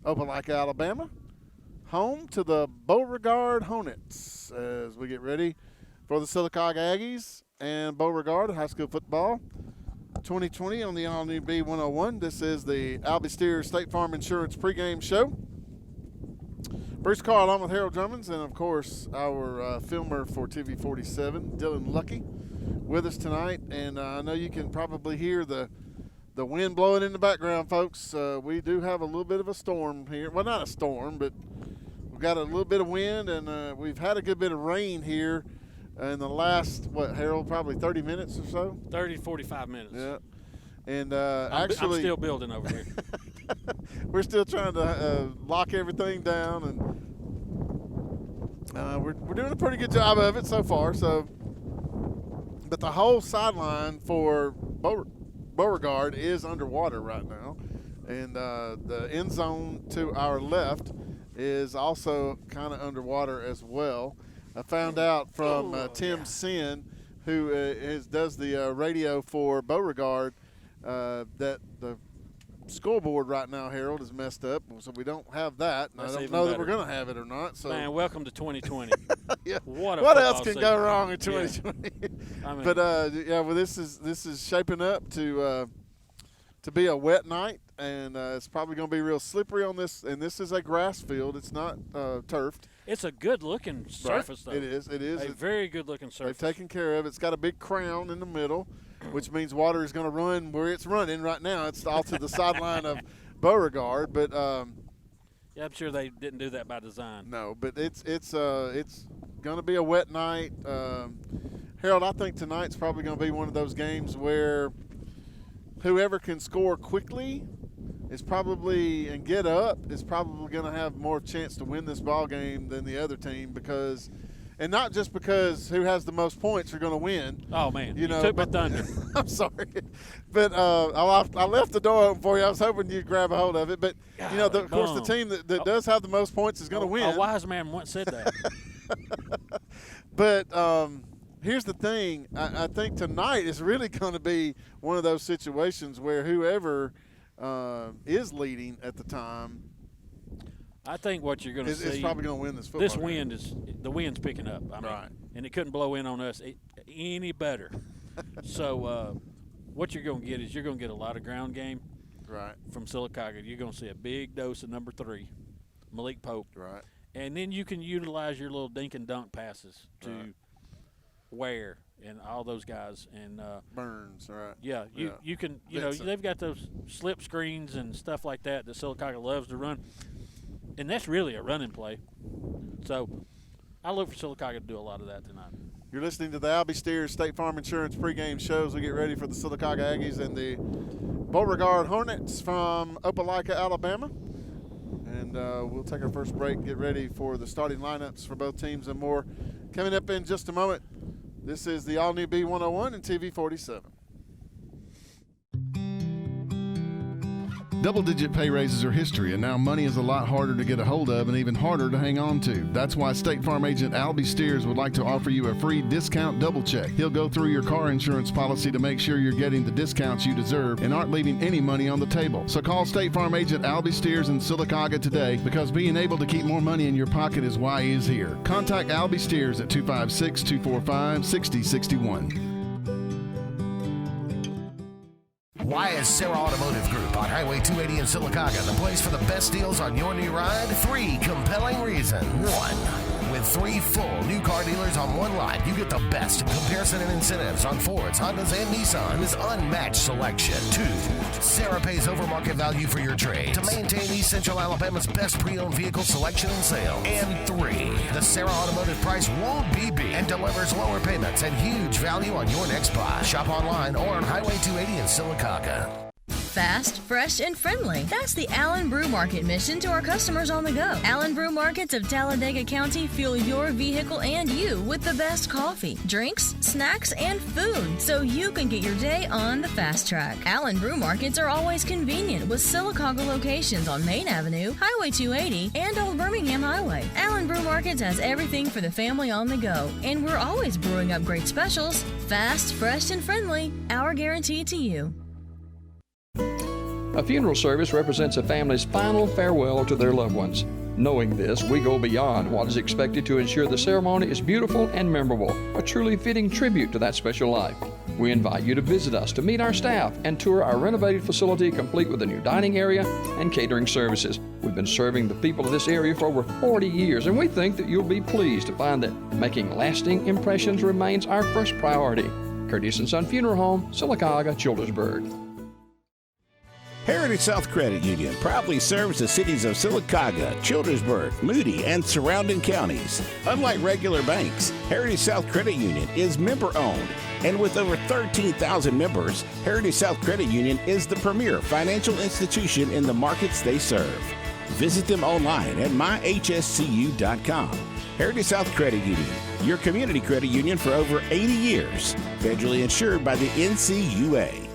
Opelika, Alabama, home to the Beauregard Hornets as we get ready for the Sylacauga Aggies and Beauregard high school football 2020 on the all-new B101. This is the Albie Steers State Farm Insurance pregame show. Bruce Carr along with Harold Drummonds and, of course, our filmer for TV 47, Dylan Lucky, with us tonight. And I know you can probably hear the wind blowing in the background, folks. We do have a little bit of a storm here. Well, not a storm, but we've got a little bit of wind, and we've had a good bit of rain here in the last, Harold, probably 30 minutes or so? 30 to 45 minutes. Yeah. And I'm still building over here. We're still trying to lock everything down, and we're doing a pretty good job of it so far. But the whole sideline for Beauregard is underwater right now, and the end zone to our left is also kind of underwater as well. I found out from Tim Sin, who does the radio for Beauregard, that the scoreboard right now, Harold, is messed up, so we don't have that. And I don't know that we're going to have it or not. So. Man, welcome to 2020. Yeah. What else can go wrong in 2020? Yeah. I mean, but this is shaping up to be a wet night, and it's probably going to be real slippery on this. And this is a grass field; it's not turfed. It's a good-looking surface, right. though. It is. A very good-looking surface. They've taken care of it. It's got a big crown in the middle, which means water is going to run where it's running right now. It's all to the sideline of Beauregard, but yeah, I'm sure they didn't do that by design. No, but it's going to be a wet night. Harold, I think tonight's probably going to be one of those games where whoever can score quickly is probably and get up is probably going to have more chance to win this ball game than the other team, because. And not just because who has the most points are going to win. Oh, man. You took my thunder. I'm sorry. But I left the door open for you. I was hoping you'd grab a hold of it. But, of course, the team that does have the most points is going to win. A wise man once said that. But here's the thing. I think tonight is really going to be one of those situations where whoever is leading at the time I think what you're going to see is probably going to win this football game. The wind's picking up. I mean, right. And it couldn't blow in on us any better. So what you're going to get is you're going to get a lot of ground game right from Sylacauga. You're going to see a big dose of number 3, Malik Pope. Right. And then you can utilize your little dink and dunk passes to Ware and all those guys. And Burns, right. Yeah, you can, they've got those slip screens and stuff like that Sylacauga loves to run. And that's really a running play. So I look for Sylacauga to do a lot of that tonight. You're listening to the Albie Steers State Farm Insurance pregame show as we get ready for the Sylacauga Aggies and the Beauregard Hornets from Opelika, Alabama. And we'll take our first break, get ready for the starting lineups for both teams and more. Coming up in just a moment, this is the all-new B101 and TV 47. Double-digit pay raises are history, and now money is a lot harder to get a hold of and even harder to hang on to. That's why State Farm agent Albie Steers would like to offer you a free discount double check. He'll go through your car insurance policy to make sure you're getting the discounts you deserve and aren't leaving any money on the table. So call State Farm agent Albie Steers in Sylacauga today, because being able to keep more money in your pocket is why he's here. Contact Albie Steers at 256-245-6061. Why is Sarah Automotive Group on Highway 280 in Sylacauga the place for the best deals on your new ride? 3 compelling reasons. 1. With 3 full new car dealers on one lot, you get the best in comparison and incentives on Fords, Hondas, and Nissans. Unmatched selection. 2. Sarah pays over market value for your trade to maintain East Central Alabama's best pre-owned vehicle selection and sale. And 3. The Sarah Automotive price won't be beat and delivers lower payments and huge value on your next buy. Shop online or on Highway 280 in Sylacauga. Fast, fresh, and friendly. That's the Allen Brew Market mission to our customers on the go. Allen Brew Markets of Talladega County fuel your vehicle and you with the best coffee, drinks, snacks, and food, so you can get your day on the fast track. Allen Brew Markets are always convenient with Sylacauga locations on Main Avenue, Highway 280, and Old Birmingham Highway. Allen Brew Markets has everything for the family on the go, and we're always brewing up great specials. Fast, fresh, and friendly. Our guarantee to you. A funeral service represents a family's final farewell to their loved ones. Knowing this, we go beyond what is expected to ensure the ceremony is beautiful and memorable, a truly fitting tribute to that special life. We invite you to visit us to meet our staff and tour our renovated facility complete with a new dining area and catering services. We've been serving the people of this area for over 40 years, and we think that you'll be pleased to find that making lasting impressions remains our first priority. Curtis & Son Funeral Home, Sylacauga, Childersburg. Heritage South Credit Union proudly serves the cities of Sylacauga, Childersburg, Moody, and surrounding counties. Unlike regular banks, Heritage South Credit Union is member-owned, and with over 13,000 members, Heritage South Credit Union is the premier financial institution in the markets they serve. Visit them online at myhscu.com. Heritage South Credit Union, your community credit union for over 80 years, federally insured by the NCUA.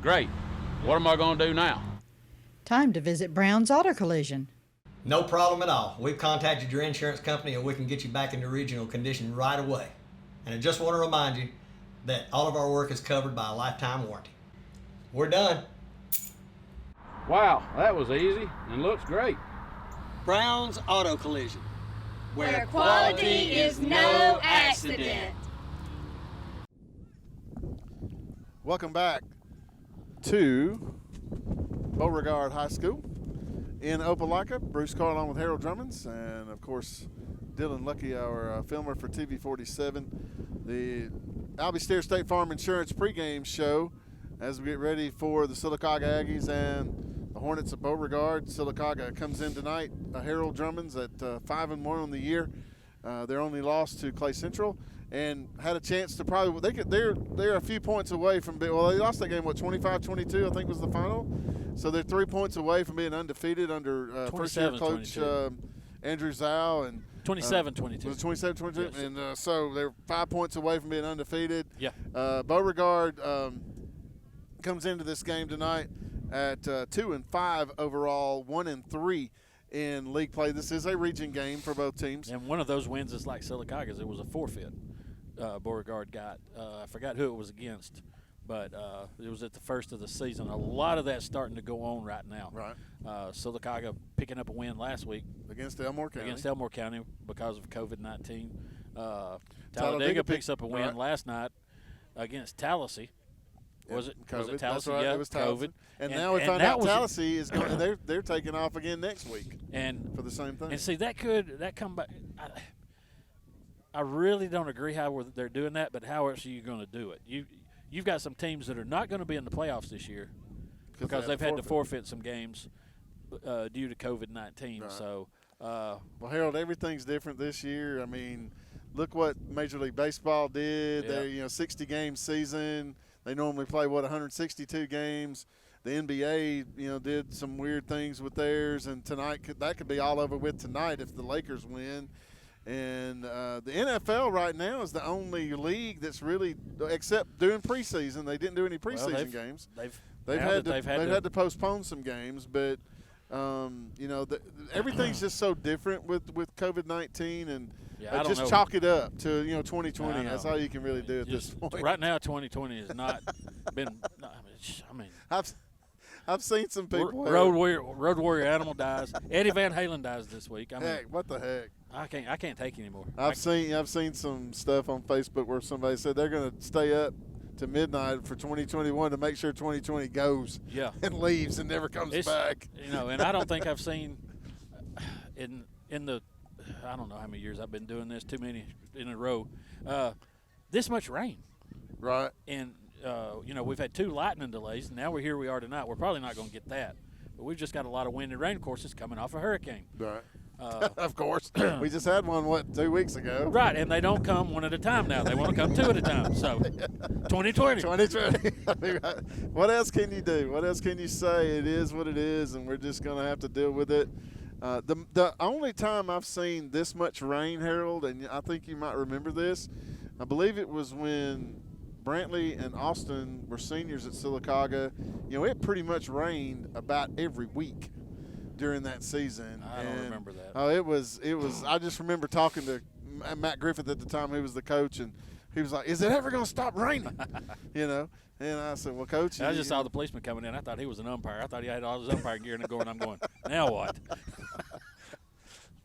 Great. What am I going to do now? Time to visit Brown's Auto Collision. No problem at all. We've contacted your insurance company and we can get you back into original condition right away. And I just want to remind you that all of our work is covered by a lifetime warranty. We're done. Wow, that was easy and looks great. Brown's Auto Collision. Where quality is no accident. Welcome back to Beauregard High School in Opelika. Bruce Carr along with Harold Drummonds, and of course Dylan Lucky, our filmer for TV 47. The Albee Steer State Farm Insurance pregame show as we get ready for the Sylacauga Aggies and the Hornets of Beauregard. Sylacauga comes in tonight. Harold Drummonds at 5-1 on the year. Their only loss to Clay Central, and had a chance to probably they're a few points away from being, well, they lost that game 25-22 I think was the final, so they're 3 points away from being undefeated under first year coach Andrew Zhao, and 27-22 was it 27-22 yes. And so they're 5 points away from being undefeated. Beauregard comes into this game tonight at 2-5 overall, 1-3 in league play. This is a region game for both teams. And one of those wins is like Sylacauga's. It was a forfeit Beauregard got. I forgot who it was against, but it was at the first of the season. A lot of that's starting to go on right now. Right. Sylacauga picking up a win last week against Elmore County because of COVID-19. Talladega picks up a win last night against Tallahassee. Was it COVID? Was it Tallahassee? That's right. Yeah, it was COVID. And now we and find out Tallahassee is going. They're taking off again next week. And for the same thing. And see that come back. I really don't agree how they're doing that, but how else are you going to do it? You've got some teams that are not going to be in the playoffs this year because they've had to forfeit some games due to COVID-19. Right. So, well, Harold, everything's different this year. I mean, look what Major League Baseball did. Yeah. They 60-game season. They normally play 162 games. The NBA, did some weird things with theirs, and tonight that could be all over with tonight if the Lakers win. And the NFL right now is the only league that's really, except doing preseason. They didn't do any preseason games. They've had to postpone some games, but everything's just so different with COVID-19, and just chalk it up to 2020. That's all you can really do at this point. Right now, 2020 has not been. I mean, I've seen some people. Road Warrior Animal dies. Eddie Van Halen dies this week. I mean, what the heck? I can't take it anymore. I've seen some stuff on Facebook where somebody said they're going to stay up to midnight for 2021 to make sure 2020 goes and leaves and never comes back. And I don't think I've seen in the I don't know how many years I've been doing this, too many in a row, this much rain. Right. And we've had 2 lightning delays, and now here we are tonight. We're probably not going to get that, but we've just got a lot of wind and rain. Of course, it's coming off a hurricane. Right. Of course. We just had one, 2 weeks ago? Right, and they don't come one at a time now. They want to come 2 at a time. So, 2020. 2020. I mean, what else can you do? What else can you say? It is what it is, and we're just going to have to deal with it. The only time I've seen this much rain, Harold, and I think you might remember this, I believe it was when Brantley and Austin were seniors at Sylacauga. It pretty much rained about every week during that season. I don't remember that. Oh, it was. I just remember talking to Matt Griffith at the time, who was the coach, and He was like, "Is it ever going to stop raining?" You know. And I said, "Well, Coach." I just saw the policeman coming in. I thought he was an umpire. I thought he had all his umpire gear and I'm going, now what?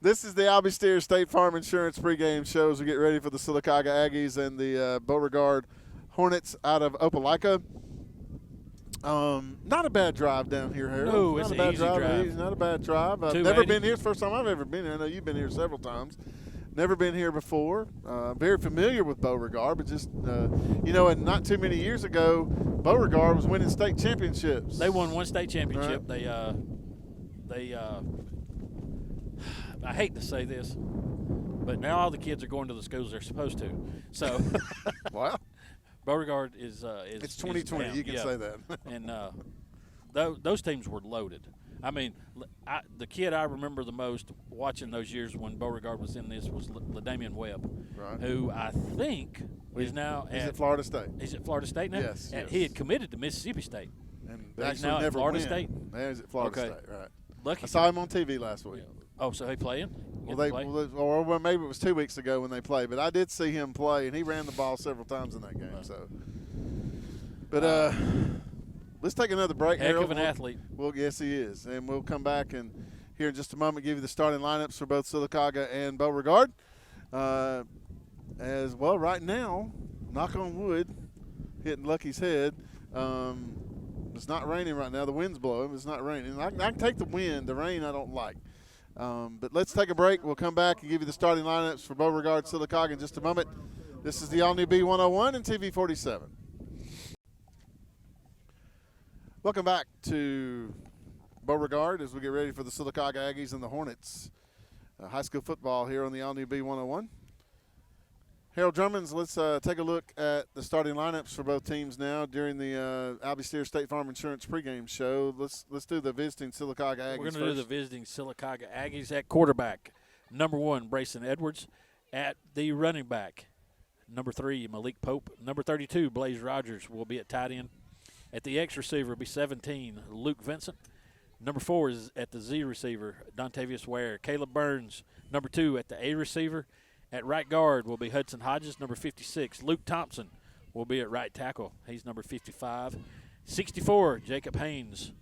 This is the Albie Steers State Farm Insurance pregame show as we get ready for the Sylacauga Aggies and the Beauregard Hornets out of Opelika. Not a bad drive down here, Harold. No, it's not a an bad easy drive. Not a bad drive. I've never been here. It's the first time I've ever been here. I know you've been here several times. Never been here before. Very familiar with Beauregard, but just, and not too many years ago, Beauregard was winning state championships. They won one state championship. Right. They I hate to say this, but now all the kids are going to the schools they're supposed to. So, wow. Beauregard is it's 2020. You can say that. And those teams were loaded. I mean, the kid I remember the most watching those years when Beauregard was in this was LaDamian Webb, right, who I think is now at Florida State. He's at Florida State now? Yes. He had committed to Mississippi State. And he's now at Florida State? Now he's at Florida State, right. Lucky. I saw him on TV last week. Oh, so he playing? Or maybe it was 2 weeks ago when they played, but I did see him play, and he ran the ball several times in that game. So, but let's take another break. Heck Harold. of an athlete. Well, yes, he is, and we'll come back and here in just a moment give you the starting lineups for both Sylacauga and Beauregard. As well, right now, knock on wood, hitting Lucky's head. It's not raining right now. The wind's blowing. It's not raining. I can take the wind. The rain I don't like. But let's take a break. We'll come back and give you the starting lineups for Beauregard Sylacauga in just a moment. This is the all-new B101 and TV 47. Welcome back to Beauregard as we get ready for the Sylacauga Aggies and the Hornets. High school football here on the all-new B101. Harold Drummonds, let's take a look at the starting lineups for both teams now during the Albie Steers State Farm Insurance pregame show. Let's do the visiting Sylacauga Aggies. We're going to do the visiting Sylacauga Aggies at quarterback. Number 1, Brayson Edwards. At the running back, number 3, Malik Pope. Number 32, Blaze Rogers will be at tight end. At the X receiver will be 17, Luke Vincent. Number 4 is at the Z receiver, Dontavius Ware. Caleb Burns, number 2, at the A receiver. At right guard will be Hudson Hodges, number 56. Luke Thompson will be at right tackle. He's number 55. 64, Jacob Haynes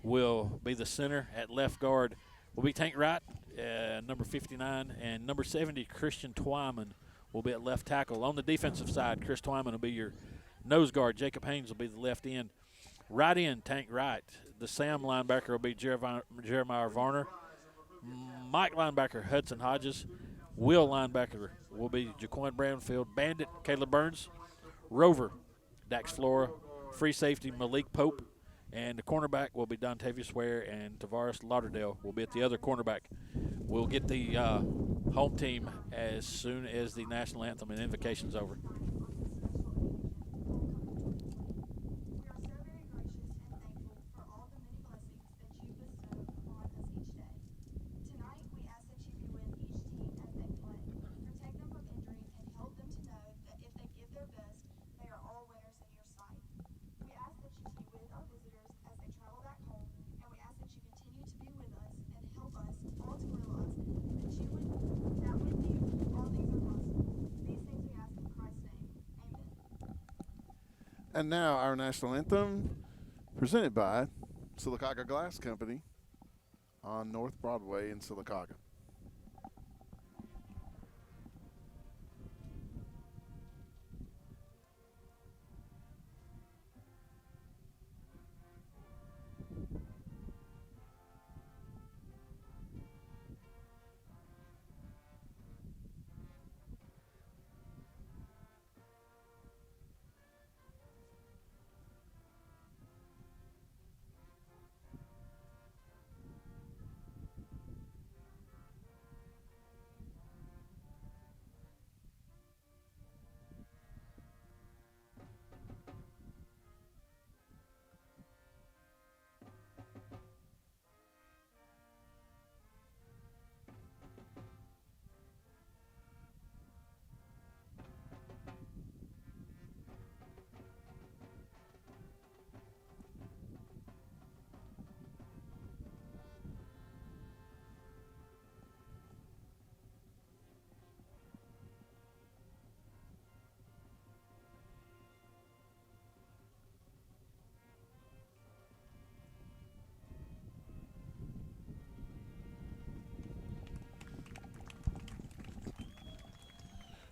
will be the center. At left guard will be Tank Wright, number 59. And number 70, Christian Twyman will be at left tackle. On the defensive side, Chris Twyman will be your nose guard. Jacob Haynes will be the left end. Right end, Tank Wright. The Sam linebacker will be Jeremiah Varner. Mike linebacker, Hudson Hodges. Will linebacker will be Jaquan Brownfield. Bandit, Caleb Burns. Rover, Dax Flora. Free safety, Malik Pope. And the cornerback will be Dontavius Ware, and Tavares Lauderdale will be at the other cornerback. We'll get the home team as soon as the national anthem and invocation's over. And now our national anthem, presented by Sylacauga Glass Company on North Broadway in Sylacauga.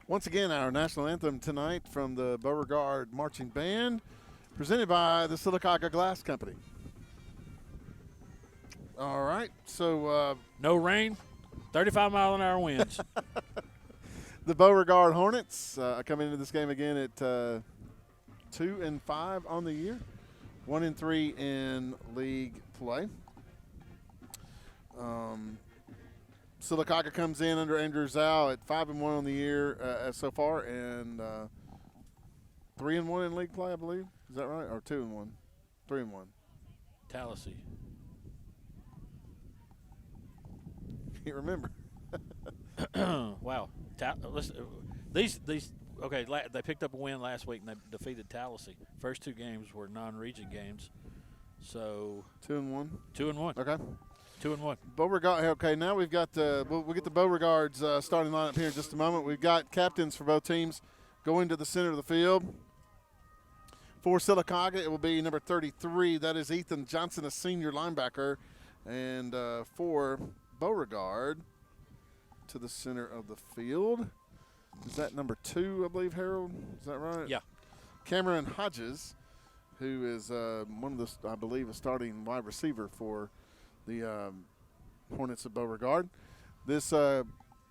Once again, our national anthem tonight from the Beauregard Marching Band, presented by the Sylacauga Glass Company. All right, so no rain, 35-mile-an-hour winds. The Beauregard Hornets come into this game again at 2-5 on the year, 1-3 in league play. Sylacauga comes in under Andrew Zhao at 5-1 on the year so far, and 3-1 in league play, I believe. Is that right? Or 2-1? 3-1. Tallahassee. Can't remember. Wow. These okay. They picked up a win last week and they defeated Tallahassee. First 2 games were non-region games, so 2-1. 2-1. Okay. 2-1. Beauregard. Okay, now we've got we'll get the Beauregard's starting lineup here in just a moment. We've got captains for both teams going to the center of the field. For Sylacauga, it will be number 33. That is Ethan Johnson, a senior linebacker, and for Beauregard, to the center of the field. Is that number 2, I believe, Harold? Is that right? Yeah. Cameron Hodges, who is one of the, I believe, a starting wide receiver for the Hornets of Beauregard. This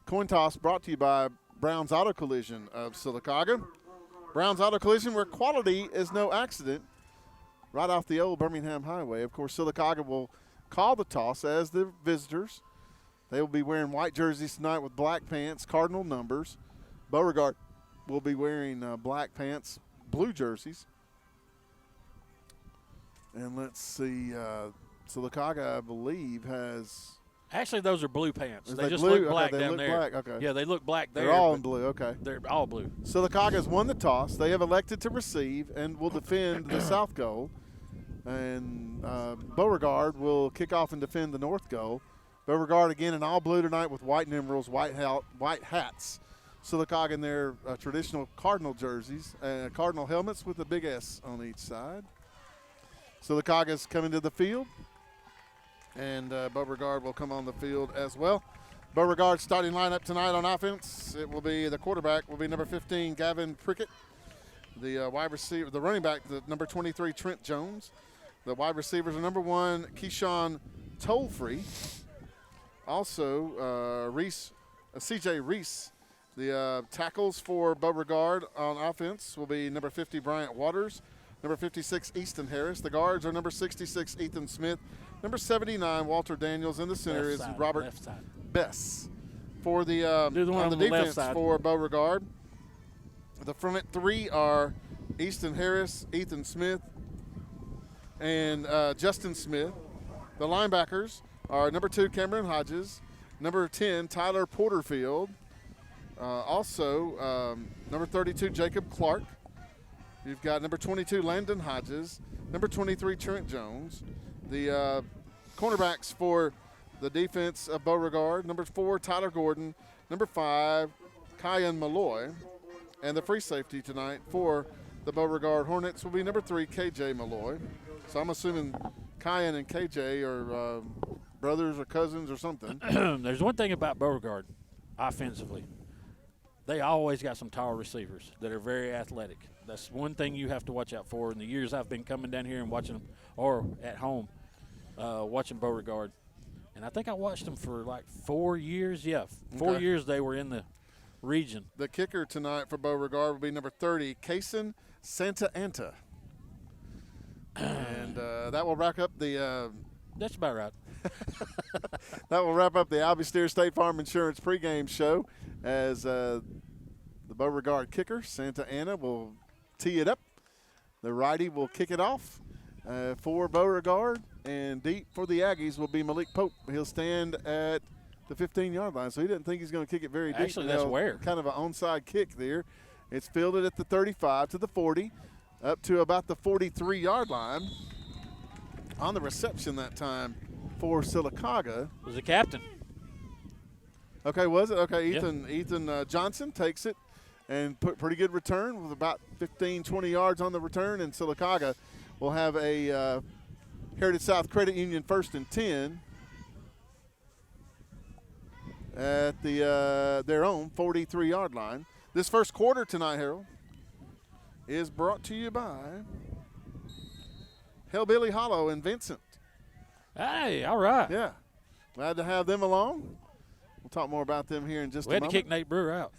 coin toss brought to you by Brown's Auto Collision of Sylacauga. Brown's Auto Collision, where quality is no accident, right off the old Birmingham Highway. Of course, Sylacauga will call the toss as the visitors. They will be wearing white jerseys tonight with black pants, cardinal numbers. Beauregard will be wearing black pants, blue jerseys. And let's see, Sylacauga, I believe, has... Actually, those are blue pants. They just blue? look black okay, they down look there. Black. Okay. Yeah, they look black there. They're all in blue, okay. They're all blue. Sylacauga has won the toss. They have elected to receive and will defend the south goal. And Beauregard will kick off and defend the north goal. Beauregard again in all blue tonight with white numerals, white hats. Sylacauga in their traditional Cardinal jerseys, Cardinal helmets with a big S on each side. Sylacauga's coming to the field, and Beauregard will come on the field as well. Beauregard's starting lineup tonight on offense, it will be the quarterback will be number 15, Gavin Prickett. The wide receiver, the running back, the number 23, Trent Jones. The wide receivers are number 1, Keyshawn Tollfree. Also, C.J. Reese. The tackles for Beauregard on offense will be number 50, Bryant Waters. Number 56, Easton Harris. The guards are number 66, Ethan Smith. Number 79, Walter Daniels. In the center is Robert Bess. For the on the defense for Beauregard, the front 3 are Easton Harris, Ethan Smith, and Justin Smith. The linebackers are number 2, Cameron Hodges, number 10, Tyler Porterfield, also number 32, Jacob Clark. You've got number 22, Landon Hodges, number 23, Trent Jones. The cornerbacks for the defense of Beauregard, number 4, Tyler Gordon, number 5, Kyan Malloy, and the free safety tonight for the Beauregard Hornets will be number 3, KJ Malloy. So I'm assuming Kyan and KJ are brothers or cousins or something. There's one thing about Beauregard offensively. They always got some tall receivers that are very athletic. That's one thing you have to watch out for. In the years I've been coming down here and watching them, or at home, watching Beauregard. And I think I watched them for like 4 years. Yeah, 4 years they were in the region. The kicker tonight for Beauregard will be number 30, Kason Santa Anta. And that will wrap up the that's about right. That will wrap up the Albie Steer State Farm Insurance pregame show as the Beauregard kicker, Santa Ana, will tee it up. The righty will kick it off for Beauregard, and deep for the Aggies will be Malik Pope. He'll stand at the 15-yard line, so he didn't think he's going to kick it very deep. Actually, that's where. Kind of an onside kick there. It's fielded at the 35 to the 40, up to about the 43-yard line. On the reception that time for Sylacauga was the captain. Okay, was it? Okay, Yeah. Ethan Johnson takes it and put pretty good return with about 15, 20 yards on the return, and Sylacauga will have a Heritage South Credit Union 1st and 10 at the their own 43-yard line. This first quarter tonight, Harold, is brought to you by Hellbilly Hollow in Vincent. Hey, all right. Yeah. Glad to have them along. We'll talk more about them here in just a moment. We had to kick Nate Brewer out.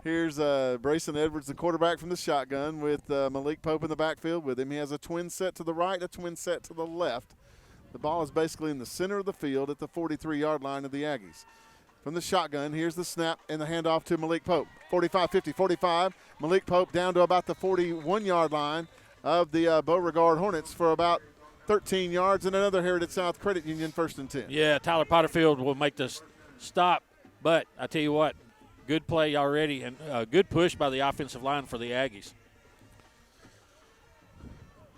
Here's Brayson Edwards, the quarterback from the shotgun, with Malik Pope in the backfield with him. He has a twin set to the right, a twin set to the left. The ball is basically in the center of the field at the 43-yard line of the Aggies. From the shotgun, here's the snap and the handoff to Malik Pope. 45, 50, 45. Malik Pope down to about the 41-yard line of the Beauregard Hornets for about 13 yards, and another Heritage South Credit Union 1st and 10. Yeah, Tyler Potterfield will make this stop, but I tell you what, good play already and good push by the offensive line for the Aggies.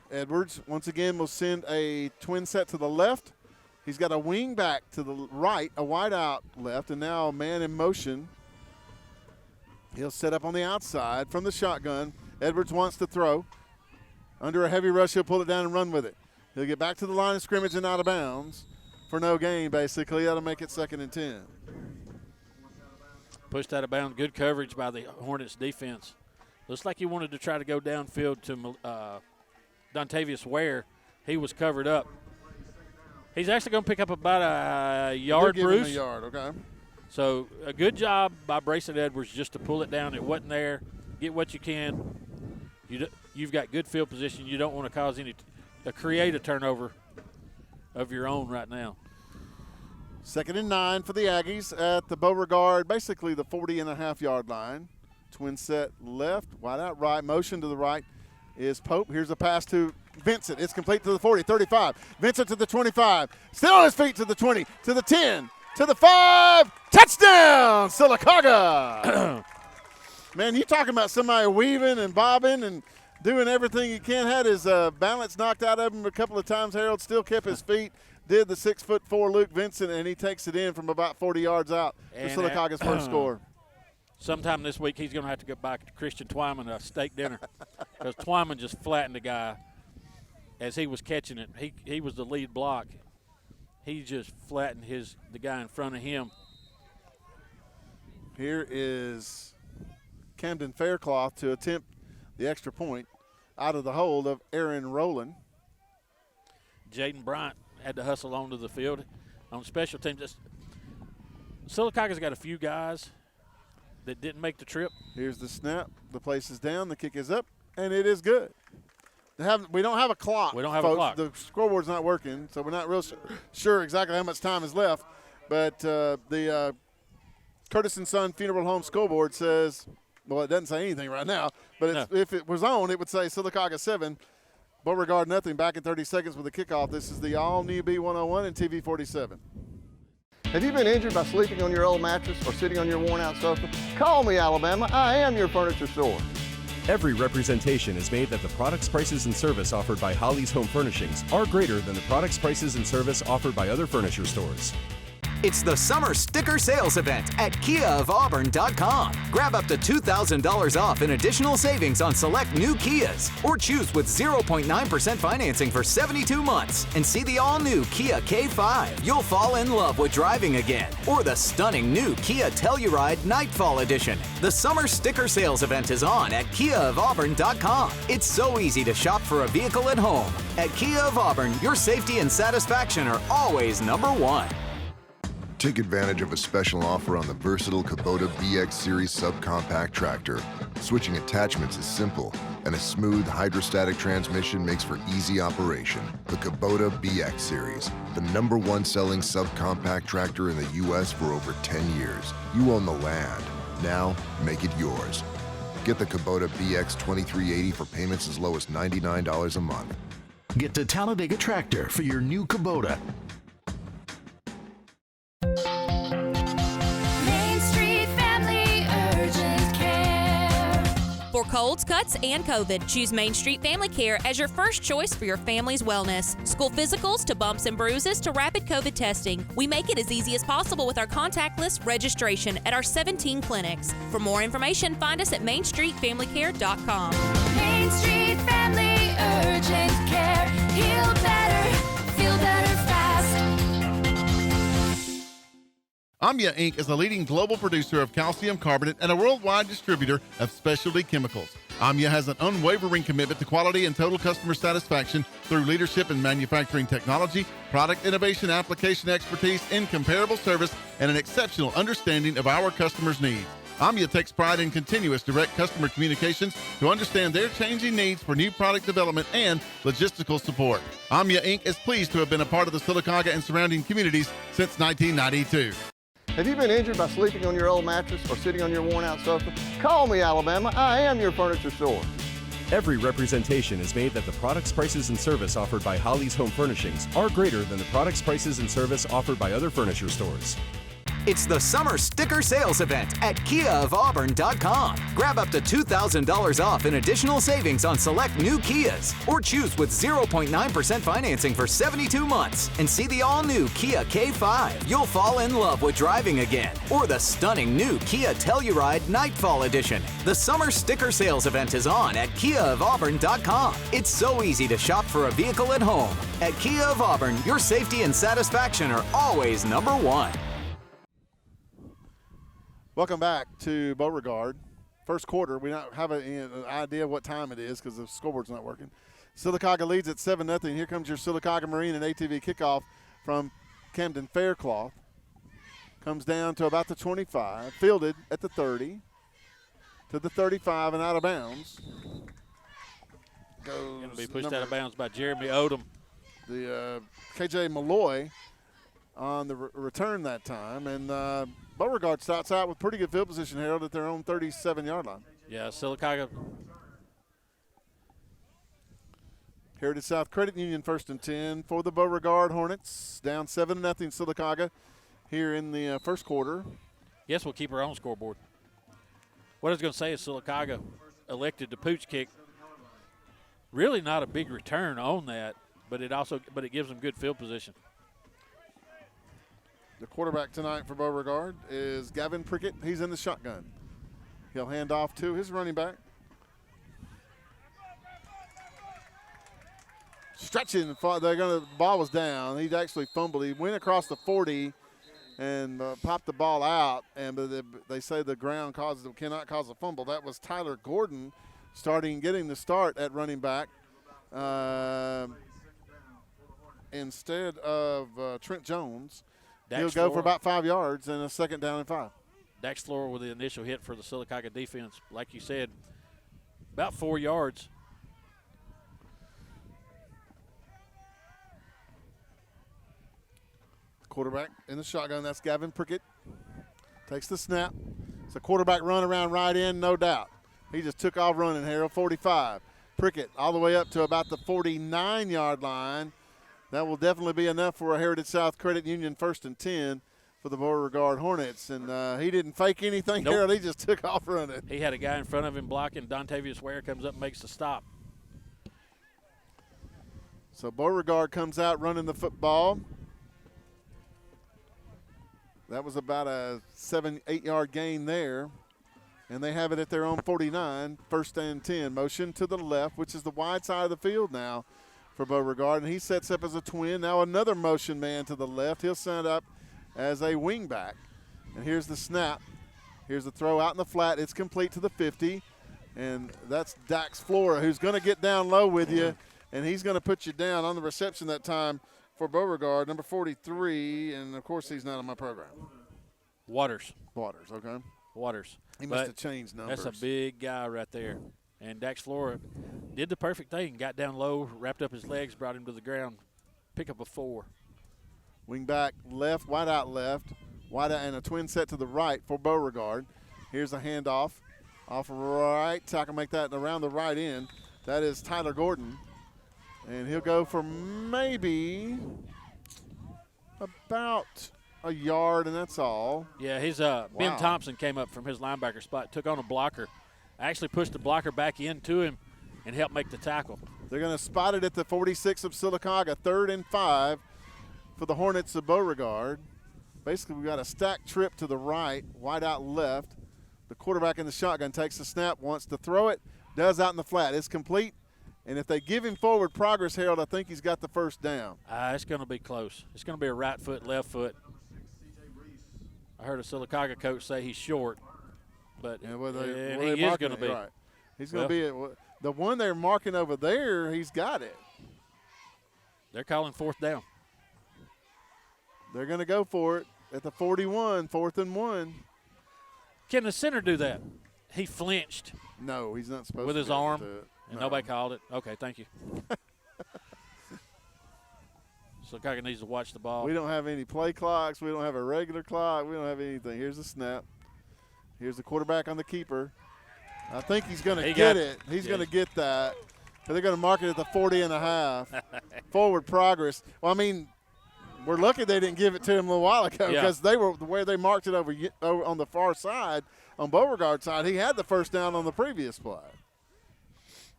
Edwards, once again, will send a twin set to the left. He's got a wing back to the right, a wide out left, and now a man in motion. He'll set up on the outside from the shotgun. Edwards wants to throw. Under a heavy rush, he'll pull it down and run with it. He'll get back to the line of scrimmage and out of bounds for no gain, basically. That'll make it 2nd and 10. Pushed out of bounds. Good coverage by the Hornets defense. Looks like he wanted to try to go downfield to Dontavius Ware. He was covered up. He's actually going to pick up about a yard, Bruce. A yard, okay. So a good job by Brayson Edwards just to pull it down. It wasn't there. Get what you can. You've got good field position. You don't want to cause create a turnover of your own right now. 2nd and 9 for the Aggies at the Beauregard, basically the 40.5-yard line. Twin set left, wide out right, motion to the right is Pope. Here's a pass to Vincent. It's complete to the 40, 35. Vincent to the 25. Still on his feet to the 20, to the 10, to the 5. Touchdown, Sylacauga. Man, you talking about somebody weaving and bobbing and doing everything he can. Had his balance knocked out of him a couple of times. Harold still kept his feet. Did the 6'4" Luke Vincent, and he takes it in from about 40 yards out for Sylacauga's first score. Sometime this week he's going to have to go back to Christian Twyman a steak dinner because Twyman just flattened the guy as he was catching it. He was the lead block. He just flattened the guy in front of him. Here is Camden Faircloth to attempt the extra point out of the hold of Aaron Rowland. Jaden Bryant had to hustle onto the field on special teams. Sylacauga's got a few guys that didn't make the trip. Here's the snap. The place is down. The kick is up, and it is good. We don't have a clock. We don't have folks. a clock. The scoreboard's not working, so we're not real sure exactly how much time is left. But the Curtis & Son Funeral Home scoreboard says, well, it doesn't say anything right now, but if it was on, it would say Sylacauga 7, Beauregard nothing. Back in 30 seconds with the kickoff. This is the all-new B101 and TV 47. Have you been injured by sleeping on your old mattress or sitting on your worn-out sofa? Call me, Alabama. I am your furniture store. Every representation is made that the products, prices, and service offered by Holly's Home Furnishings are greater than the products, prices, and service offered by other furniture stores. It's the Summer Sticker Sales Event at KiaofAuburn.com. Grab up to $2,000 off in additional savings on select new Kias, or choose with 0.9% financing for 72 months and see the all-new Kia K5. You'll fall in love with driving again, or the stunning new Kia Telluride Nightfall Edition. The Summer Sticker Sales Event is on at KiaofAuburn.com. It's so easy to shop for a vehicle at home. At Kia of Auburn, your safety and satisfaction are always number one. Take advantage of a special offer on the versatile Kubota BX Series subcompact tractor. Switching attachments is simple, and a smooth hydrostatic transmission makes for easy operation. The Kubota BX Series, the #1 selling subcompact tractor in the U.S. for over 10 years. You own the land. Now, make it yours. Get the Kubota BX 2380 for payments as low as $99 a month. Get to Talladega Tractor for your new Kubota. Main Street Family Urgent Care. For colds, cuts, and COVID, choose Main Street Family Care as your first choice for your family's wellness. School physicals to bumps and bruises to rapid COVID testing. We make it as easy as possible with our contactless registration at our 17 clinics. For more information, find us at mainstreetfamilycare.com. Main Street Family Urgent Care. Heal better, feel better fast. AMIA Inc. is a leading global producer of calcium carbonate and a worldwide distributor of specialty chemicals. AMIA has an unwavering commitment to quality and total customer satisfaction through leadership in manufacturing technology, product innovation, application expertise, incomparable service, and an exceptional understanding of our customers' needs. AMIA takes pride in continuous direct customer communications to understand their changing needs for new product development and logistical support. AMIA Inc. is pleased to have been a part of the Sylacauga and surrounding communities since 1992. Have you been injured by sleeping on your old mattress or sitting on your worn-out sofa? Call me, Alabama. I am your furniture store. Every representation is made that the products, prices, and service offered by Holly's Home Furnishings are greater than the products, prices, and service offered by other furniture stores. It's the summer sticker sales event at KiaofAuburn.com. Grab up to $2,000 off in additional savings on select new Kias, or choose with 0.9% financing for 72 months and see the all-new Kia K5. You'll fall in love with driving again, or the stunning new Kia Telluride Nightfall Edition. The summer sticker sales event is on at KiaofAuburn.com. It's so easy to shop for a vehicle at home. At Kia of Auburn, your safety and satisfaction are always number one. Welcome back to Beauregard. First quarter, we don't have an idea what time it is because the scoreboard's not working. Sylacauga leads at 7-0. Here comes your Sylacauga Marine and ATV kickoff from Camden Faircloth. Comes down to about the 25, fielded at the 30, to the 35 and out of bounds. Goes going to be pushed out of bounds by Jeremy Odom. The KJ Malloy on the return that time, and Beauregard starts out with pretty good field position, Harold, at their own 37-yard line. Yeah, Sylacauga. Heritage South Credit Union 1st and 10 for the Beauregard Hornets. Down 7-0 Sylacauga here in the first quarter. Yes, we'll keep our own scoreboard. What I was going to say is Sylacauga elected to pooch kick. Really not a big return on that, but it gives them good field position. The quarterback tonight for Beauregard is Gavin Prickett. He's in the shotgun. He'll hand off to his running back. Stretching, the ball was down. He actually fumbled. He went across the 40 and popped the ball out. And they say the ground cannot cause a fumble. That was Tyler Gordon getting the start at running back instead of Trent Jones. He'll go for about 5 yards and a 2nd down and 5. Dax Flora with the initial hit for the Sylacauga defense. Like you said, about 4 yards. Quarterback in the shotgun, that's Gavin Prickett. Takes the snap. It's a quarterback run around right in, no doubt. He just took off running, Harold, 45. Prickett all the way up to about the 49-yard line. That will definitely be enough for a Heritage South Credit Union 1st and 10 for the Beauregard Hornets. And he didn't fake anything, nope. Harold. He just took off running. He had a guy in front of him blocking. Dontavius Ware comes up and makes the stop. So Beauregard comes out running the football. That was about a 7-8 yard gain there. And they have it at their own 49, 1st and 10. Motion to the left, which is the wide side of the field now for Beauregard, and he sets up as a twin. Now another motion man to the left. He'll set up as a wing back. And here's the snap. Here's the throw out in the flat. It's complete to the 50, and that's Dax Flora, who's going to get down low with you, and he's going to put you down on the reception that time for Beauregard, number 43, and, of course, he's not on my program. Waters, okay. Waters. He must have changed numbers. That's a big guy right there. And Dax Flora did the perfect thing. Got down low, wrapped up his legs, brought him to the ground. Pick up a 4. Wing back left, wide out, and a twin set to the right for Beauregard. Here's a handoff. Off right tackle, make that around the right end. That is Tyler Gordon. And he'll go for maybe about a yard, and that's all. Yeah, Ben Thompson came up from his linebacker spot, took on a blocker. Actually pushed the blocker back into him and helped make the tackle. They're going to spot it at the 46 of Sylacauga, 3rd and 5 for the Hornets of Beauregard. Basically, we've got a stacked trip to the right, wide out left. The quarterback in the shotgun takes the snap, wants to throw it, does out in the flat. It's complete, and if they give him forward progress, Harold, I think he's got the 1st down. It's going to be close. It's going to be a right foot, left foot. I heard a Sylacauga coach say he's short, but he is going to be. Right. He's going to be the one they're marking over there. He's got it. They're calling 4th down. They're going to go for it at the 41, 4th and 1. Can the center do that? He flinched. No, he's not supposed to. With his arm, and no. nobody called it. Okay, thank you. Sylacauga needs to watch the ball. We don't have any play clocks. We don't have a regular clock. We don't have anything. Here's the snap. Here's the quarterback on the keeper. I think he's going to get it. He's going to get that. But they're going to mark it at the 40.5. Forward progress. Well, I mean, we're lucky they didn't give it to him a little while ago because they were where they marked it over on the far side, on Beauregard's side. He had the first down on the previous play.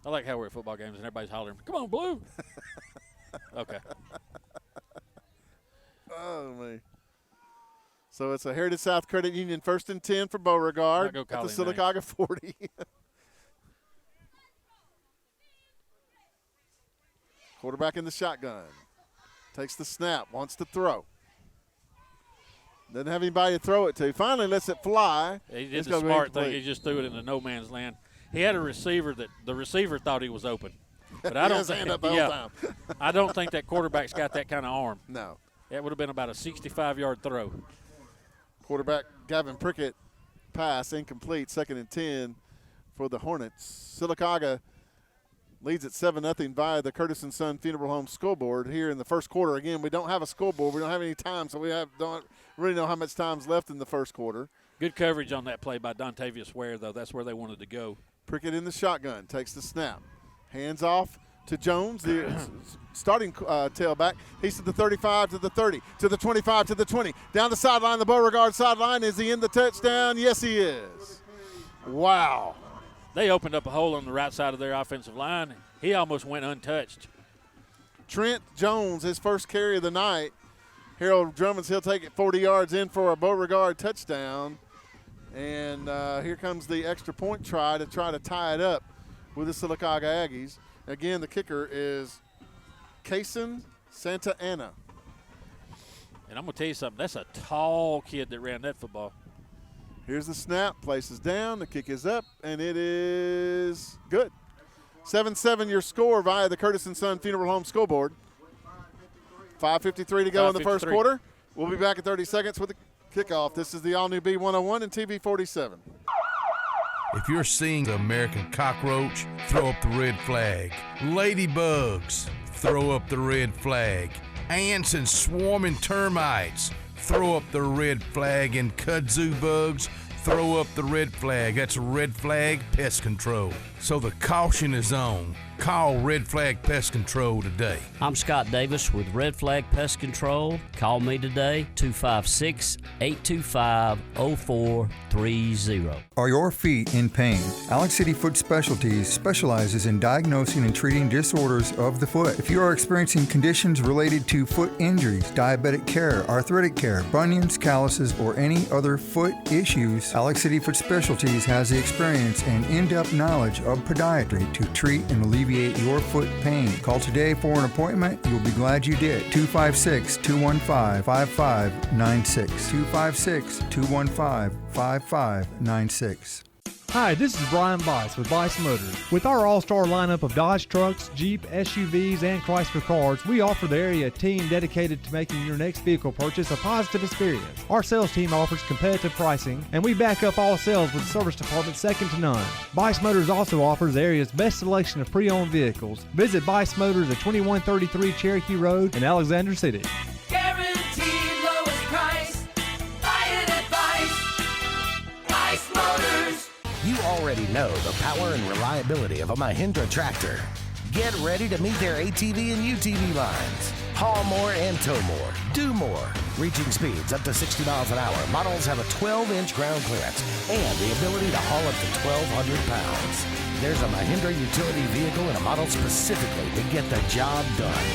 I like how we're at football games and everybody's hollering, "Come on, Blue!" Okay. Oh, man. So it's a Heritage South Credit Union 1st and 10 for Beauregard at the Sylacauga 40. Quarterback in the shotgun. Takes the snap, wants to throw. Doesn't have anybody to throw it to. Finally lets it fly. He did the smart thing. He just threw it into no man's land. He had a receiver that the receiver thought he was open. But I don't think I don't think that quarterback's got that kind of arm. No. That would have been about a 65-yard throw. Quarterback Gavin Prickett pass incomplete, 2nd and 10 for the Hornets. Sylacauga leads at 7-0 via the Curtis & Son Funeral Home scoreboard here in the first quarter. Again, we don't have a scoreboard. We don't have any time, so we don't really know how much time's left in the first quarter. Good coverage on that play by Dontavius Ware, though. That's where they wanted to go. Prickett in the shotgun, takes the snap. Hands off to Jones, the starting tailback. He's to the 35, to the 30, to the 25, to the 20. Down the sideline, the Beauregard sideline. Is he in the touchdown? Yes, he is. Wow. They opened up a hole on the right side of their offensive line. He almost went untouched. Trent Jones, his first carry of the night. Harold Drummond, he'll take it 40 yards in for a Beauregard touchdown. And here comes the extra point try to tie it up with the Sylacauga Aggies. Again, the kicker is Kason Santa Ana. And I'm going to tell you something. That's a tall kid that ran that football. Here's the snap. Places down. The kick is up, and it is good. 7-7 your score via the Curtis & Son Funeral Home scoreboard. 5:53 to go in the first quarter. We'll be back in 30 seconds with the kickoff. This is the all-new B101 and TV 47. If you're seeing the American cockroach, throw up the red flag. Ladybugs, throw up the red flag. Ants and swarming termites, throw up the red flag. And kudzu bugs, throw up the red flag. That's Red Flag Pest Control. So the caution is on. Call Red Flag Pest Control today. I'm Scott Davis with Red Flag Pest Control. Call me today, 256-825-0430. Are your feet in pain? Alex City Foot Specialties specializes in diagnosing and treating disorders of the foot. If you are experiencing conditions related to foot injuries, diabetic care, arthritic care, bunions, calluses, or any other foot issues, Alex City Foot Specialties has the experience and in-depth knowledge of podiatry to treat and alleviate your foot pain. Call today for an appointment. You'll be glad you did. 256-215-5596. 256-215-5596. Hi, this is Brian Bice with Bice Motors. With our all-star lineup of Dodge trucks, Jeep, SUVs, and Chrysler cars, we offer the area a team dedicated to making your next vehicle purchase a positive experience. Our sales team offers competitive pricing, and we back up all sales with a service department second to none. Bice Motors also offers the area's best selection of pre-owned vehicles. Visit Bice Motors at 2133 Cherokee Road in Alexander City. Guaranteed lowest price. Buy it at Bice Motors. You already know the power and reliability of a Mahindra tractor. Get ready to meet their ATV and UTV lines. Haul more and tow more. Do more. Reaching speeds up to 60 miles an hour. Models have a 12-inch ground clearance and the ability to haul up to 1,200 pounds. There's a Mahindra utility vehicle and a model specifically to get the job done.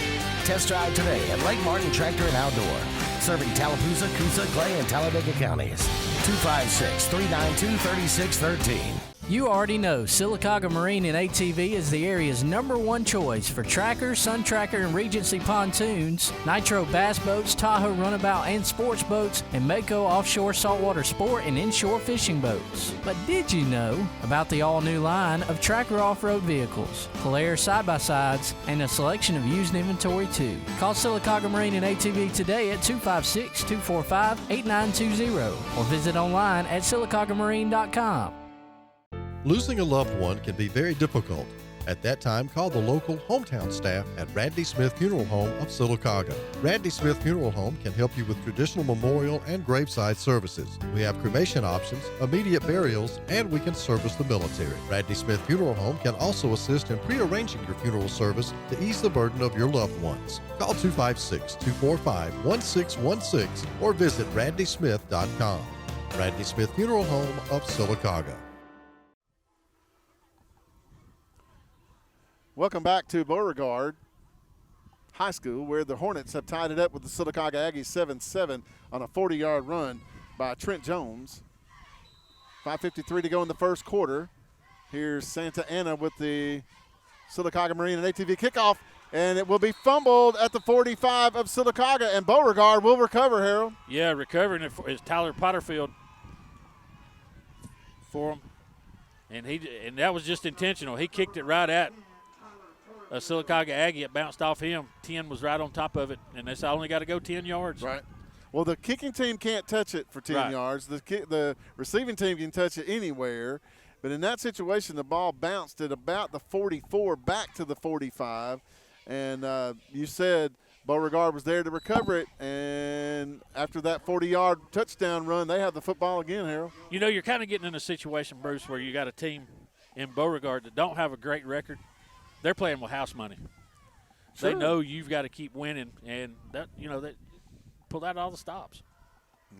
Test drive today at Lake Martin Tractor and Outdoor. Serving Tallapoosa, Coosa, Clay, and Talladega counties. 256-392-3613. You already know Sylacauga Marine and ATV is the area's #1 choice for Tracker, Sun Tracker, and Regency pontoons, Nitro bass boats, Tahoe runabout and sports boats, and Mako offshore saltwater sport and inshore fishing boats. But did you know about the all-new line of Tracker off-road vehicles, Polaris side-by-sides, and a selection of used inventory too? Call Sylacauga Marine and ATV today at 256-245-8920 or visit online at sylacaugamarine.com. Losing a loved one can be very difficult. At that time, call the local hometown staff at Randy Smith Funeral Home of Sylacauga. Randy Smith Funeral Home can help you with traditional memorial and graveside services. We have cremation options, immediate burials, and we can service the military. Randy Smith Funeral Home can also assist in pre-arranging your funeral service to ease the burden of your loved ones. Call 256-245-1616 or visit randysmith.com. Randy Smith Funeral Home of Sylacauga. Welcome back to Beauregard High School, where the Hornets have tied it up with the Sylacauga Aggies 7-7 on a 40-yard run by Trent Jones. 5:53 to go in the first quarter. Here's Santa Ana with the Sylacauga Marine and ATV kickoff, and it will be fumbled at the 45 of Sylacauga, and Beauregard will recover, Harold. Yeah, recovering it is Tyler Potterfield for him, and that was just intentional. He kicked it right at a Sylacauga Aggie. It bounced off him. 10 was right on top of it, and that's only got to go 10 yards. Right. Well, the kicking team can't touch it for 10 yards. The receiving team can touch it anywhere. But in that situation, the ball bounced at about the 44 back to the 45. And you said Beauregard was there to recover it. And after that 40-yard touchdown run, they have the football again, Harold. You know, you're kind of getting in a situation, Bruce, where you got a team in Beauregard that don't have a great record. They're playing with house money. Sure. They know you've got to keep winning, and that pull out all the stops.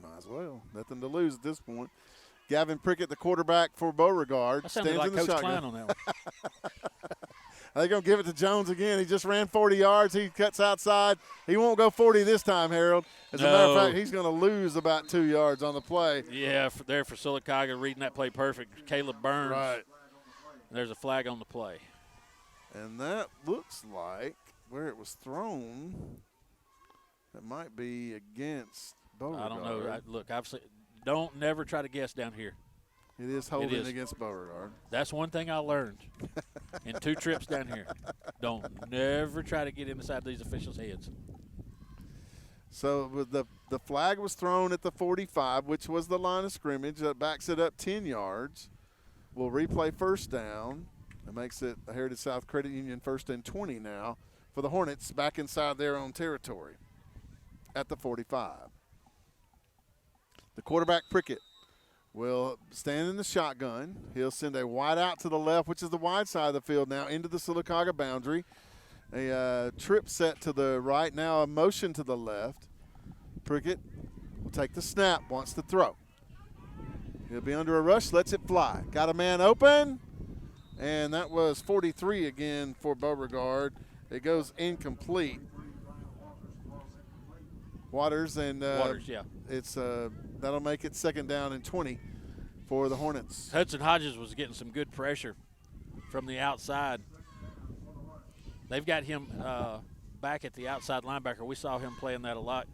Might as well. Nothing to lose at this point. Gavin Prickett, the quarterback for Beauregard, That sounded stands like in the Coach shotgun. Klein on that one. They're going to give it to Jones again. He just ran 40 yards. He cuts outside. He won't go 40 this time, Harold. As a matter of fact, he's going to lose about 2 yards on the play. Yeah, there for Sylacauga, reading that play perfect. Caleb Burns. Right. There's a flag on the play. And that looks like where it was thrown, that might be against Beauregard. I don't know. Look, I've seen, don't never try to guess down here. It is holding against Beauregard. That's one thing I learned in 2 trips down here. Don't never try to get inside these officials' heads. So the flag was thrown at the 45, which was the line of scrimmage. That backs it up 10 yards. We'll replay first down. It makes it a Heritage South Credit Union 1st and 20 now for the Hornets back inside their own territory at the 45. The quarterback, Prickett, will stand in the shotgun. He'll send a wide out to the left, which is the wide side of the field now, into the Sylacauga boundary. A trip set to the right, now a motion to the left. Prickett will take the snap, wants to throw. He'll be under a rush, lets it fly. Got a man open. And that was 43 again for Beauregard. It goes incomplete. Waters, yeah. It's that'll make it 2nd down and 20 for the Hornets. Hudson Hodges was getting some good pressure from the outside. They've got him back at the outside linebacker. We saw him playing that a lot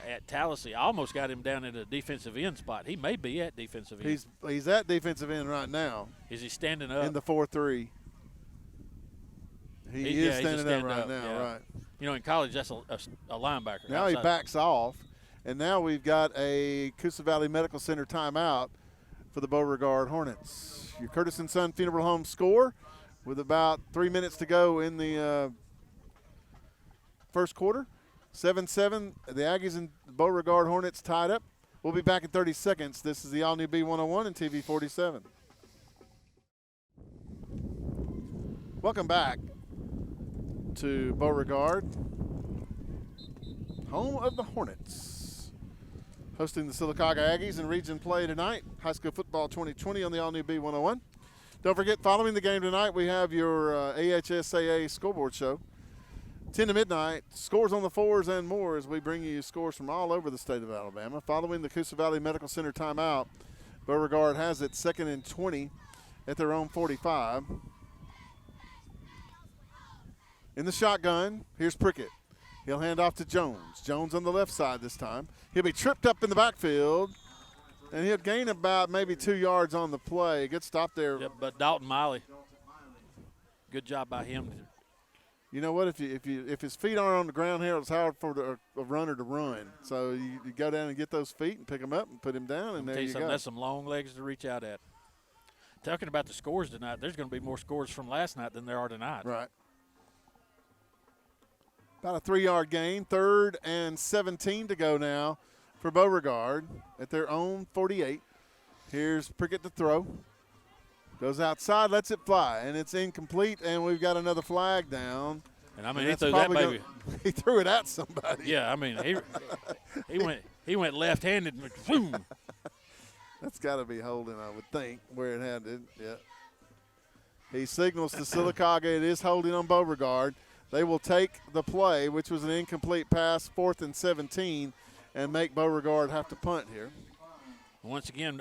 at Tallahassee. I almost got him down at a defensive end spot. He may be at defensive end. He's at defensive end right now. Is he standing up? In the 4-3. He is standing up right now, yeah. right. You know, in college, that's a linebacker. Now he backs off, and now we've got a Coosa Valley Medical Center timeout for the Beauregard Hornets. Your Curtis & Son Funeral Home score with about 3 minutes to go in the first quarter. 7-7, the Aggies and Beauregard Hornets tied up. We'll be back in 30 seconds. This is the all-new B101 and TV 47. Welcome back to Beauregard, home of the Hornets. Hosting the Sylacauga Aggies in region play tonight, high school football 2020 on the all-new B101. Don't forget, following the game tonight, we have your AHSAA scoreboard show. 10 to midnight, scores on the 4s and more as we bring you scores from all over the state of Alabama. Following the Coosa Valley Medical Center timeout, Beauregard has it 2nd and 20 at their own 45. In the shotgun, here's Prickett. He'll hand off to Jones. Jones on the left side this time. He'll be tripped up in the backfield, and he'll gain about maybe 2 yards on the play. Good stop there. Yep, but Dalton Miley, good job by him. You know what? If his feet aren't on the ground here, it's hard for a runner to run. So you go down and get those feet and pick him up and put him down, and there you go. That's some long legs to reach out at. Talking about the scores tonight, there's going to be more scores from last night than there are tonight. Right. About a 3-yard gain. 3rd and 17 to go now for Beauregard at their own 48. Here's Prickett to throw. Goes outside, lets it fly, and it's incomplete, and we've got another flag down. And I mean, he threw that baby. He threw it at somebody. Yeah, I mean, he went left-handed and boom. That's got to be holding, I would think, where it had it. Yeah. He signals to Sylacauga it is holding on Beauregard. They will take the play, which was an incomplete pass, 4th and 17, and make Beauregard have to punt here. Once again,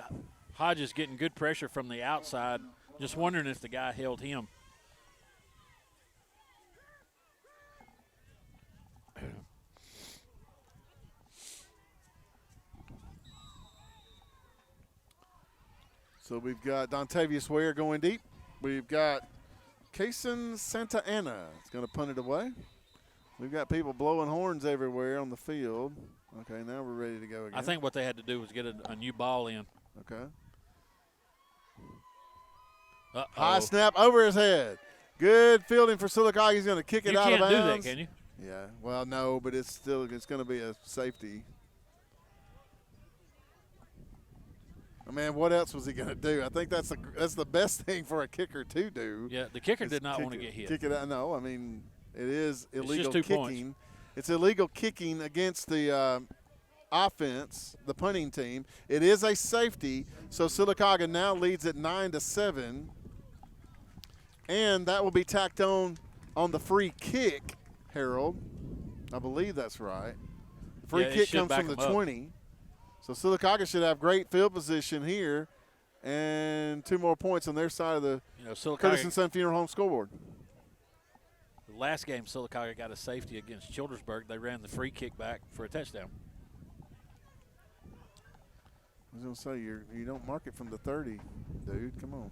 Hodges getting good pressure from the outside. Just wondering if the guy held him. So we've got Dontavius Ware going deep. We've got Kason Santa Ana. It's going to punt it away. We've got people blowing horns everywhere on the field. Okay, now we're ready to go again. I think what they had to do was get a new ball in. Okay. Uh-oh. High snap over his head. Good fielding for Sylacauga. He's going to kick it out of bounds. You can't do that, can you? Yeah. Well, no, but it's going to be a safety. I mean, what else was he going to do? I think that's the best thing for a kicker to do. Yeah, the kicker did not want to get hit. Kick it out. No, I mean, it is illegal just 2 kicking. points. It's illegal kicking against the offense, the punting team. It is a safety, so Sylacauga now leads at 9-7, and that will be tacked on the free kick, Harold. I believe that's right. The free kick comes from the 20. So Sylacauga should have great field position here and 2 more points on their side of the Curtis and Son Funeral Home scoreboard. The last game, Sylacauga got a safety against Childersburg. They ran the free kick back for a touchdown. I was going to say, you don't mark it from the 30, dude. Come on.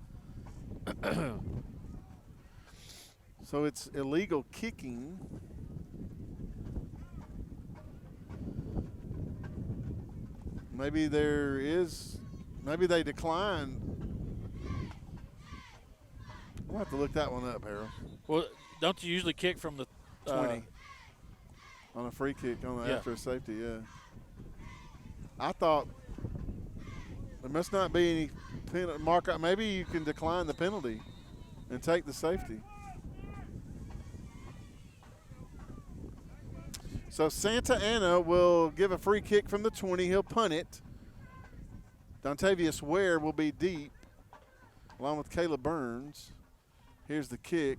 So it's illegal kicking. Maybe they declined. We'll have to look that one up, Harold. Well, don't you usually kick from the 20 on a free kick after a safety? Yeah. I thought there must not be any mark. Maybe you can decline the penalty and take the safety. So Santa Ana will give a free kick from the 20. He'll punt it. Dontavius Ware will be deep, along with Caleb Burns. Here's the kick.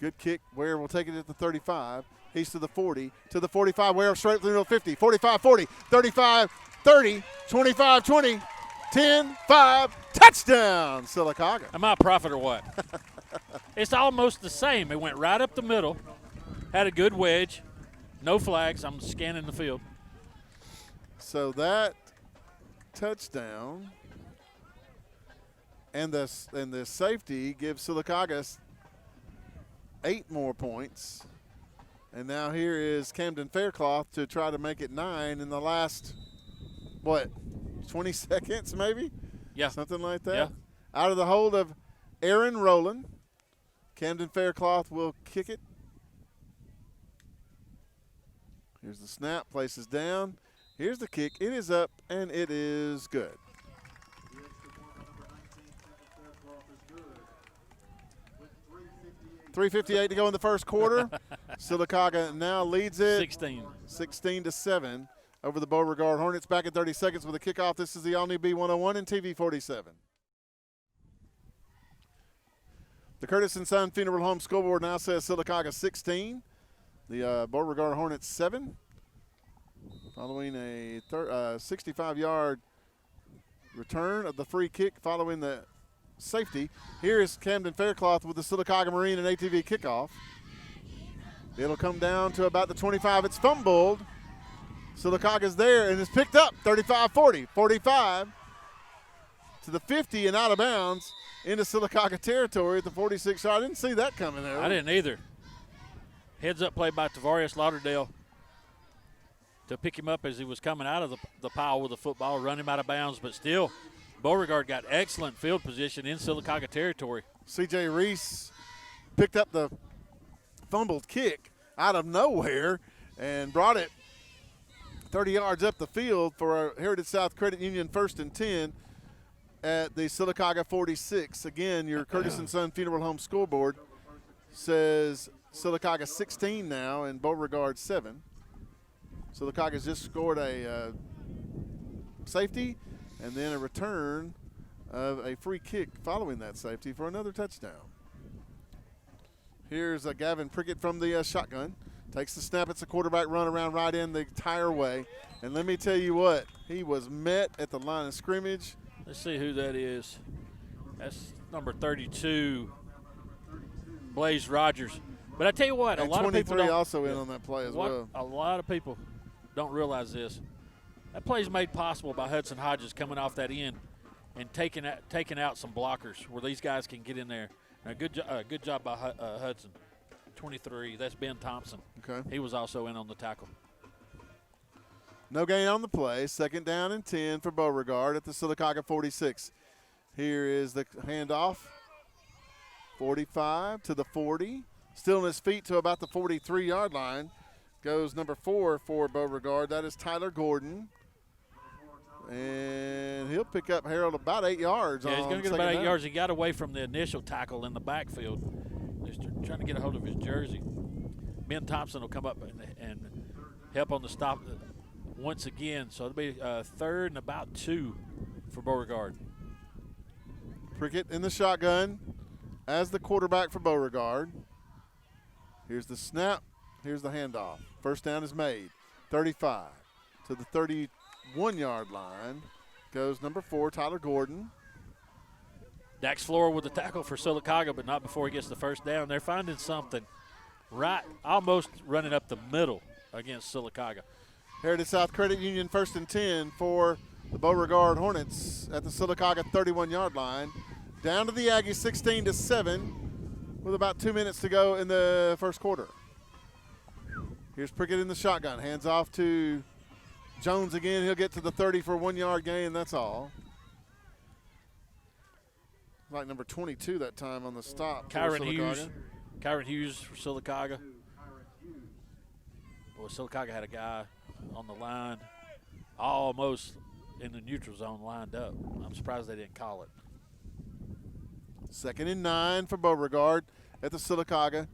Good kick. Ware will take it at the 35. He's to the 40, to the 45. Ware straight through the 50, 45, 40, 35, 30, 25, 20, 10, 5. Touchdown, Sylacauga. Am I a prophet or what? It's almost the same. It went right up the middle, had a good wedge. No flags. I'm scanning the field. So that touchdown and the safety gives Sylacauga 8 more points. And now here is Camden Faircloth to try to make it 9 in the last, 20 seconds maybe? Yeah. Something like that? Yeah. Out of the hold of Aaron Rowland. Camden Faircloth will kick it. Here's the snap, places down. Here's the kick. It is up, and it is good. 3:58 to go in the first quarter. Sylacauga now leads it 16-7 over the Beauregard Hornets. Back in 30 seconds with a kickoff. This is the all-new B101 and TV 47. The Curtis and Son Funeral Home scoreboard now says Sylacauga 16. The Beauregard Hornets 7, following a 65-yard return of the free kick following the safety. Here is Camden Faircloth with the Sylacauga Marine and ATV kickoff. It'll come down to about the 25. It's fumbled. Sylacauga's there and it's picked up. 35-40, 45 to the 50 and out of bounds into Sylacauga territory at the 46 yard. I didn't see that coming there. I didn't either. Heads up play by Tavarius Lauderdale to pick him up as he was coming out of the pile with the football, run him out of bounds, but still Beauregard got excellent field position in Sylacauga territory. C.J. Reese picked up the fumbled kick out of nowhere and brought it 30 yards up the field for our Heritage South Credit Union 1st and 10 at the Sylacauga 46. Again, your Curtis & Son Funeral Home scoreboard says Sylacauga 16 now and Beauregard 7. Sylacauga's just scored a safety and then a return of a free kick following that safety for another touchdown. Here's Gavin Prickett from the shotgun. Takes the snap. It's a quarterback run around right in the entire way. And let me tell you what, he was met at the line of scrimmage. Let's see who that is. That's number 32, Blaze Rogers. But I tell you what, and a lot of people don't, also in on that play as well. A lot of people don't realize this. That play is made possible by Hudson Hodges coming off that end and taking out some blockers where these guys can get in there. Now, good job by Hudson. 23, that's Ben Thompson. Okay. He was also in on the tackle. No gain on the play. 2nd down and 10 for Beauregard at the Sylacauga 46. Here is the handoff. 45 to the 40. Still on his feet to about the 43-yard line. Goes number 4 for Beauregard. That is Tyler Gordon. And he'll pick up Harold about 8 yards. Yeah, he's going to get about 8 yards. He got away from the initial tackle in the backfield. Just trying to get a hold of his jersey. Ben Thompson will come up and help on the stop once again. So it'll be 3rd and about 2 for Beauregard. Prickett in the shotgun as the quarterback for Beauregard. Here's the snap. Here's the handoff. First down is made. 35 to the 31-yard line. Goes number 4, Tyler Gordon. Dax Floor with the tackle for Sylacauga, but not before he gets the first down. They're finding something right, almost running up the middle against Sylacauga. Heritage South Credit Union 1st and 10 for the Beauregard Hornets at the Sylacauga 31-yard line. Down to the Aggies 16-7 with about 2 minutes to go in the first quarter. Here's Prickett in the shotgun. Hands off to Jones again. He'll get to the 30 for a 1-yard gain. That's all. Like number 22 that time on the stop. Kyron Hughes for Sylacauga. Boy, Sylacauga had a guy on the line almost in the neutral zone lined up. I'm surprised they didn't call it. 2nd and 9 for Beauregard at the Sylacauga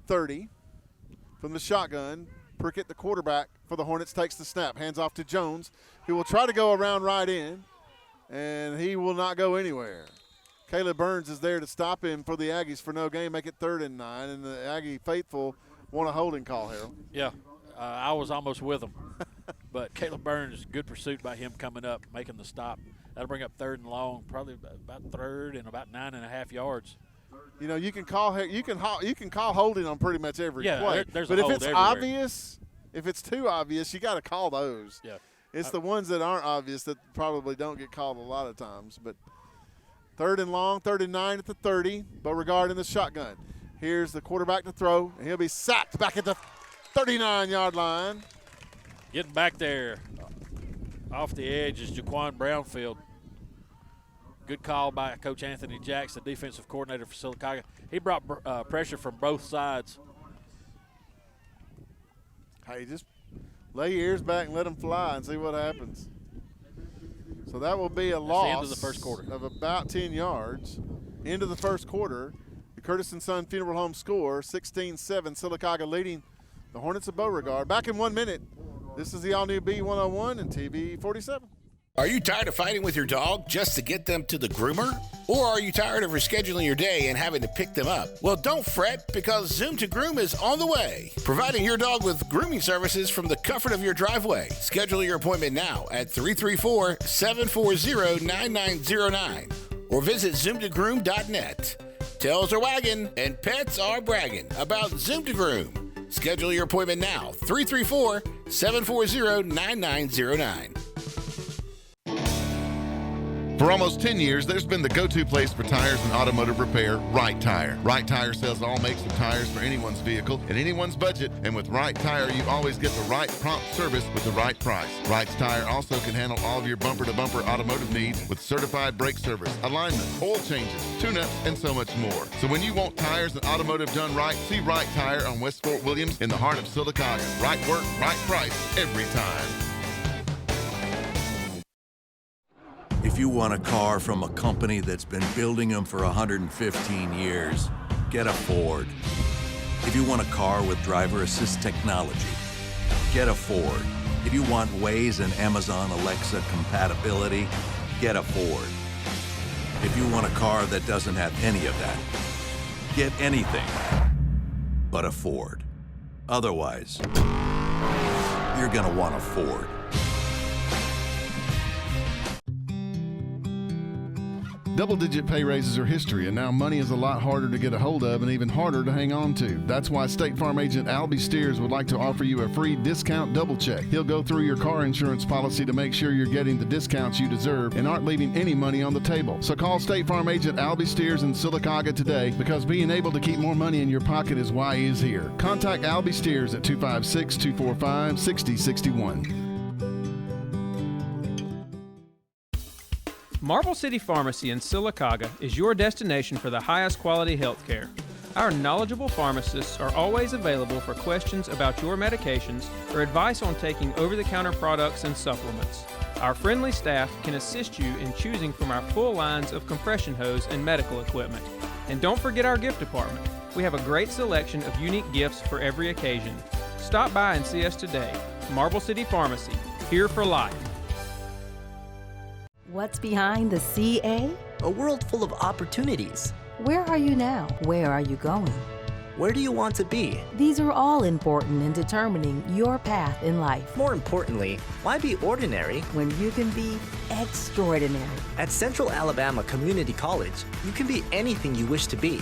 30. From the shotgun, Prickett, the quarterback for the Hornets, takes the snap. Hands off to Jones, who will try to go around right in, and he will not go anywhere. Caleb Burns is there to stop him for the Aggies for no gain, make it 3rd and 9, and the Aggie faithful want a holding call, Harold. Yeah, I was almost with him. But Caleb Burns, good pursuit by him coming up, making the stop. That'll bring up 3rd and long, probably about 3rd and about 9.5 yards. You know, you can call holding on pretty much every play. There's but a if hold it's everywhere. obvious, if it's too obvious, you got to call those. Yeah. It's the ones that aren't obvious that probably don't get called a lot of times. But 3rd and long, 3rd and 9 at the 30. Beauregard in the shotgun. Here's the quarterback to throw, and he'll be sacked back at the 39-yard line. Getting back there off the edge is Jaquan Brownfield. Good call by Coach Anthony Jacks, the defensive coordinator for Sylacauga. He brought pressure from both sides. Hey, just lay your ears back and let them fly and see what happens. So that will be a loss the end of the first quarter. Of about 10 yards. Into the first quarter. The Curtis & Son Funeral Home score, 16-7, Sylacauga leading the Hornets of Beauregard. Back in 1 minute. This is the all-new B101 and TV 47. Are you tired of fighting with your dog just to get them to the groomer? Or are you tired of rescheduling your day and having to pick them up? Well, don't fret, because Zoom to Groom is on the way, providing your dog with grooming services from the comfort of your driveway. Schedule your appointment now at 334-740-9909 or visit zoomtogroom.net. Tails are wagging and pets are bragging about Zoom to Groom. Schedule your appointment now, 334-740-9909. For almost 10 years, there's been the go-to place for tires and automotive repair, Right Tire. Right Tire sells all makes of tires for anyone's vehicle and anyone's budget, and with Right Tire, you always get the right prompt service with the right price. Right Tire also can handle all of your bumper-to-bumper automotive needs with certified brake service, alignment, oil changes, tune-ups, and so much more. So when you want tires and automotive done right, see Right Tire on West Fort Williams in the heart of Sylacauga. Right work, right price, every time. If you want a car from a company that's been building them for 115 years, get a Ford. If you want a car with driver assist technology, get a Ford. If you want Waze and Amazon Alexa compatibility, get a Ford. If you want a car that doesn't have any of that, get anything but a Ford. Otherwise, you're gonna want a Ford. Double-digit pay raises are history, and now money is a lot harder to get a hold of and even harder to hang on to. That's why State Farm agent Albie Steers would like to offer you a free discount double check. He'll go through your car insurance policy to make sure you're getting the discounts you deserve and aren't leaving any money on the table. So call State Farm agent Albie Steers in Sylacauga today, because being able to keep more money in your pocket is why he's here. Contact Albie Steers at 256-245-6061. Marble City Pharmacy in Sylacauga is your destination for the highest quality health care. Our knowledgeable pharmacists are always available for questions about your medications or advice on taking over-the-counter products and supplements. Our friendly staff can assist you in choosing from our full lines of compression hose and medical equipment. And don't forget our gift department. We have a great selection of unique gifts for every occasion. Stop by and see us today. Marble City Pharmacy, here for life. What's behind the CA? A world full of opportunities. Where are you now? Where are you going? Where do you want to be? These are all important in determining your path in life. More importantly, why be ordinary when you can be extraordinary? At Central Alabama Community College, you can be anything you wish to be.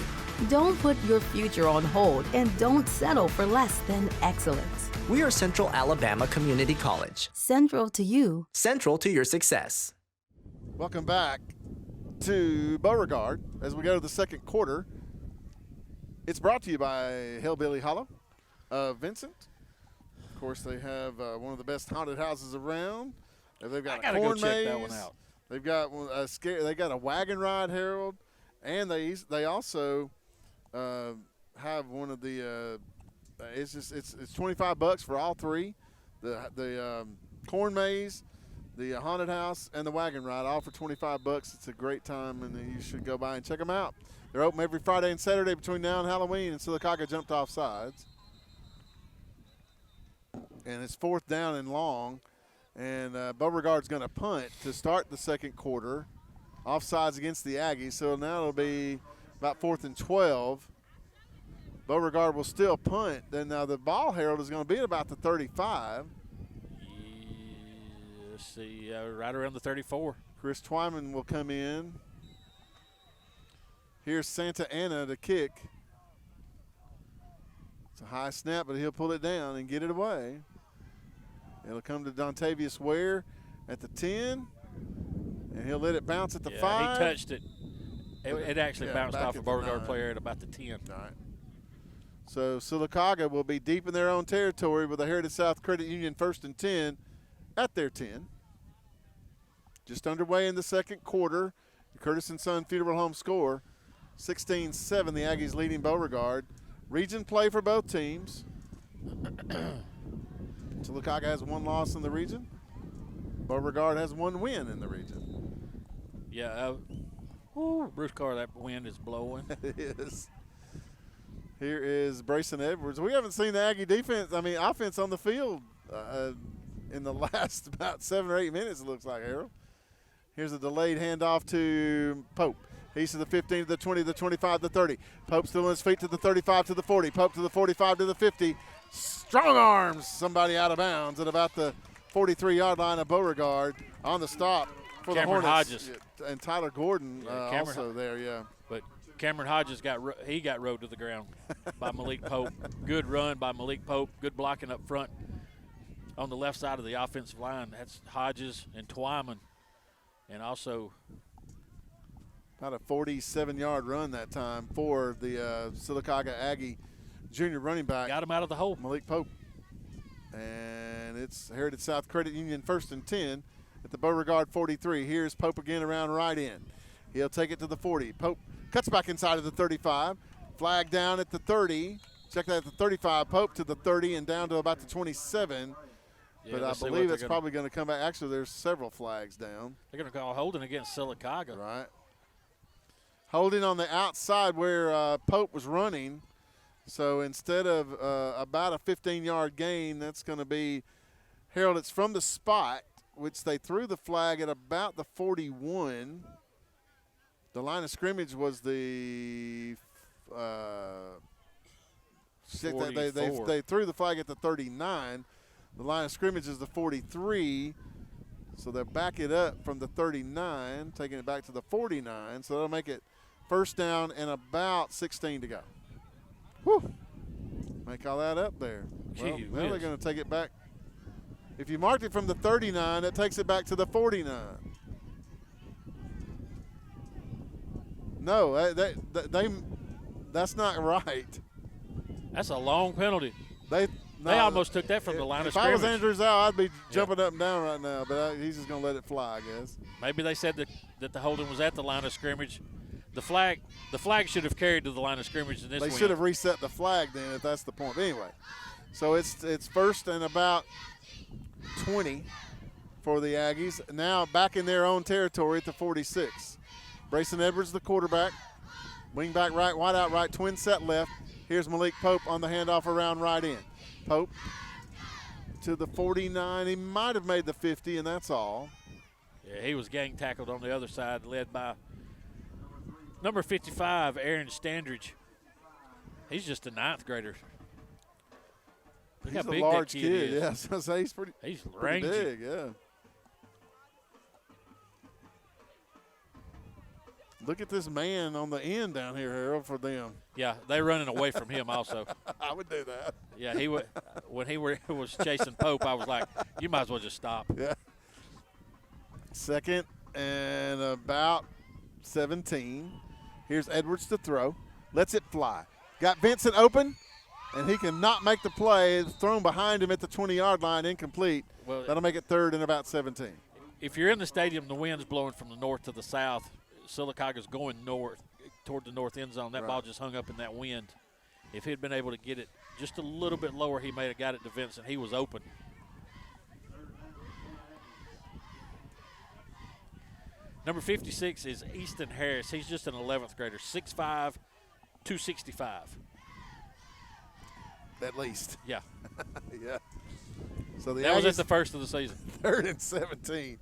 Don't put your future on hold, and don't settle for less than excellence. We are Central Alabama Community College. Central to you. Central to your success. Welcome back to Beauregard as we go to the second quarter. It's brought to you by Hillbilly Hollow Vincent. Of course, they have one of the best haunted houses around. They've got a corn maze. That one out. They've got they got a wagon ride, Harold, and they also have one of the. It's $25 for all three. The corn maze, the haunted house, and the wagon ride, all for $25. It's a great time, and you should go by and check them out. They're open every Friday and Saturday between now and Halloween, and Sylacauga jumped off sides. And it's 4th down and long, and Beauregard's going to punt to start the second quarter. Offsides against the Aggies, so now it'll be about 4th and 12. Beauregard will still punt. Then now the ball, Harold, is going to be at about the 35. Let's see, right around the 34. Chris Twyman will come in. Here's Santa Ana to kick. It's a high snap, but he'll pull it down and get it away. It'll come to Dontavius Ware at the 10, and he'll let it bounce at the 5. He touched it. It actually bounced off a Beauregard player at about the 10. All right. So Sylacauga will be deep in their own territory with the Heritage South Credit Union 1st and 10 at their 10. Just underway in the second quarter. The Curtis & Son Funeral Home score, 16-7, the Aggies leading Beauregard. Region play for both teams. Sylacauga has 1 loss in the region. Beauregard has 1 win in the region. Yeah, Bruce Carr, that wind is blowing. It is. Here is Brayson Edwards. We haven't seen the Aggie offense on the field in the last about 7 or 8 minutes, it looks like, Harold. Here's a delayed handoff to Pope. He's to the 15, to the 20, the 25, the 30. Pope still on his feet to the 35, to the 40. Pope to the 45, to the 50. Strong arms somebody out of bounds at about the 43-yard line of Beauregard on the stop for Cameron the Hornets. Hodges. And Tyler Gordon also there, yeah. But Cameron Hodges got rode to the ground by Malik Pope. Good run by Malik Pope. Good blocking up front on the left side of the offensive line. That's Hodges and Twyman. And also about a 47-yard run that time for the Sylacauga Aggie junior running back. Got him out of the hole. Malik Pope. And it's Heritage South Credit Union 1st and 10 at the Beauregard 43. Here's Pope again around right end. He'll take it to the 40. Pope cuts back inside of the 35. Flag down at the 30. Check that at the 35. Pope to the 30 and down to about the 27. Yeah, but I believe it's probably going to come back. Actually, there's several flags down. They're going to call holding against Sylacauga. Right. Holding on the outside where Pope was running. So instead of about a 15-yard gain, that's going to be, Harold, it's from the spot, which they threw the flag at about the 41. The line of scrimmage was the they threw the flag at the 39. The line of scrimmage is the 43. So they'll back it up from the 39, taking it back to the 49. So that'll make it first down and about 16 to go. Whew. Make all that up there. Well, now they're going to take it back. If you marked it from the 39, it takes it back to the 49. No, that's not right. That's a long penalty. They almost took that from the line of If scrimmage. I was Andrews out, I'd be jumping up and down right now, but he's just going to let it fly, I guess. Maybe they said that the holding was at the line of scrimmage. The flag should have carried to the line of scrimmage in this They win. should have reset the flag then, if that's the point. But anyway, so it's first and about 20 for the Aggies. Now back in their own territory at the 46. Brayson Edwards, the quarterback. Wing back right, wide out right, twin set left. Here's Malik Pope on the handoff around right in. Pope to the 49. He might have made the 50, and that's all. Yeah, he was gang tackled on the other side, led by number 55, Aaron Standridge. He's just a 9th grader. Look He's how a big large that kid. is. Yeah, so say he's pretty rangy. big, yeah. Look at this man on the end down here, Harold, for them. Yeah, they're running away from him also. I would do that. Yeah, he would. When he was chasing Pope, I was like, you might as well just stop. Yeah. Second and about 17. Here's Edwards to throw. Lets it fly. Got Vincent open, and he cannot make the play. It's thrown behind him at the 20-yard line, incomplete. Well, that'll make it third and about 17. If you're in the stadium, the wind's blowing from the north to the south. Sylacauga's going north toward the north end zone. That ball just hung up in that wind. If he'd been able to get it just a little bit lower, he may have got it to Vincent. He was open. Number 56 is Easton Harris. He's just an 11th grader, 6'5", 265. At least. Yeah. Yeah. So that was at the first of the season. 3rd and 17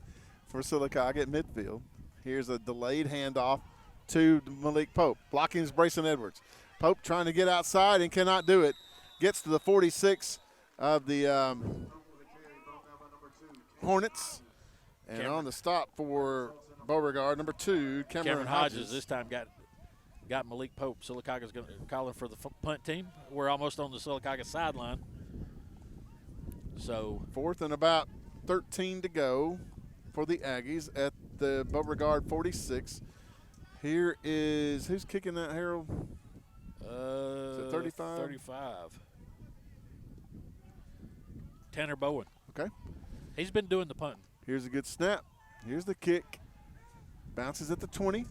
for Sylacauga at midfield. Here's a delayed handoff to Malik Pope. Blocking is Brayson Edwards. Pope trying to get outside and cannot do it. Gets to the 46 of the Hornets. And on the stop for Beauregard, number 2, Cameron Hodges. This time got Malik Pope. Sylacauga's going to call him for the punt team. We're almost on the Sylacauga sideline. So 4th and about 13 to go for the Aggies at the Beauregard 46. Here is, who's kicking that, Harold? Is it 35? 35. Tanner Bowen. Okay. He's been doing the punting. Here's a good snap. Here's the kick. Bounces at the 20.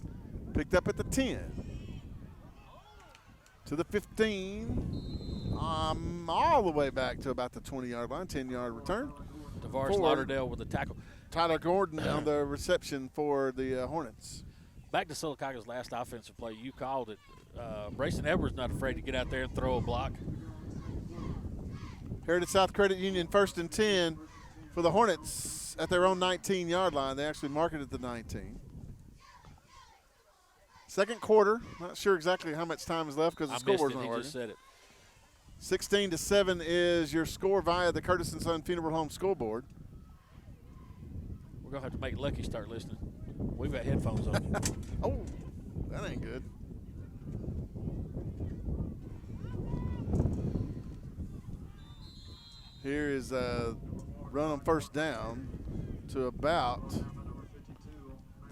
Picked up at the 10. To the 15. All the way back to about the 20-yard line. 10-yard return. Tavares Lauderdale with the tackle. Tyler Gordon on the reception for the Hornets. Back to Sylacauga's last offensive play. You called it. Brayson Edwards not afraid to get out there and throw a block. Heritage South Credit Union 1st and 10 for the Hornets at their own 19-yard line. They actually mark it at the 19. Second quarter. Not sure exactly how much time is left because the scoreboard's not He working. just said it. 16-7 is your score via the Curtis & Son Funeral Home scoreboard. We're going to have to make Lucky start listening. We've got headphones on. Oh, that ain't good. Here is a run on first down to about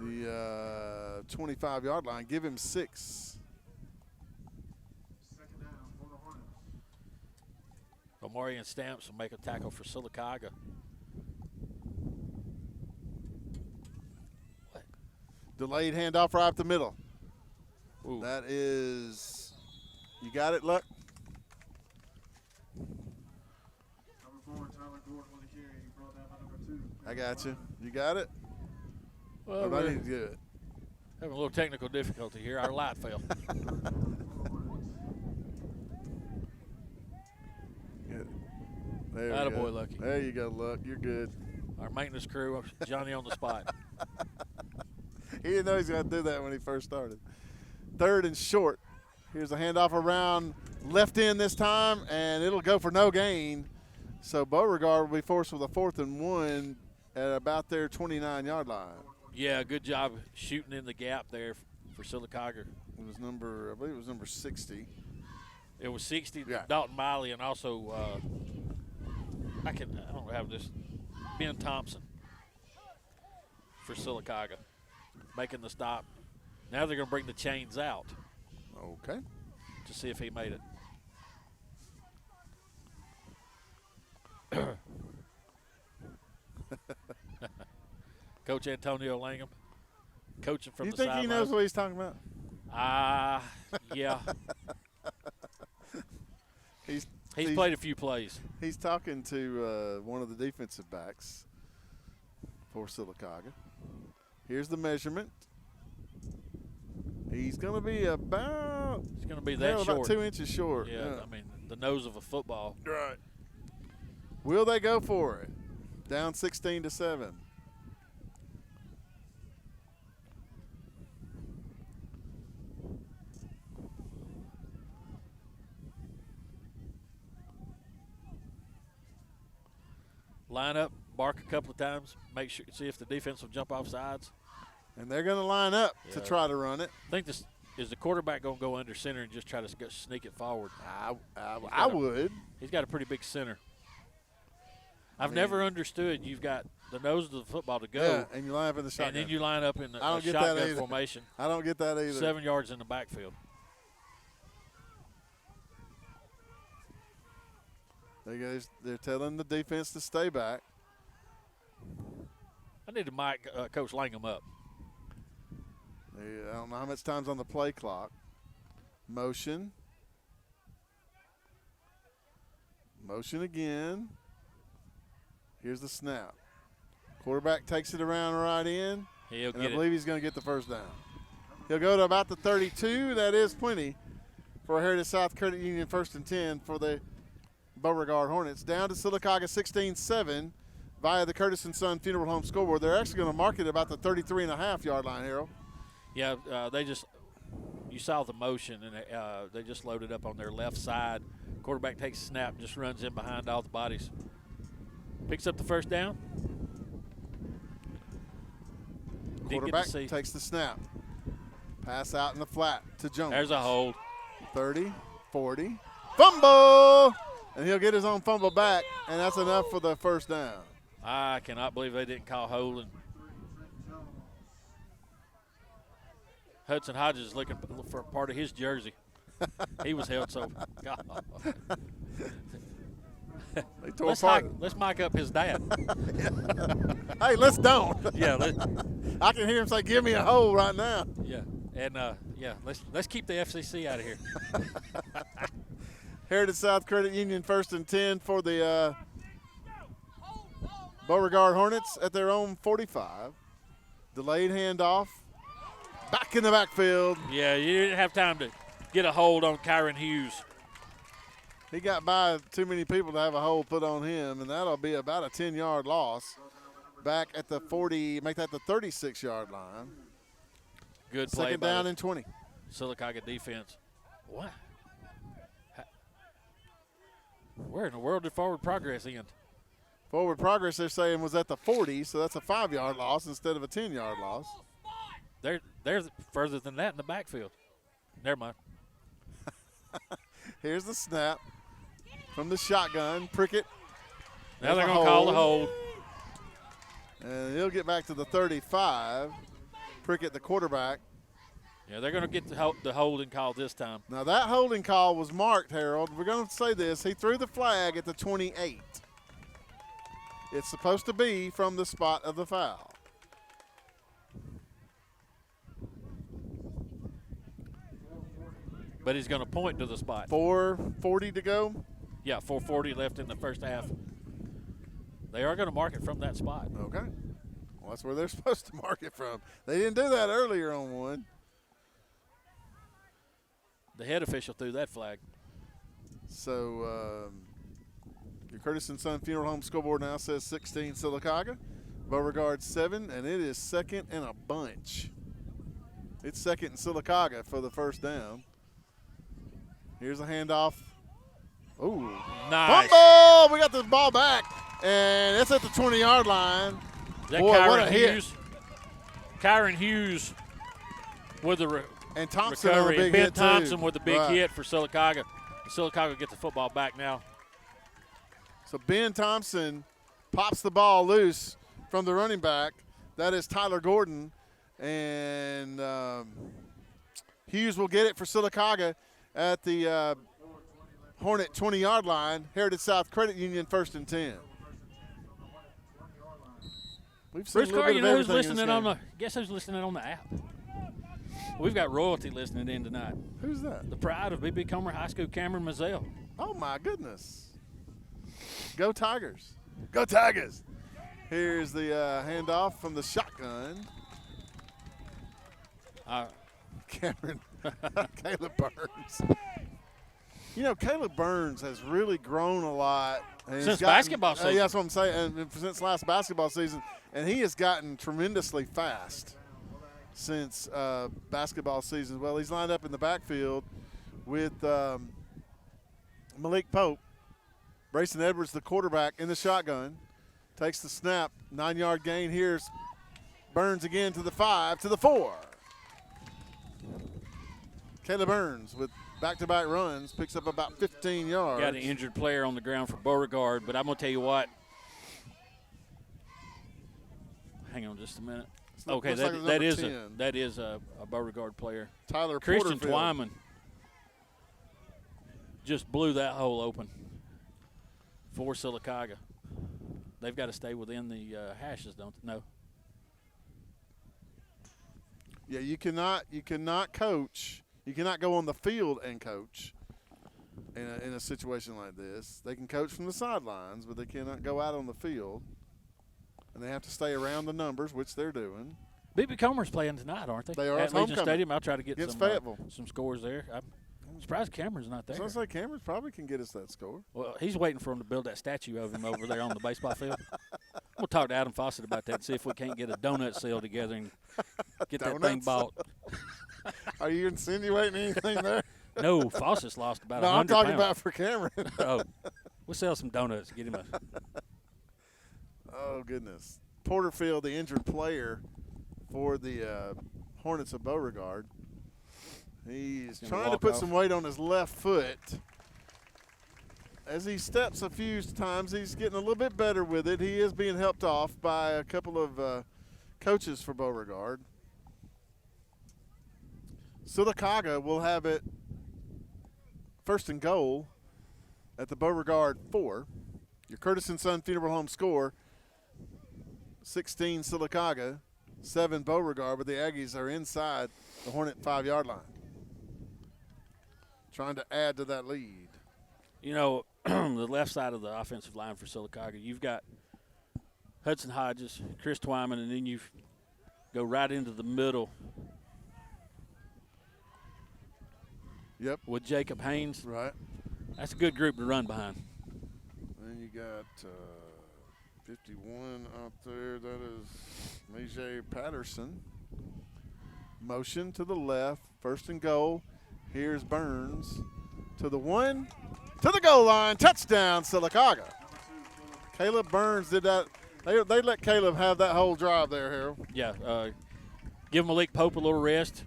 the 25-yard line. Give him 6. Omarion Stamps will make a tackle for Sylacauga. Delayed handoff right up the middle. Ooh. That is, you got it, Luck? I got you. You got it? Well, Everybody need to do it. Having a little technical difficulty here. Our light fell. There Atta we go. boy, Lucky. There you go, Luck. You're good. Our maintenance crew, Johnny on the spot. He didn't know he was going to do that when he first started. Third and short. Here's a handoff around left end this time, and it'll go for no gain. So Beauregard will be forced with a 4th and 1 at about their 29-yard line. Yeah, good job shooting in the gap there for Sylacauga. It was I believe it was number 60. It was 60, Yeah. Dalton Miley, and also I don't have this, Ben Thompson for Sylacauga making the stop. Now they're going to bring the chains out. Okay. To see if he made it. Coach Antonio Langham, coaching from the sidelines. You think he knows what he's talking about? Yeah. He's played a few plays. He's talking to one of the defensive backs for Sylacauga. Here's the measurement. He's going to be about. He's going to be that short. About 2 inches short. Yeah, I mean, the nose of a football. Right. Will they go for it? Down 16-7. Line up, bark a couple of times, make sure, see if the defense will jump off sides. And they're going to line up to try to run it. I think this is the quarterback going to go under center and just try to sneak it forward. I would. He's got a pretty big center. I've never understood. You've got the nose of the football to go. Yeah, and you line up in the shotgun. And then you line up in the I don't get shotgun that either. formation. I don't get that either. 7 yards in the backfield. They're telling the defense to stay back. I need to mic Coach Langham up. I don't know how much time's on the play clock. Motion. Motion again. Here's the snap. Quarterback takes it around right in. He'll and get I believe he's going to get the first down. He'll go to about the 32. That is plenty for Heritage South Credit Union 1st and 10 for the Beauregard Hornets. Down to Sylacauga 16-7 via the Curtis & Son Funeral Home scoreboard. They're actually going to mark it about the 33.5-yard line, Harold. Yeah, you saw the motion, and they just loaded up on their left side. Quarterback takes a snap, just runs in behind all the bodies. Picks up the first down. Quarterback takes the snap. Pass out in the flat to Jones. There's a hold. 30, 40. Fumble! And he'll get his own fumble back, and that's enough for the first down. I cannot believe they didn't call holding. Hudson Hodges is looking for a part of his jersey. He was held so. Let's mic up his dad. Hey, let's don't. Yeah, I can hear him say, "Give me a hold right now." Yeah, and let's keep the FCC out of here. Heritage South Credit Union 1st and 10 for the Beauregard Hornets at their own 45. Delayed handoff. Back in the backfield. Yeah, you didn't have time to get a hold on Kyron Hughes. He got by too many people to have a hold put on him, and that'll be about a 10-yard loss. Back at the 40, make that the 36-yard line. Good play. Second down and 20. Sylacauga defense. What? Where in the world did forward progress end? Forward progress, they're saying, was at the 40, so that's a 5-yard loss instead of a 10-yard loss. They're further than that in the backfield. Never mind. Here's the snap from the shotgun. Prickett. Now they're going to call the hold. And he'll get back to the 35. Prickett, the quarterback. Yeah, they're going to get the holding call this time. Now, that holding call was marked, Harold. We're going to say this. He threw the flag at the 28. It's supposed to be from the spot of the foul. But he's going to point to the spot. 4:40 to go? Yeah, 4:40 left in the first half. They are going to mark it from that spot. Okay. Well, that's where they're supposed to mark it from. They didn't do that earlier on one. The head official threw that flag. So your Curtis & Son Funeral Home scoreboard now says 16 Sylacauga, Beauregard 7, and it is second and a bunch. It's second in Sylacauga for the first down. Here's a handoff. Ooh. Nice. Fumble! We got the ball back, and it's at the 20-yard line. Is that Boy, what a Hughes? hit. Kyron Hughes with the and Thompson recovery. on a big Ben hit, Thompson too. with the big Right. hit for Sylacauga. Sylacauga get the football back now. So Ben Thompson pops the ball loose from the running back. That is Tyler Gordon. And Hughes will get it for Sylacauga at the Hornet 20-yard line. Heritage South Credit Union 1st and 10. We've seen Bruce a little Carr, bit you of know who's everything in listening this on game. the? Guess who's listening on the app? We've got royalty listening in tonight. Who's that? The pride of B.B. Comer High School, Cameron Mazzell. Oh, my goodness. Go Tigers. Go Tigers. Here's the handoff from the shotgun. Cameron, Caleb Burns. You know, Caleb Burns has really grown a lot. And he's Since gotten- basketball season. Yeah, that's what I'm saying. And since last basketball season. And he has gotten tremendously fast since basketball season. Well, he's lined up in the backfield with Malik Pope. Brayson Edwards, the quarterback, in the shotgun. Takes the snap. 9-yard gain. Here's Burns again to the 5, to the 4. Caleb Burns with back-to-back runs, picks up about 15 yards. Got an injured player on the ground for Beauregard, but I'm going to tell you what. Hang on just a minute. Okay, that is a Beauregard player. Tyler Christian Porterfield. Twyman just blew that hole open for Sylacauga. They've got to stay within the hashes, don't they? No. Yeah, you cannot coach. You cannot go on the field and coach in a situation like this. They can coach from the sidelines, but they cannot go out on the field. And they have to stay around the numbers, which they're doing. B.B. Comer's playing tonight, aren't they? They are. At It's Legion homecoming. Stadium. I'll try to get Against some Fayetteville. some scores there. I'm surprised Cameron's not there. So I say Cameron probably can get us that score. Well, he's waiting for him to build that statue of him over there on the baseball field. We'll talk to Adam Fawcett about that and see if we can't get a donut sale together and get that thing Donuts? bought. Are you insinuating anything there? No, Fawcett's lost about 100 No, I'm talking pounds. about for Cameron. Oh, we'll sell some donuts. Get him a. Oh, goodness. Porterfield, the injured player for the Hornets of Beauregard. He's gonna trying to walk put off. some weight on his left foot. As he steps a few times, he's getting a little bit better with it. He is being helped off by a couple of coaches for Beauregard. Sylacauga will have it first and goal at the Beauregard 4. Your Curtis & Son Funeral Home score, 16 Sylacauga, 7 Beauregard, but the Aggies are inside the Hornet 5-yard line. Trying to add to that lead. You know, the left side of the offensive line for Sylacauga, you've got Hudson Hodges, Chris Twyman, and then you go right into the middle. Yep. With Jacob Haynes. Right. That's a good group to run behind. Then you got 51 out there. That is Mijay Patterson. Motion to the left, 1st and goal. Here's Burns to the 1, to the goal line, touchdown Sylacauga. Caleb Burns did that. They let Caleb have that whole drive there, Harold. Yeah, give Malik Pope a little rest.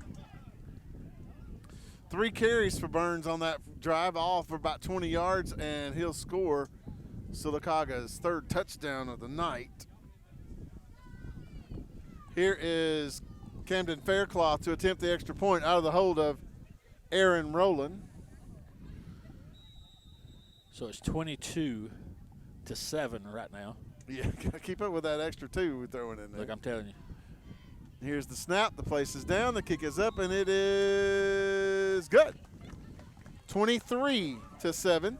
3 carries for Burns on that drive, all for about 20 yards, and he'll score Sylacauga's 3rd touchdown of the night. Here is Camden Faircloth to attempt the extra point out of the hold of Aaron Rowland. So it's 22-7 right now. Yeah, gotta keep up with that extra 2 we're throwing in there. Look, I'm telling you. Here's the snap. The place is down. The kick is up, and it is good. 23-7.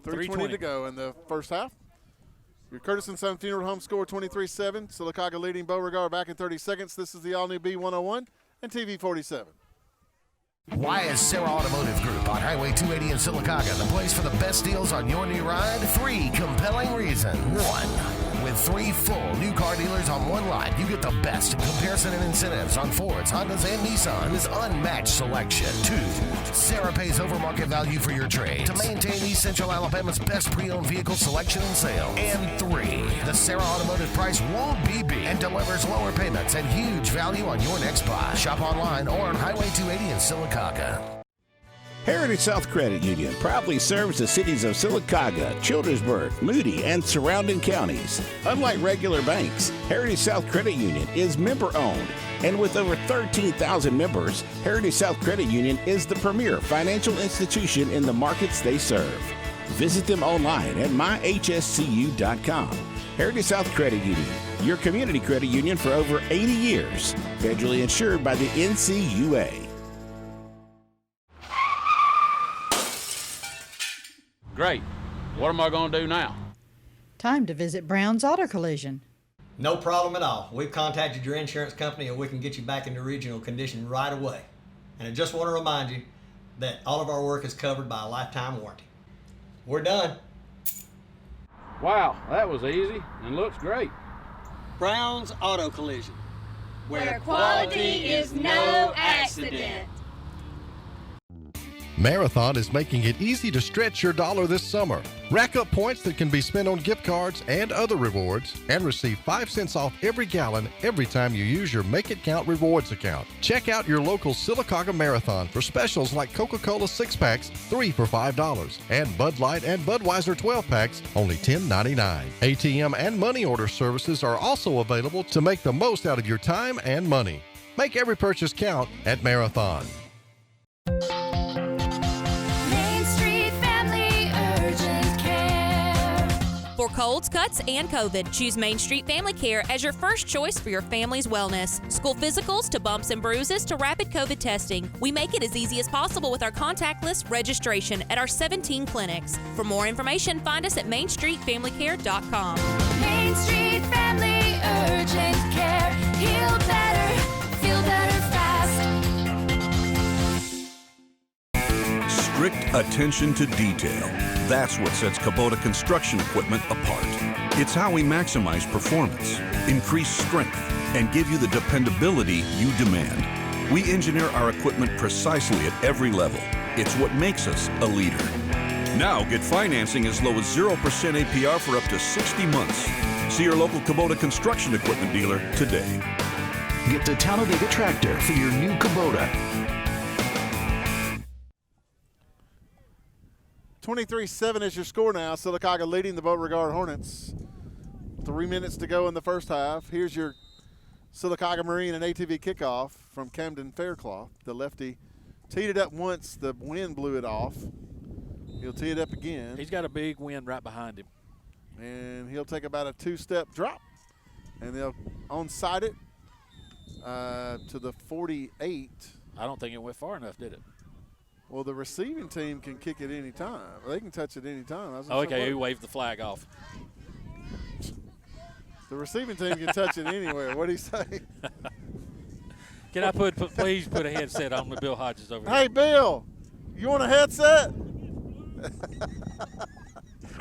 3:20 to go in the first half. Your Curtis & Son Funeral Home score 23-7. Sylacauga leading Beauregard back in 30 seconds. This is the all-new B101 and TV 47. Why is Sarah Automotive Group on Highway 280 in Sylacauga the place for the best deals on your new ride? 3 compelling reasons. 1, with 3 full new car dealers on one lot, you get the best in comparison and incentives on Fords, Hondas, and Nissans. Unmatched selection. 2, Sarah pays over market value for your trade to maintain East Central Alabama's best pre-owned vehicle selection and sales. And 3, the Sarah Automotive price won't be beat and delivers lower payments and huge value on your next buy. Shop online or on Highway 280 in Sylacauga. Heritage South Credit Union proudly serves the cities of Sylacauga, Childersburg, Moody, and surrounding counties. Unlike regular banks, Heritage South Credit Union is member-owned. And with over 13,000 members, Heritage South Credit Union is the premier financial institution in the markets they serve. Visit them online at myhscu.com. Heritage South Credit Union, your community credit union for over 80 years. Federally insured by the NCUA. Great. What am I going to do now? Time to visit Brown's Auto Collision. No problem at all. We've contacted your insurance company and we can get you back into original condition right away. And I just want to remind you that all of our work is covered by a lifetime warranty. We're done. Wow, that was easy and looks great. Brown's Auto Collision. Where quality is no accident. Marathon is making it easy to stretch your dollar this summer. Rack up points that can be spent on gift cards and other rewards and receive 5 cents off every gallon every time you use your Make It Count rewards account. Check out your local Sylacauga Marathon for specials like Coca-Cola 6-packs, 3 for $5, and Bud Light and Budweiser 12-packs, only $10.99. ATM and money order services are also available to make the most out of your time and money. Make every purchase count at Marathon. For colds, cuts, and COVID, choose Main Street Family Care as your first choice for your family's wellness. School physicals to bumps and bruises to rapid COVID testing. We make it as easy as possible with our contactless registration at our 17 clinics. For more information, find us at mainstreetfamilycare.com. Main Street Family Urgent Care. Heal better, feel better fast. Strict attention to detail. That's what sets Kubota construction equipment apart. It's how we maximize performance, increase strength, and give you the dependability you demand. We engineer our equipment precisely at every level. It's what makes us a leader. Now get financing as low as 0% APR for up to 60 months. See your local Kubota construction equipment dealer today. Get the Talladega tractor for your new Kubota. 23-7 is your score now. Sylacauga leading the Beauregard Hornets. 3 minutes to go in the first half. Here's your Sylacauga Marine and ATV kickoff from Camden Faircloth. The lefty teed it up once. The wind blew it off. He'll tee it up again. He's got a big wind right behind him. And he'll take about a 2-step drop. And they'll onside it to the 48. I don't think it went far enough, did it? Well, the receiving team can kick it any time. They can touch it any time. Okay, he waved the flag off. The receiving team can touch it anywhere. What do you say? Can I please put a headset on with Bill Hodges over here? Hey, Bill, you want a headset?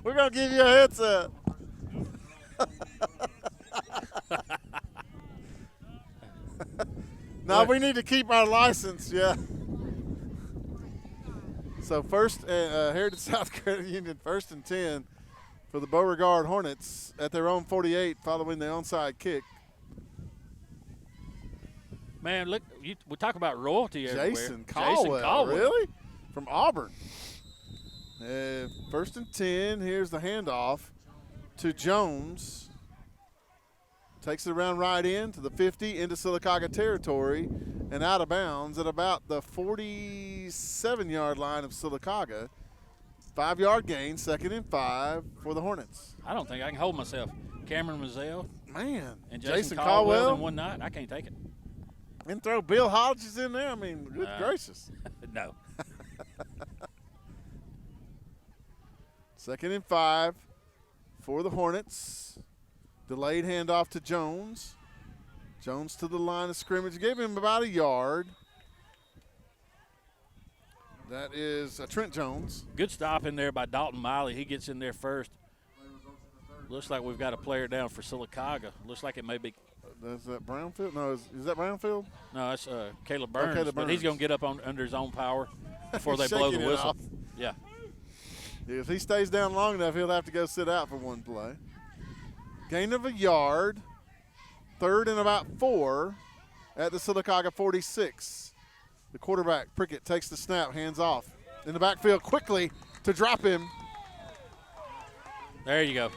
We're going to give you a headset. No, we need to keep our license, yeah. So first, Heritage South Credit Union, 1st and 10 for the Beauregard Hornets at their own 48 following the onside kick. Man, look, we talk about royalty everywhere. Jason Caldwell, really? From Auburn. 1st and 10, here's the handoff to Jones. Takes it around right in to the 50 into Sylacauga territory and out of bounds at about the 47-yard line of Sylacauga. 5-yard gain, 2nd and 5 for the Hornets. I don't think I can hold myself. Cameron Mazzell. Man. And Jason Caldwell in one night. I can't take it. And throw Bill Hodges in there. I mean, good gracious. No. 2nd and 5 for the Hornets. Delayed handoff to Jones. Jones to the line of scrimmage. Gave him about a yard. That is Trent Jones. Good stop in there by Dalton Miley. He gets in there first. Looks like we've got a player down for Sylacauga. Looks like it may be. Is that Brownfield? No, is that Brownfield? No, that's Caleb Burns. Caleb but Burns. he's going to get up under his own power before they blow the whistle. Off. Yeah. If he stays down long enough, he'll have to go sit out for one play. Gain of a yard. 3rd and about 4 at the Sylacauga 46. The quarterback, Prickett, takes the snap, hands off. In the backfield quickly to drop him. There you go.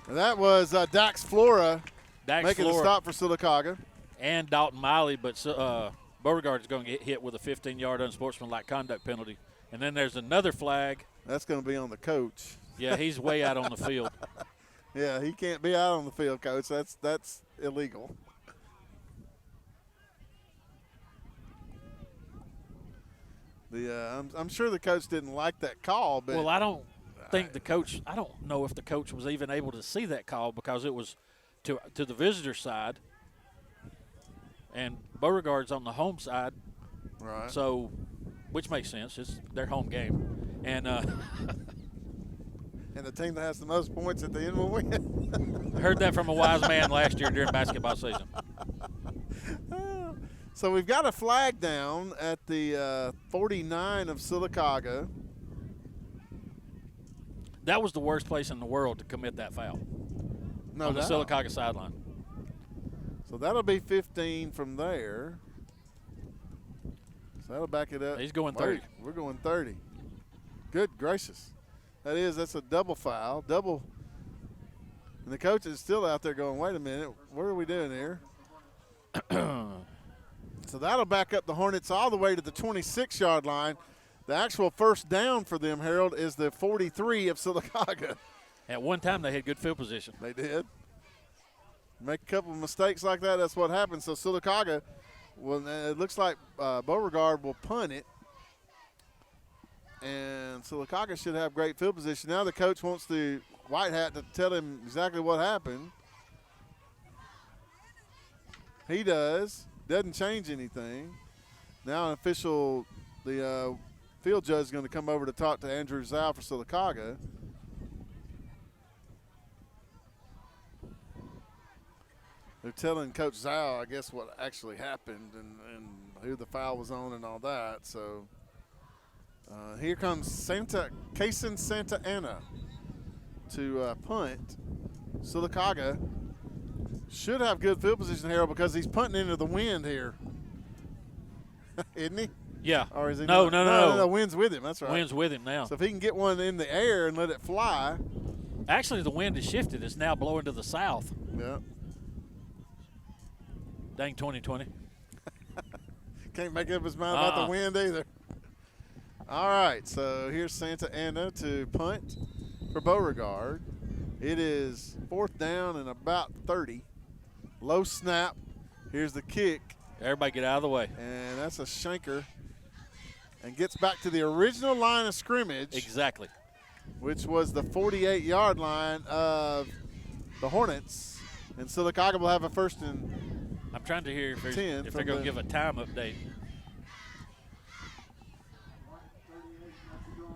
And that was Dax Flora making Flora. a stop for Sylacauga. And Dalton Miley, but Beauregard is going to get hit with a 15-yard unsportsmanlike conduct penalty. And then there's another flag. That's going to be on the coach. Yeah, he's way out on the field. Yeah, he can't be out on the field, Coach. That's illegal. I'm sure the coach didn't like that call. But well, I don't think the coach – I don't know if the coach was even able to see that call because it was to the visitor side. And Beauregard's on the home side. Right. So, which makes sense. It's their home game. And and the team that has the most points at the end will win. I heard that from a wise man last year during basketball season. So we've got a flag down at the 49 of Sylacauga. That was the worst place in the world to commit that foul. No on the doubt. Sylacauga sideline. So that'll be 15 from there. So that'll back it up. He's going 30. We're going 30. Good gracious. That's a double foul. And the coach is still out there going, wait a minute, what are we doing here? So that'll back up the Hornets all the way to the 26-yard line. The actual first down for them, Harold, is the 43 of Sylacauga. At one time, they had good field position. They did. Make a couple of mistakes like that, that's what happens. So Sylacauga, it looks like Beauregard will punt it. And Sylacauga should have great field position. Now the coach wants the white hat to tell him exactly what happened. He does. Doesn't change anything. Now the field judge is going to come over to talk to Andrew Zhao for Sylacauga. They're telling Coach Zhao, I guess, what actually happened and who the foul was on and all that. So here comes Kaysen Santa Ana to punt. Sylacauga should have good field position, Harold, because he's punting into the wind here. Isn't he? Yeah. Or is he No. No, wind's with him. That's right. Wind's with him now. So if he can get one in the air and let it fly. Actually, the wind has shifted. It's now blowing to the south. Yeah. Dang 2020. Can't make up his mind about the wind either. All right, so here's Santa Ana to punt for Beauregard. It is 4th down and about 30. Low snap. Here's the kick. Everybody get out of the way. And that's a shanker. And gets back to the original line of scrimmage. Exactly. Which was the 48-yard line of the Hornets. And Sylacauga will have a 1st and I'm trying to hear if they're 10 going to give a time update.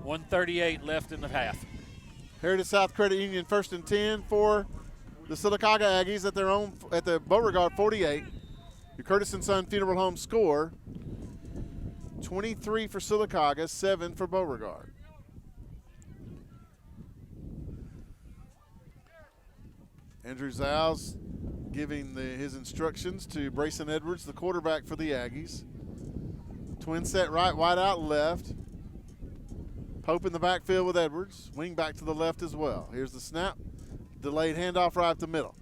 1:38 left in the half. Heritage South Credit Union 1st and 10 for the Sylacauga Aggies at the Beauregard 48. Your Curtis & Son Funeral Home score, 23 for Sylacauga, 7 for Beauregard. Andrew Zow's giving his instructions to Brayson Edwards, the quarterback for the Aggies. Twin set right, wide out left. Pope in the backfield with Edwards. Wing back to the left as well. Here's the snap. Delayed handoff right to the middle.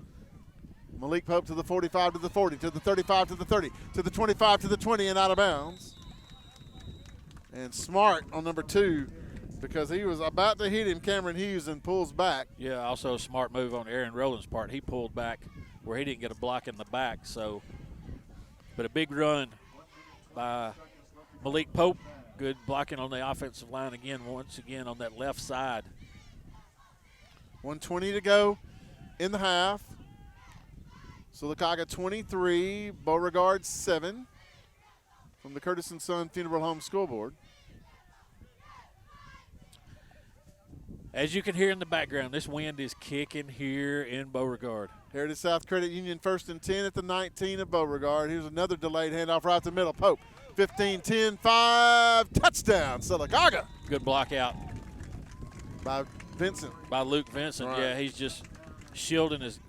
Malik Pope to the 45, to the 40, to the 35, to the 30, to the 25, to the 20, and out of bounds. And Smart on number 2, because he was about to hit him, Cameron Hughes, and pulls back. Yeah, also a smart move on Aaron Rowland's part. He pulled back where he didn't get a block in the back. So, but a big run by Malik Pope. Good blocking on the offensive line again, once again on that left side. 1:20 to go in the half. Sylacauga 23, Beauregard 7 from the Curtis & Son Funeral Home scoreboard. As you can hear in the background, this wind is kicking here in Beauregard. Heritage South Credit Union 1st and 10 at the 19 of Beauregard. Here's another delayed handoff right to the middle. Pope, 15, 10, 5, touchdown, Sylacauga. Good block out. By Vincent. By Luke Vincent, right. Yeah, he's just shielding his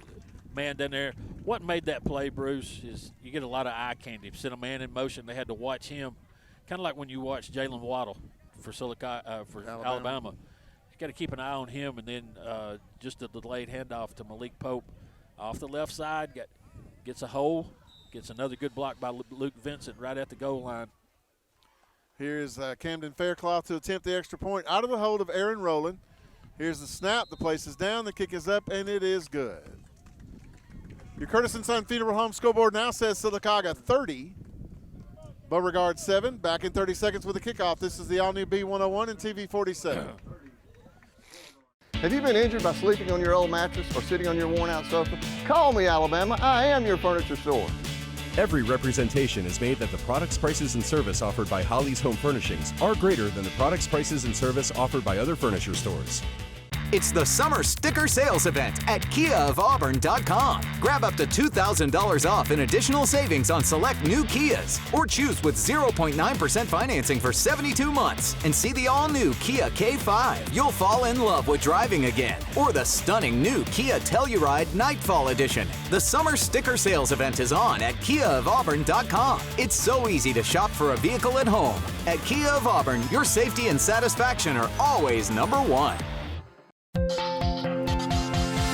man down there. What made that play, Bruce, is you get a lot of eye candy. Sent a man in motion, they had to watch him. Kind of like when you watch Jalen Waddle for Alabama. Got to keep an eye on him, and then just a delayed handoff to Malik Pope off the left side. Gets a hole, gets another good block by Luke Vincent right at the goal line. Here's Camden Faircloth to attempt the extra point out of the hold of Aaron Rowland. Here's the snap. The place is down. The kick is up, and it is good. Your Curtis & Son Funeral Home scoreboard now says Sylacauga 30, Beauregard 7. Back in 30 seconds with a kickoff. This is the all-new B101 and TV 47. Have you been injured by sleeping on your old mattress or sitting on your worn-out sofa? Call me, Alabama. I am your furniture store. Every representation is made that the products, prices, and service offered by Holly's Home Furnishings are greater than the products, prices, and service offered by other furniture stores. It's the Summer Sticker Sales Event at KiaofAuburn.com. Grab up to $2,000 off in additional savings on select new Kias, or choose with 0.9% financing for 72 months and see the all-new Kia K5. You'll fall in love with driving again, or the stunning new Kia Telluride Nightfall Edition. The Summer Sticker Sales Event is on at KiaofAuburn.com. It's so easy to shop for a vehicle at home. At Kia of Auburn, your safety and satisfaction are always number one.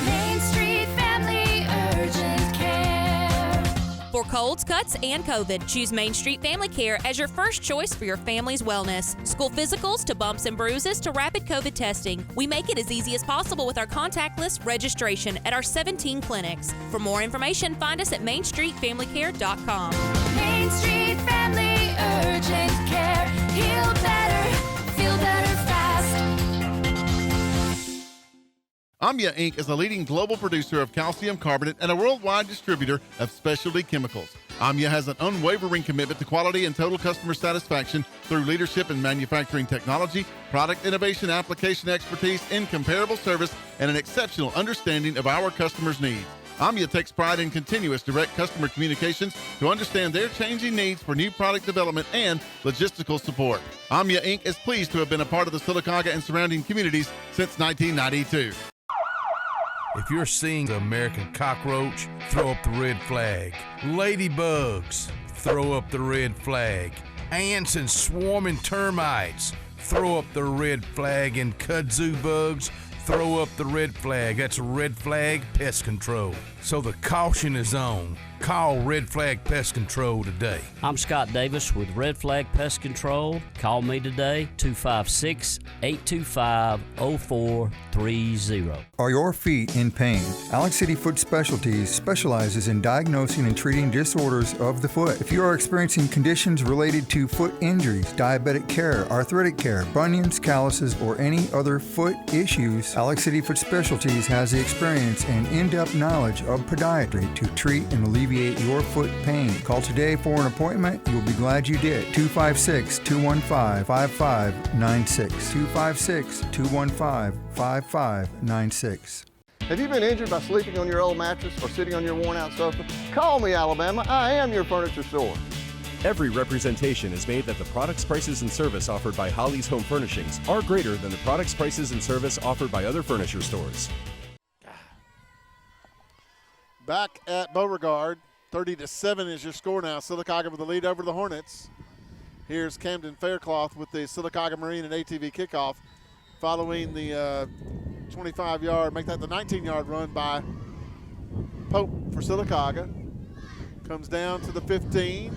Main Street Family Urgent Care. For colds, cuts, and COVID, choose Main Street Family Care as your first choice for your family's wellness. School physicals to bumps and bruises to rapid COVID testing. We make it as easy as possible with our contactless registration at our 17 clinics. For more information, find us at mainstreetfamilycare.com. Main Street Family Urgent Care. Heal better, feel better fast. Amya Inc. is a leading global producer of calcium carbonate and a worldwide distributor of specialty chemicals. Amya has an unwavering commitment to quality and total customer satisfaction through leadership in manufacturing technology, product innovation, application expertise, incomparable service, and an exceptional understanding of our customers' needs. Amya takes pride in continuous direct customer communications to understand their changing needs for new product development and logistical support. Amya Inc. is pleased to have been a part of the Sylacauga and surrounding communities since 1992. If you're seeing the American cockroach, throw up the red flag. Ladybugs, throw up the red flag. Ants and swarming termites, throw up the red flag. And kudzu bugs, throw up the red flag. That's Red Flag Pest Control. So the caution is on. Call Red Flag Pest Control today. I'm Scott Davis with Red Flag Pest Control. Call me today, 256-825-0430. Are your feet in pain? Alex City Foot Specialties specializes in diagnosing and treating disorders of the foot. If you are experiencing conditions related to foot injuries, diabetic care, arthritic care, bunions, calluses, or any other foot issues, Alex City Foot Specialties has the experience and in-depth knowledge of podiatry to treat and alleviate your foot pain. Call today for an appointment. You'll be glad you did. 256-215-5596. 256-215-5596. Have you been injured by sleeping on your old mattress or sitting on your worn-out sofa? Call me, Alabama. I am your furniture store. Every representation is made that the products, prices, and service offered by Holly's Home Furnishings are greater than the products, prices, and service offered by other furniture stores. Back at Beauregard, 30-7 is your score now. Sylacauga with the lead over the Hornets. Here's Camden Faircloth with the Sylacauga Marine and ATV kickoff following the 25-yard, make that the 19-yard run by Pope for Sylacauga. Comes down to the 15.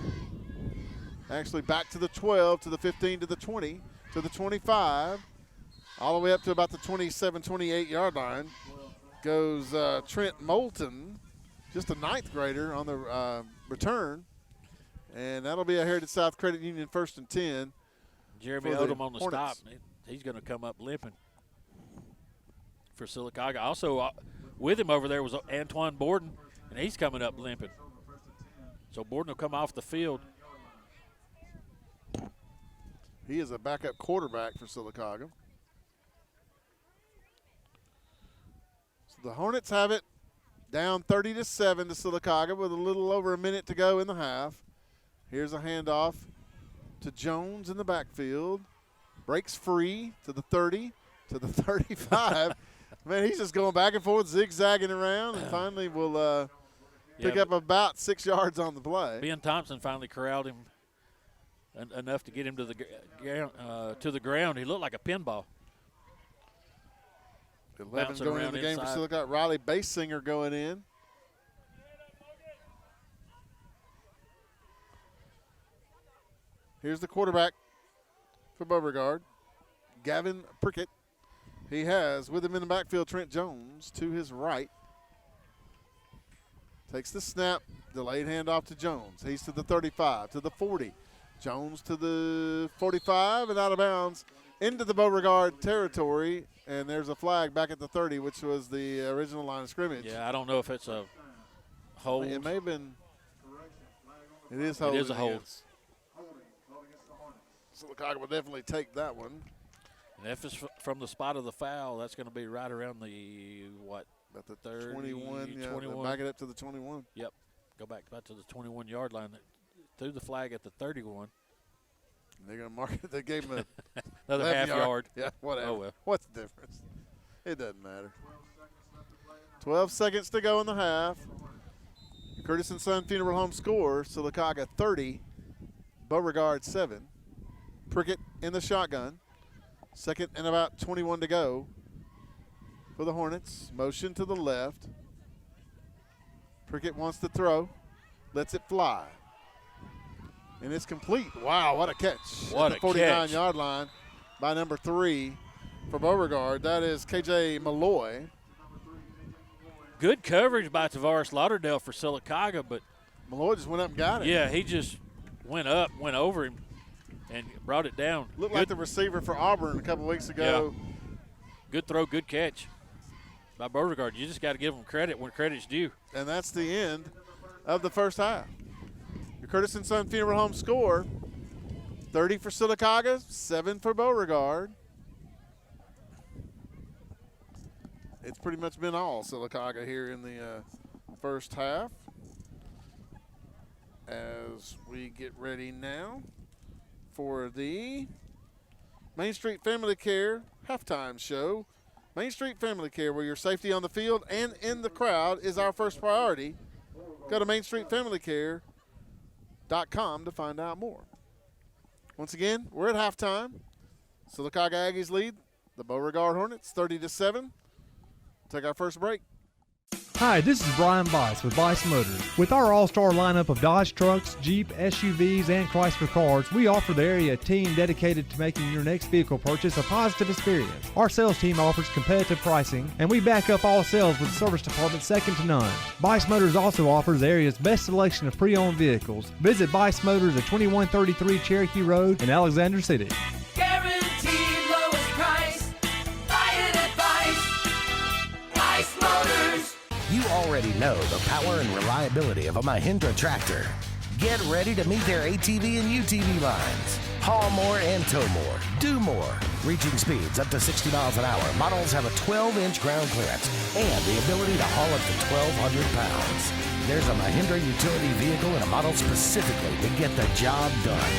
Actually back to the 12, to the 15, to the 20, to the 25. All the way up to about the 27, 28-yard line goes Trent Moulton, just a ninth grader on the return. And that'll be a Heritage South Credit Union 1st and 10. Jeremy Odom on the stop. He's going to come up limping for Sylacauga. Also with him over there was Antoine Borden, and he's coming up limping. So Borden will come off the field. He is a backup quarterback for Sylacauga. So the Hornets have it down 30-7 to Sylacauga with a little over a minute to go in the half. Here's a handoff to Jones in the backfield. Breaks free to the 30, to the 35. Man, he's just going back and forth, zigzagging around, and finally will pick up about 6 yards on the play. Ben Thompson finally corralled him enough to get him to the ground. He looked like a pinball. 11 going in the game for Sylacauga. Riley Basinger going in. Here's the quarterback for Beauregard, Gavin Prickett. He has with him in the backfield Trent Jones to his right. Takes the snap, delayed handoff to Jones. He's to the 35, to the 40. Jones to the 45 and out of bounds into the Beauregard territory. And there's a flag back at the 30, which was the original line of scrimmage. Yeah, I don't know if it's a hold. It may have been. It is hold. It is a hold. Sylacauga will definitely take that one. And if it's from the spot of the foul, that's going to be right around the, what? About the 30, 21, yeah. 21. Back it up to the 21. Yep. Go back to the 21-yard line. Threw the flag at the 31. They're going to mark it. They gave him another half yard. Yeah, whatever. Oh, well. What's the difference? It doesn't matter. 12 seconds to go in the half. Curtis & Son Funeral Home score, Sylacauga 30, Beauregard 7. Prickett in the shotgun. Second and about 21 to go for the Hornets. Motion to the left. Prickett wants to throw. Lets it fly. And it's complete. Wow, what a catch. What at the 49-yard line by number 3 for Beauregard. That is KJ Malloy. Good coverage by Tavares Lauderdale for Sylacauga, but Malloy just went up and got it. Yeah, he just went up, went over him, and brought it down. Looked like the receiver for Auburn a couple weeks ago. Yeah. Good throw, good catch by Beauregard. You just got to give them credit when credit's due. And that's the end of the first half. Your Curtis & Son Funeral Home score, 30 for Sylacauga, 7 for Beauregard. It's pretty much been all Sylacauga here in the first half. As we get ready now for the Main Street Family Care halftime show. Main Street Family Care, where your safety on the field and in the crowd is our first priority. Go to MainStreetFamilyCare.com to find out more. Once again, we're at halftime. Sylacauga Aggies lead the Beauregard Hornets 30-7. Take our first break. Hi, this is Brian Bice with Bice Motors. With our all-star lineup of Dodge trucks, Jeep, SUVs, and Chrysler cars, we offer the area a team dedicated to making your next vehicle purchase a positive experience. Our sales team offers competitive pricing, and we back up all sales with a service department second to none. Bice Motors also offers the area's best selection of pre-owned vehicles. Visit Bice Motors at 2133 Cherokee Road in Alexander City. Guaranteed lowest price. Buy it at Bice Motors. You already know the power and reliability of a Mahindra tractor. Get ready to meet their ATV and UTV lines. Haul more and tow more. Do more. Reaching speeds up to 60 miles an hour. Models have a 12-inch ground clearance and the ability to haul up to 1,200 pounds. There's a Mahindra utility vehicle and a model specifically to get the job done.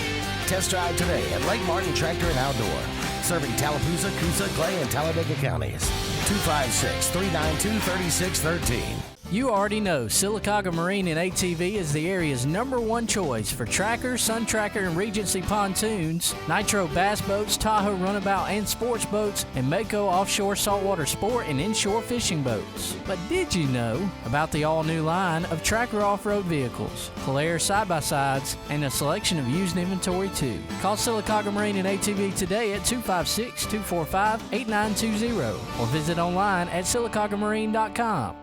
Test drive today at Lake Martin Tractor and Outdoor. Serving Tallapoosa, Coosa, Clay, and Talladega counties. 256-392-3613. You already know Sylacauga Marine and ATV is the area's #1 choice for Tracker, Sun Tracker, and Regency pontoons, Nitro bass boats, Tahoe runabout and sports boats, and Mako offshore saltwater sport and inshore fishing boats. But did you know about the all-new line of Tracker off-road vehicles, Polaris side-by-sides, and a selection of used inventory too? Call Sylacauga Marine and ATV today at 256-245-8920 or visit online at sylacaugamarine.com.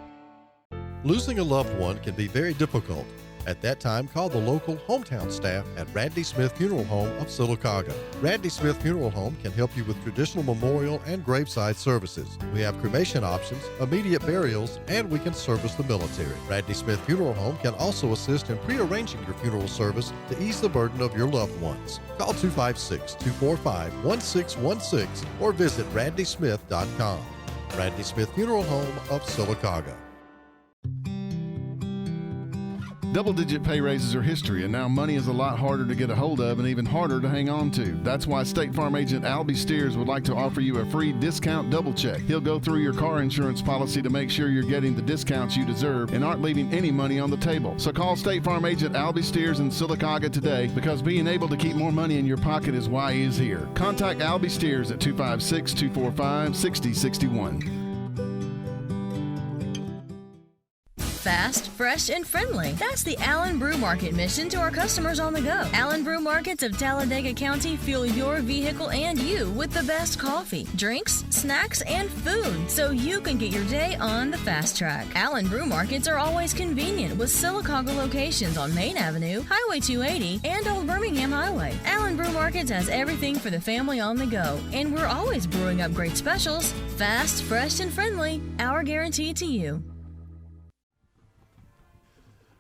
Losing a loved one can be very difficult. At that time, call the local hometown staff at Randy Smith Funeral Home of Sylacauga. Randy Smith Funeral Home can help you with traditional memorial and graveside services. We have cremation options, immediate burials, and we can service the military. Randy Smith Funeral Home can also assist in pre-arranging your funeral service to ease the burden of your loved ones. Call 256-245-1616 or visit randysmith.com. Randy Smith Funeral Home of Sylacauga. Double-digit pay raises are history, and now money is a lot harder to get a hold of and even harder to hang on to. That's why State Farm agent Albie Steers would like to offer you a free discount double check. He'll go through your car insurance policy to make sure you're getting the discounts you deserve and aren't leaving any money on the table. So call State Farm agent Albie Steers in Sylacauga today, because being able to keep more money in your pocket is why he is here. Contact Albie Steers at 256-245-6061. Fast, fresh, and friendly. That's the Allen Brew Market mission to our customers on the go. Allen Brew Markets of Talladega County fuel your vehicle and you with the best coffee, drinks, snacks, and food, so you can get your day on the fast track. Allen Brew Markets are always convenient with Sylacauga locations on Main Avenue, Highway 280, and Old Birmingham Highway. Allen Brew Markets has everything for the family on the go, and we're always brewing up great specials. Fast, fresh, and friendly. Our guarantee to you.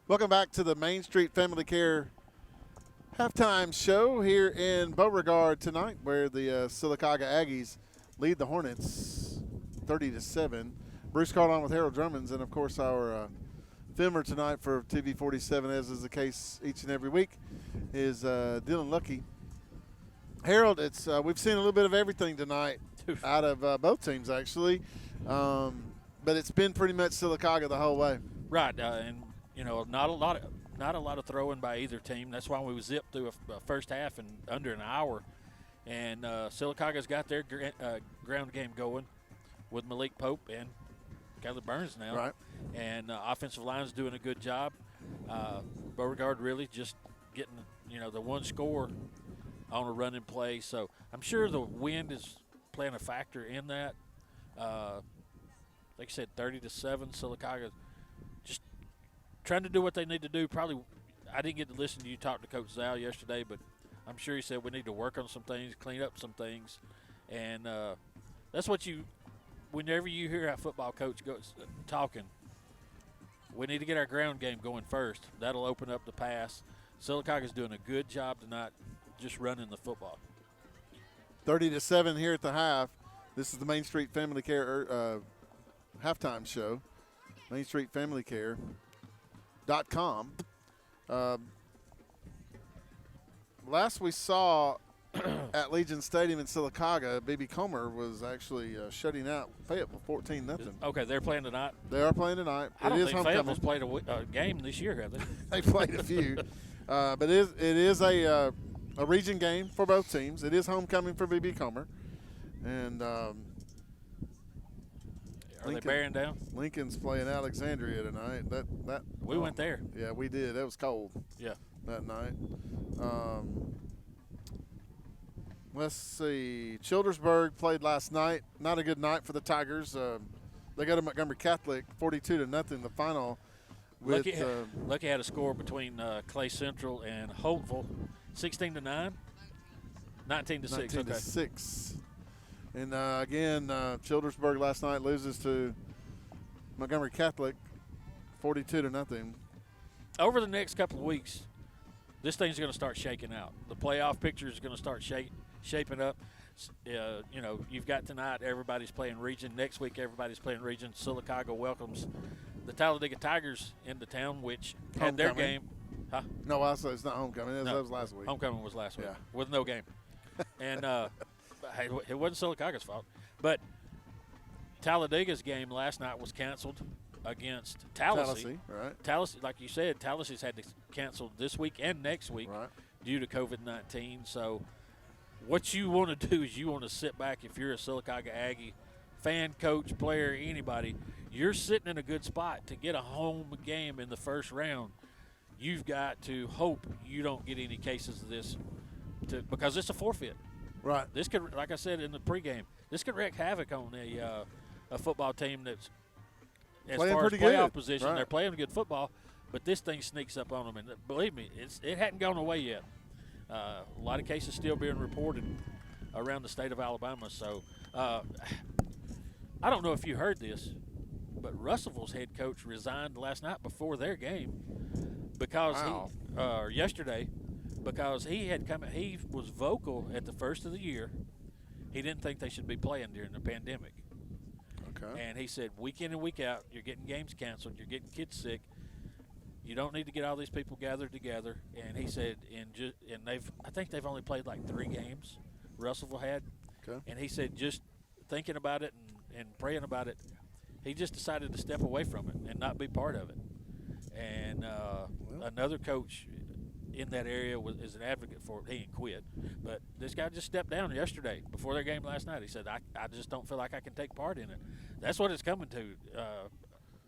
Welcome back to the Main Street Family Care halftime show here in Beauregard tonight, where the Sylacauga Aggies lead the Hornets 30-7. Bruce Cardon with Harold Drummons, and of course our filmer tonight for TV 47, as is the case each and every week, is Dylan Lucky. Harold, it's we've seen a little bit of everything tonight out of both teams, actually, but it's been pretty much Sylacauga the whole way. Right, and you know, not a lot of throwing by either team. That's why we zipped through a first half in under an hour. And Sylacauga's got their ground game going with Malik Pope and Caleb Burns now. Right. And offensive line's doing a good job. Beauregard really just getting, the one score on a running play. So I'm sure the wind is playing a factor in that. Like I said, 30-7, Sylacauga just trying to do what they need to do. Probably, I didn't get to listen to you talk to Coach Zal yesterday, but I'm sure he said we need to work on some things, clean up some things, and that's what whenever you hear our football coach goes talking, we need to get our ground game going first. That'll open up the pass. Sylacauga's doing a good job tonight, just running the football. 30-7 here at the half. This is the Main Street Family Care halftime show. Main Street Family Care. .com. Last we saw at Legion Stadium in Sylacauga, B.B. Comer was actually shutting out Fayetteville 14-0. Okay, they're playing tonight? They are playing tonight. I don't think Fayetteville's played a game this year, have they? They played a few. But it is a region game for both teams. It is homecoming for B.B. Comer. And are they bearing down? Lincoln's playing Alexandria tonight. We went there. Yeah, we did. It was cold. Yeah. That night. Let's see. Childersburg played last night. Not a good night for the Tigers. They got a Montgomery Catholic 42-0. The final. Lucky had a score between Clay Central and Holtville, 16-9, 19-6. 19-6. And again, Childersburg last night loses to Montgomery Catholic 42-0. Over the next couple of weeks, this thing's going to start shaking out. The playoff picture is going to start shaping up. You know, you've got tonight, everybody's playing region. Next week, everybody's playing region. Sylacauga welcomes the Talladega Tigers into town, which had their game. Huh? No, I said it's not homecoming. That was last week. Homecoming was last week Yeah. with no game. And hey, it wasn't Sylacauga's fault. But Talladega's game last night was canceled against Tallahassee. Right. Tallahassee, like you said, Tallahassee's had to cancel this week and next week due to COVID-19. So what you want to do is you want to sit back if you're a Sylacauga Aggie fan, coach, player, anybody. You're sitting in a good spot to get a home game in the first round. You've got to hope you don't get any cases of this because it's a forfeit. Right. This could, like I said in the pregame, this could wreak havoc on a football team that's as playing far as pretty playoff good. position. Right. They're playing good football, but this thing sneaks up on them. And believe me, it hadn't gone away yet. A lot of cases still being reported around the state of Alabama. So I don't know if you heard this, but Russellville's head coach resigned last night before their game because yesterday, because he was vocal at the first of the year. He didn't think they should be playing during the pandemic. Okay. And he said, week in and week out, you're getting games canceled, you're getting kids sick. You don't need to get all these people gathered together. And he said, I think they've only played like 3 games, Russellville had. Okay. And he said, just thinking about it and praying about it, he just decided to step away from it and not be part of it. And another coach in that area is an advocate for it. He ain't quit. But this guy just stepped down yesterday before their game last night. He said, I just don't feel like I can take part in it. That's what it's coming to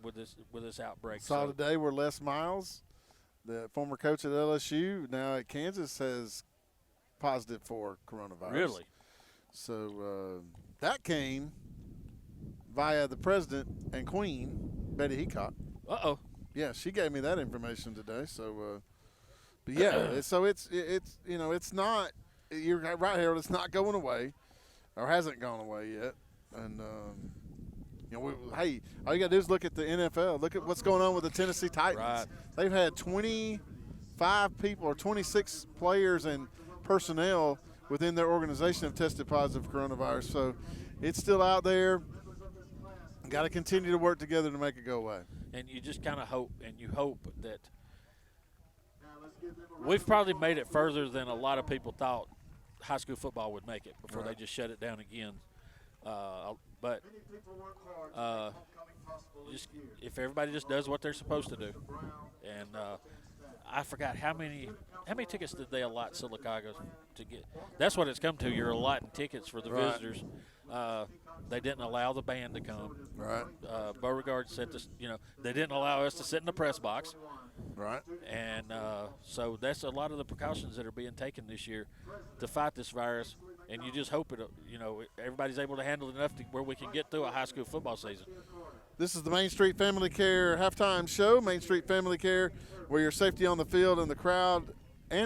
with this outbreak. Saw today where Les Miles, the former coach at LSU, now at Kansas, has positive for coronavirus. Really? So that came via the president and queen, Betty Heacock. Uh-oh. Yeah, she gave me that information today. So, but yeah, so it's you know, it's not, you're right, Harold, it's not going away or hasn't gone away yet. And, you know, hey, all you got to do is look at the NFL. Look at what's going on with the Tennessee Titans. Right. They've had 25 people or 26 players and personnel within their organization have tested positive for coronavirus. So it's still out there. Got to continue to work together to make it go away. And you just kind of hope, and you hope that we've probably made it further than a lot of people thought high school football would make it before they just shut it down again. But just if everybody just does what they're supposed to do, and I forgot how many tickets did they allot Sylacauga to get? That's what it's come to. You're allotting tickets for the visitors. They didn't allow the band to come. Right. Beauregard said this. You know, they didn't allow us to sit in the press box. Right. And so that's a lot of the precautions that are being taken this year to fight this virus. And you just hope everybody's able to handle it enough to where we can get through a high school football season. This is the Main Street Family Care halftime show. Main Street Family Care, where your safety on the field and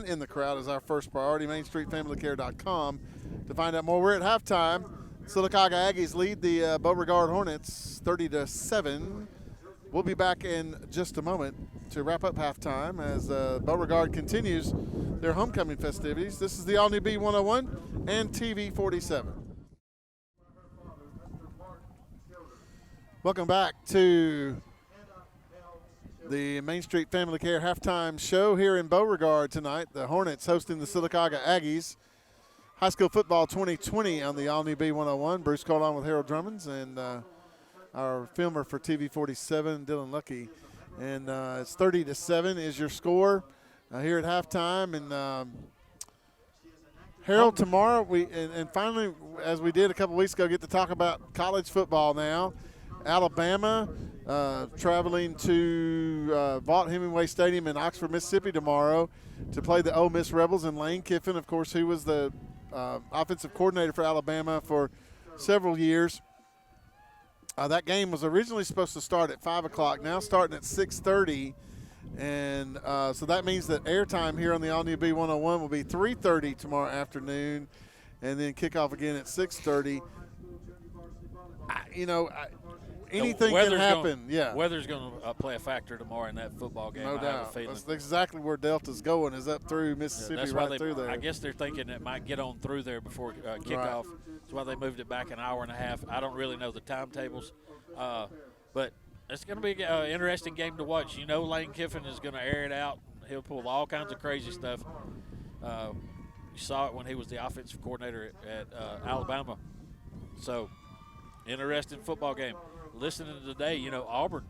in the crowd is our first priority. MainStreetFamilyCare.com to find out more. We're at halftime. Sylacauga Aggies lead the Beauregard Hornets 30-7. We'll be back in just a moment to wrap up halftime as Beauregard continues their homecoming festivities. This is the all-new B101 and TV 47. Welcome back to the Main Street Family Care halftime show here in Beauregard tonight. The Hornets hosting the Sylacauga Aggies. High school football 2020 on the all-new B101. Bruce Colon with Harold Drummonds and our filmer for TV 47, Dylan Lucky. And it's 30-7 is your score here at halftime. And Harold, tomorrow and finally, as we did a couple weeks ago, get to talk about college football now. Alabama traveling to Vaught-Hemingway Stadium in Oxford, Mississippi tomorrow to play the Ole Miss Rebels. And Lane Kiffin, of course, who was the offensive coordinator for Alabama for several years. That game was originally supposed to start at 5 o'clock, now starting at 6:30. And so that means that airtime here on the all-new B101 will be 3:30 tomorrow afternoon and then kickoff again at 6:30. anything can happen. Weather's going to play a factor tomorrow in that football game. No I doubt. have a feeling. That's exactly where Delta's going, is up through Mississippi, through there. I guess they're thinking it might get on through there before kickoff. That's why they moved it back an hour and a half. I don't really know the timetables, but it's going to be an interesting game to watch. You know, Lane Kiffin is going to air it out. He'll pull all kinds of crazy stuff. You saw it when he was the offensive coordinator at Alabama. So, interesting football game. Listening to today, you know, Auburn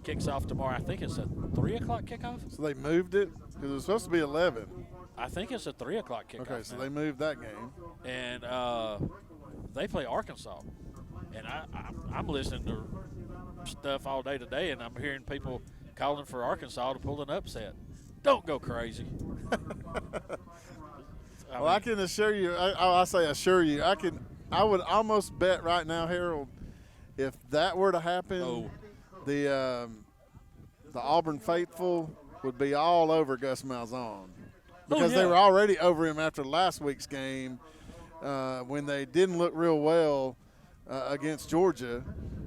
kicks off tomorrow. I think it's a 3 o'clock kickoff. So they moved it because it was supposed to be 11. I think it's a 3 o'clock kickoff. Okay, so they moved that game. And they play Arkansas. And I'm listening to stuff all day today, and I'm hearing people calling for Arkansas to pull an upset. Don't go crazy. I can assure you. I say assure you. I would almost bet right now, Harold, if that were to happen, the Auburn faithful would be all over Gus Malzahn because they were already over him after last week's game when they didn't look real well against Georgia,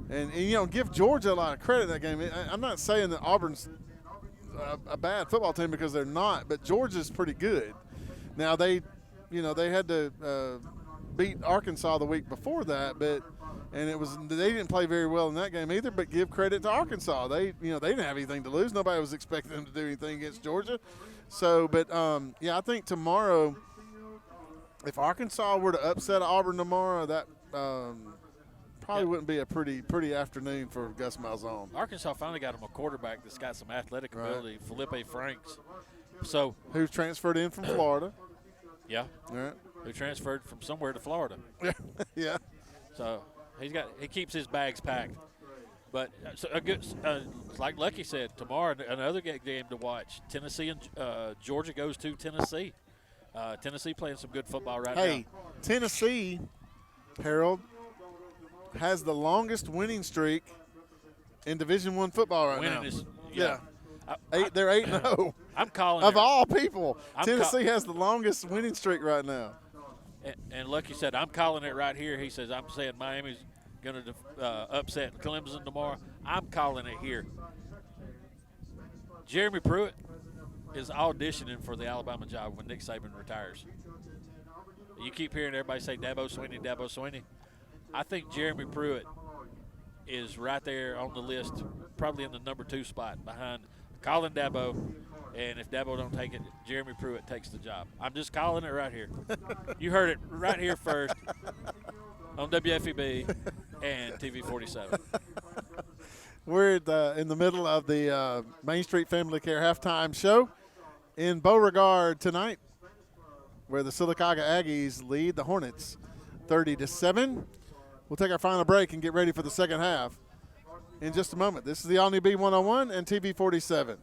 and you know, give Georgia a lot of credit in that game. I'm not saying that Auburn's a bad football team because they're not, but Georgia's pretty good. Now they had to beat Arkansas the week before that, they didn't play very well in that game either. But give credit to Arkansas; they didn't have anything to lose. Nobody was expecting them to do anything against Georgia. So, but I think tomorrow, if Arkansas were to upset Auburn tomorrow, that probably wouldn't be a pretty afternoon for Gus Malzahn. Arkansas finally got him a quarterback that's got some athletic ability, Felipe Franks. So who's transferred in from Florida? Yeah. Right. Who transferred from somewhere to Florida. Yeah. So he keeps his bags packed. But a good, like Lucky said, tomorrow another game to watch. Tennessee and Georgia goes to Tennessee. Tennessee playing some good football right now. Hey, Tennessee, Harold, has the longest winning streak in Division I football right now. They're 8-0. I'm calling of all people. Tennessee has the longest winning streak right now. And Lucky said, "I'm calling it right here." He says, "I'm saying Miami's going to upset Clemson tomorrow. I'm calling it here." Jeremy Pruitt is auditioning for the Alabama job when Nick Saban retires. You keep hearing everybody say Dabo Swinney, Dabo Swinney. I think Jeremy Pruitt is right there on the list, probably in the number 2 spot behind Colin Dabo. And if Dabo don't take it, Jeremy Pruitt takes the job. I'm just calling it right here. You heard it right here first on WFEB and TV 47. We're in the middle of the Main Street Family Care halftime show in Beauregard tonight, where the Sylacauga Aggies lead the Hornets 30-7. We'll take our final break and get ready for the second half in just a moment. This is the All-New B101 and TV 47.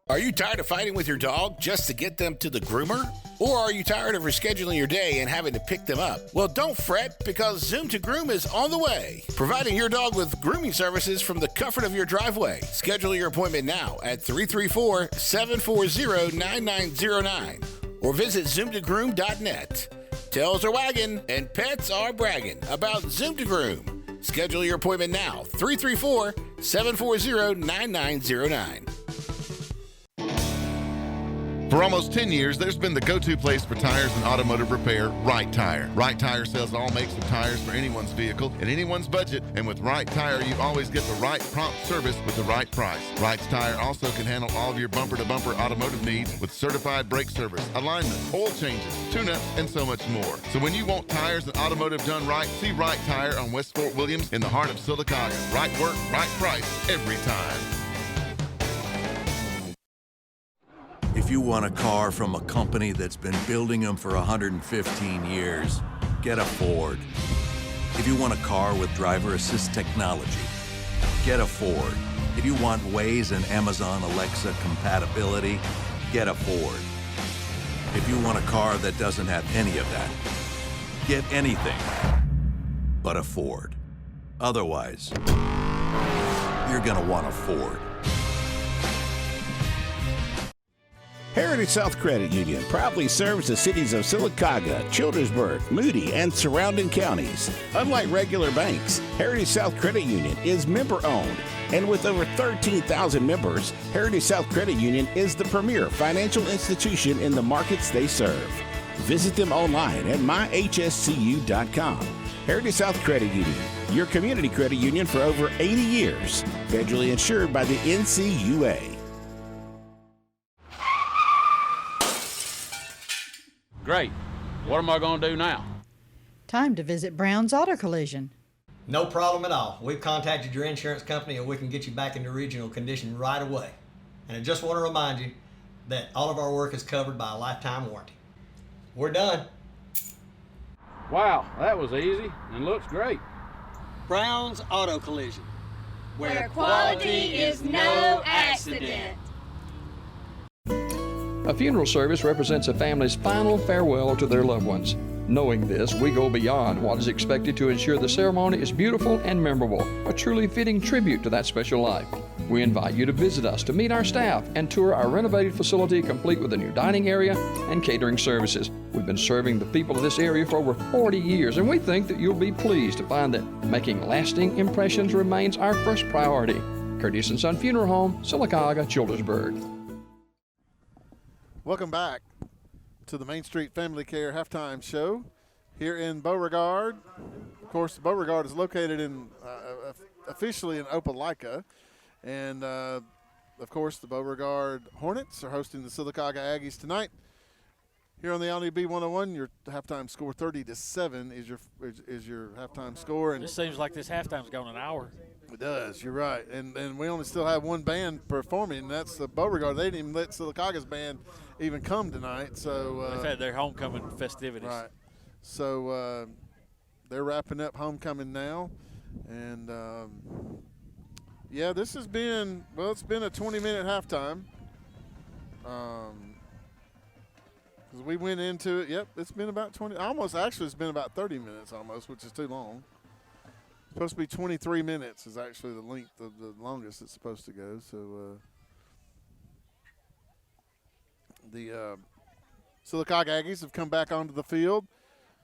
Are you tired of fighting with your dog just to get them to the groomer? Or are you tired of rescheduling your day and having to pick them up? Well, don't fret, because Zoom to Groom is on the way, providing your dog with grooming services from the comfort of your driveway. Schedule your appointment now at 334-740-9909 or visit zoomtogroom.net. Tails are wagging and pets are bragging about Zoom to Groom. Schedule your appointment now, 334-740-9909. For almost 10 years, there's been the go-to place for tires and automotive repair, Right Tire. Right Tire sells all makes of tires for anyone's vehicle and anyone's budget, and with Right Tire, you always get the right prompt service with the right price. Right Tire also can handle all of your bumper-to-bumper automotive needs with certified brake service, alignment, oil changes, tune-ups, and so much more. So when you want tires and automotive done right, see Right Tire on West Fort Williams in the heart of Sylacauga. Right work, right price, every time. If you want a car from a company that's been building them for 115 years, get a Ford. If you want a car with driver assist technology, get a Ford. If you want Waze and Amazon Alexa compatibility, get a Ford. If you want a car that doesn't have any of that, get anything but a Ford. Otherwise, you're gonna want a Ford. Heritage South Credit Union proudly serves the cities of Sylacauga, Childersburg, Moody, and surrounding counties. Unlike regular banks, Heritage South Credit Union is member-owned. And with over 13,000 members, Heritage South Credit Union is the premier financial institution in the markets they serve. Visit them online at myhscu.com. Heritage South Credit Union, your community credit union for over 80 years. Federally insured by the NCUA. Great. What am I going to do now? Time to visit Brown's Auto Collision. No problem at all. We've contacted your insurance company and we can get you back into original condition right away. And I just want to remind you that all of our work is covered by a lifetime warranty. We're done. Wow, that was easy and looks great. Brown's Auto Collision. Where quality is no accident. A funeral service represents a family's final farewell to their loved ones. Knowing this, we go beyond what is expected to ensure the ceremony is beautiful and memorable, a truly fitting tribute to that special life. We invite you to visit us to meet our staff and tour our renovated facility complete with a new dining area and catering services. We've been serving the people of this area for over 40 years, and we think that you'll be pleased to find that making lasting impressions remains our first priority. Curtis & Son Funeral Home, Sylacauga, Childersburg. Welcome back to the Main Street Family Care Halftime Show here in Beauregard. Of course, Beauregard is located in officially in Opelika, and of course the Beauregard Hornets are hosting the Sylacauga Aggies tonight. Here on the Omni B101, your halftime score 30-7 is your halftime score. And this seems like this halftime's gone an hour. It does. You're right, and we only still have one band performing, and that's the Beauregard. They didn't even let Sylacauga's band even come tonight. So they've had their homecoming festivities. Right. So they're wrapping up homecoming now, and yeah, this has been it's been a 20-minute halftime. Because we went into it. Yep, it's been about 20. It's been about 30 minutes almost, which is too long. It's supposed to be 23 minutes is actually the length of the longest it's supposed to go. So the Sylacauga Aggies have come back onto the field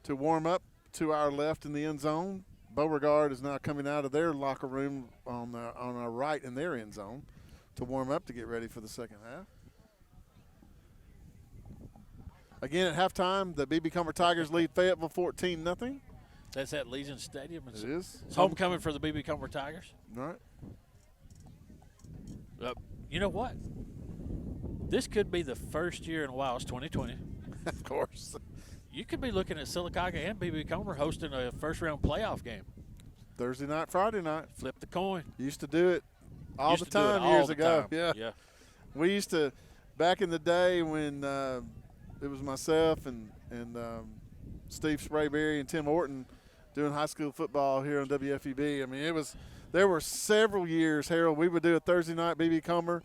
to warm up to our left in the end zone. Beauregard is now coming out of their locker room on our right in their end zone to warm up to get ready for the second half. Again, at halftime, the B.B. Comer Tigers lead Fayetteville 14-0. That's at Legion Stadium. It is. It's homecoming for the B.B. Comer Tigers. All right. You know what? This could be the first year in a while. It's 2020. Of course. You could be looking at Sylacauga and B.B. Comer hosting a first-round playoff game. Thursday night, Friday night. Flip the coin. Used to do it all the time years ago. Yeah. We used to, back in the day when it was myself and Steve Sprayberry and Tim Orton doing high school football here on WFEB. I mean, there were several years, Harold, we would do a Thursday night B.B. Comer,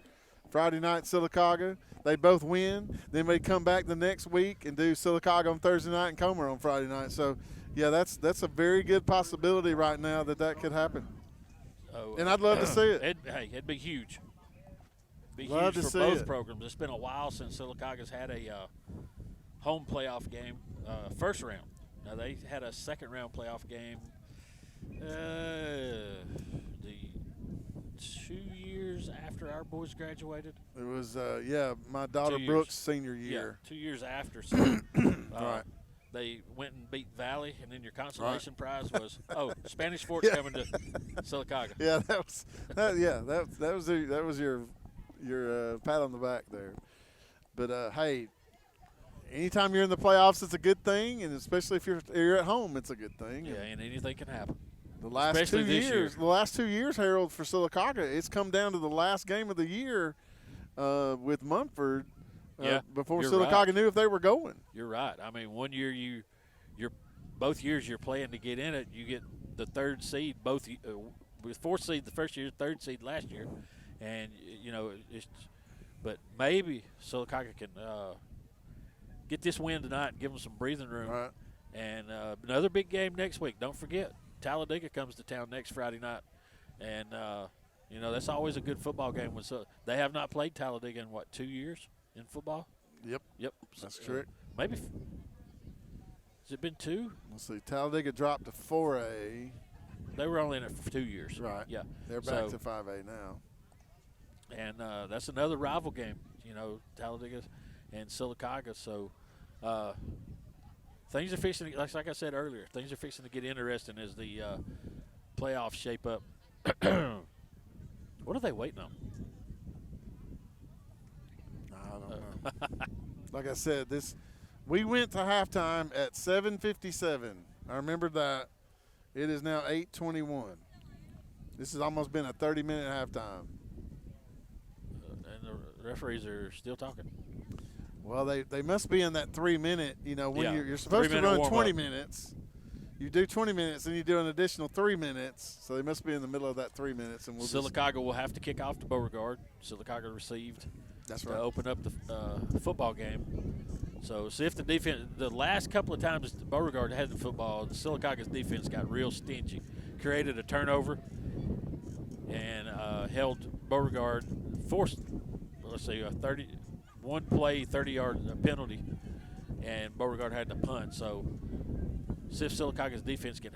Friday night Sylacauga. They'd both win. Then we'd come back the next week and do Sylacauga on Thursday night and Comer on Friday night. So, yeah, that's a very good possibility right now that could happen. And I'd love to see it. It'd be huge. Love huge to for see both it. programs. It's been a while since Sylacauga's had a home playoff game, first round. Now, they had a second-round playoff game the 2 years after our boys graduated. It was, my daughter 2 years. Brooks' senior year. Yeah, 2 years after. So, right. They went and beat Valley, and then your consolation prize was Spanish Fort's coming to Sylacauga. Yeah, that was your pat on the back there. But hey, anytime you're in the playoffs, it's a good thing, and especially if you're at home, it's a good thing. Yeah, and anything can happen. The last Especially 2 this years, year. the last 2 years, Harold, for Sylacauga, it's come down to the last game of the year with Munford. Before you're Sylacauga right. knew if they were going. You're right. I mean, one year both years you're playing to get in it. You get the third seed with fourth seed the first year, third seed last year, and but maybe Sylacauga can get this win tonight and give them some breathing room. Right. And another big game next week. Don't forget, Talladega comes to town next Friday night, and that's always a good football game. They have not played Talladega in 2 years. in football. Yep. That's correct. Maybe. Has it been 2? Let's see. Talladega dropped to 4A. They were only in it for 2 years. Right. Yeah. They're back to 5A now. And that's another rival game, Talladega and Sylacauga. So things are fixing, like I said earlier, things are fixing to get interesting as the playoffs shape up. What are they waiting on? I don't know. Like I said, we went to halftime at 7:57. I remember that. It is now 8:21. This has almost been a 30-minute halftime. And the referees are still talking. Well, they must be in that 3-minute. When you're supposed to 3-minute run 20 warm-up. minutes. You do 20 minutes, and you do an additional 3 minutes. So they must be in the middle of that 3 minutes. And Sylacauga will have to kick off to Beauregard. Sylacauga received to open up the football game. So see if the defense, the last couple of times Beauregard had the football, the Sylacauga's defense got real stingy, created a turnover, and held Beauregard, forced, a 1-play, 30-yard penalty, and Beauregard had to punt. So see if Sylacauga's defense can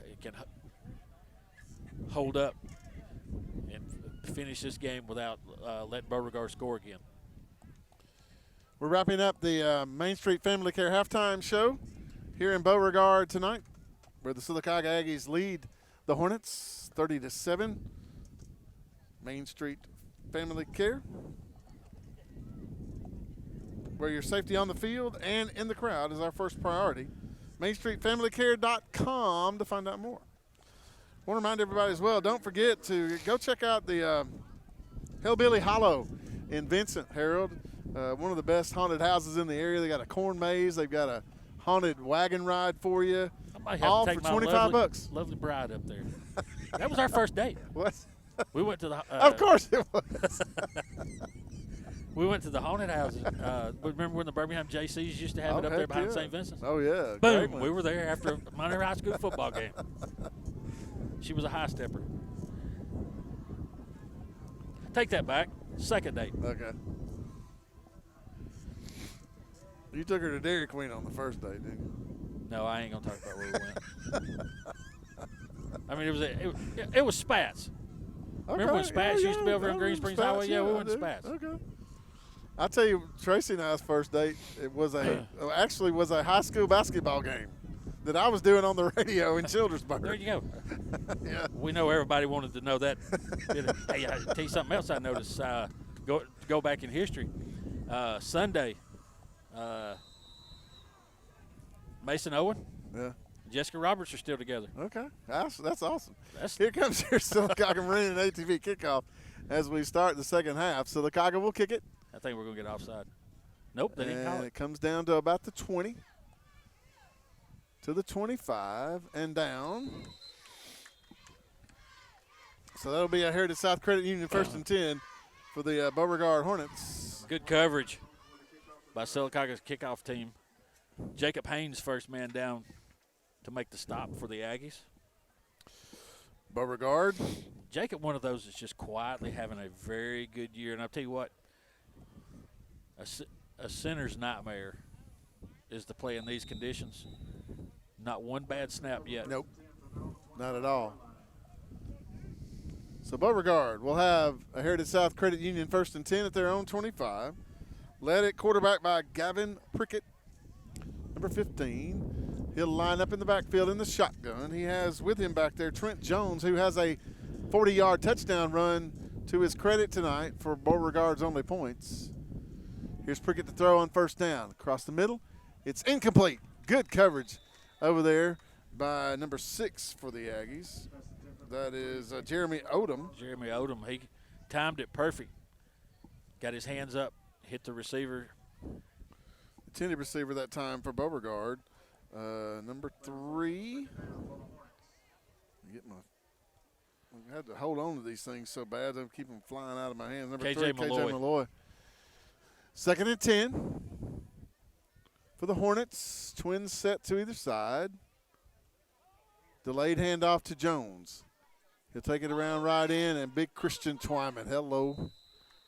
hold up and finish this game without letting Beauregard score again. We're wrapping up the Main Street Family Care halftime show here in Beauregard tonight, where the Sylacauga Aggies lead the Hornets 30-7. Main Street Family Care, where your safety on the field and in the crowd is our first priority. MainStreetFamilyCare.com to find out more. I want to remind everybody as well, don't forget to go check out the Hillbilly Hollow in Vincent, Harold. One of the best haunted houses in the area. They got a corn maze. They've got a haunted wagon ride for you. I might have all to take for my $25. Lovely bride up there. That was our first date. What? We went to the. Of course it was. We went to the haunted houses. Remember when the Birmingham JCs used to have it up there behind St. Vincent's? Oh, yeah. Boom. We were there after a minor high school football game. She was a high stepper. Take that back. Second date. Okay. You took her to Dairy Queen on the first date, didn't you? No, I ain't gonna talk about where we went. I mean, it was Spats. Okay. Remember when Spats used to be over on I Green remember Springs Spats, Highway? Yeah, we I went to do. Spats. Okay. I'll tell you, Tracy and I's first date, it was a high school basketball game that I was doing on the radio in Childersburg. There you go. Yeah. We know everybody wanted to know that. Hey, I'll tell you something else I noticed. Go back in history. Sunday, Mason Owen, Jessica Roberts are still together. Okay, that's awesome. Here comes your Sylacauga Marine and ATV kickoff as we start the second half. Sylacauga will kick it. I think we're going to get offside. Nope, they didn't call And it. it comes down to about the 20 to the 25 and down. So that'll be a Heritage South Credit Union 1st and 10 for the Beauregard Hornets. Good coverage by Sylacauga's kickoff team. Jacob Haynes, first man down to make the stop for the Aggies. Beauregard. Jacob, one of those that's just quietly having a very good year. And I'll tell you what, a center's nightmare is to play in these conditions. Not one bad snap yet. Nope, not at all. So Beauregard will have a Heritage South Credit Union 1st and 10 at their own 25. Led at quarterback by Gavin Prickett, number 15. He'll line up in the backfield in the shotgun. He has with him back there Trent Jones, who has a 40-yard touchdown run to his credit tonight for Beauregard's only points. Here's Prickett to throw on first down. Across the middle, it's incomplete. Good coverage over there by number 6 for the Aggies. That is Jeremy Odom. Jeremy Odom, he timed it perfect. Got his hands up, hit the receiver. Intended receiver that time for Beauregard. Number 3. I had to hold on to these things so bad. I keep them flying out of my hands. Number 3, KJ Malloy. 2nd and 10 for the Hornets. Twins set to either side. Delayed handoff to Jones. He'll take it around right in, and big Christian Twyman, hello,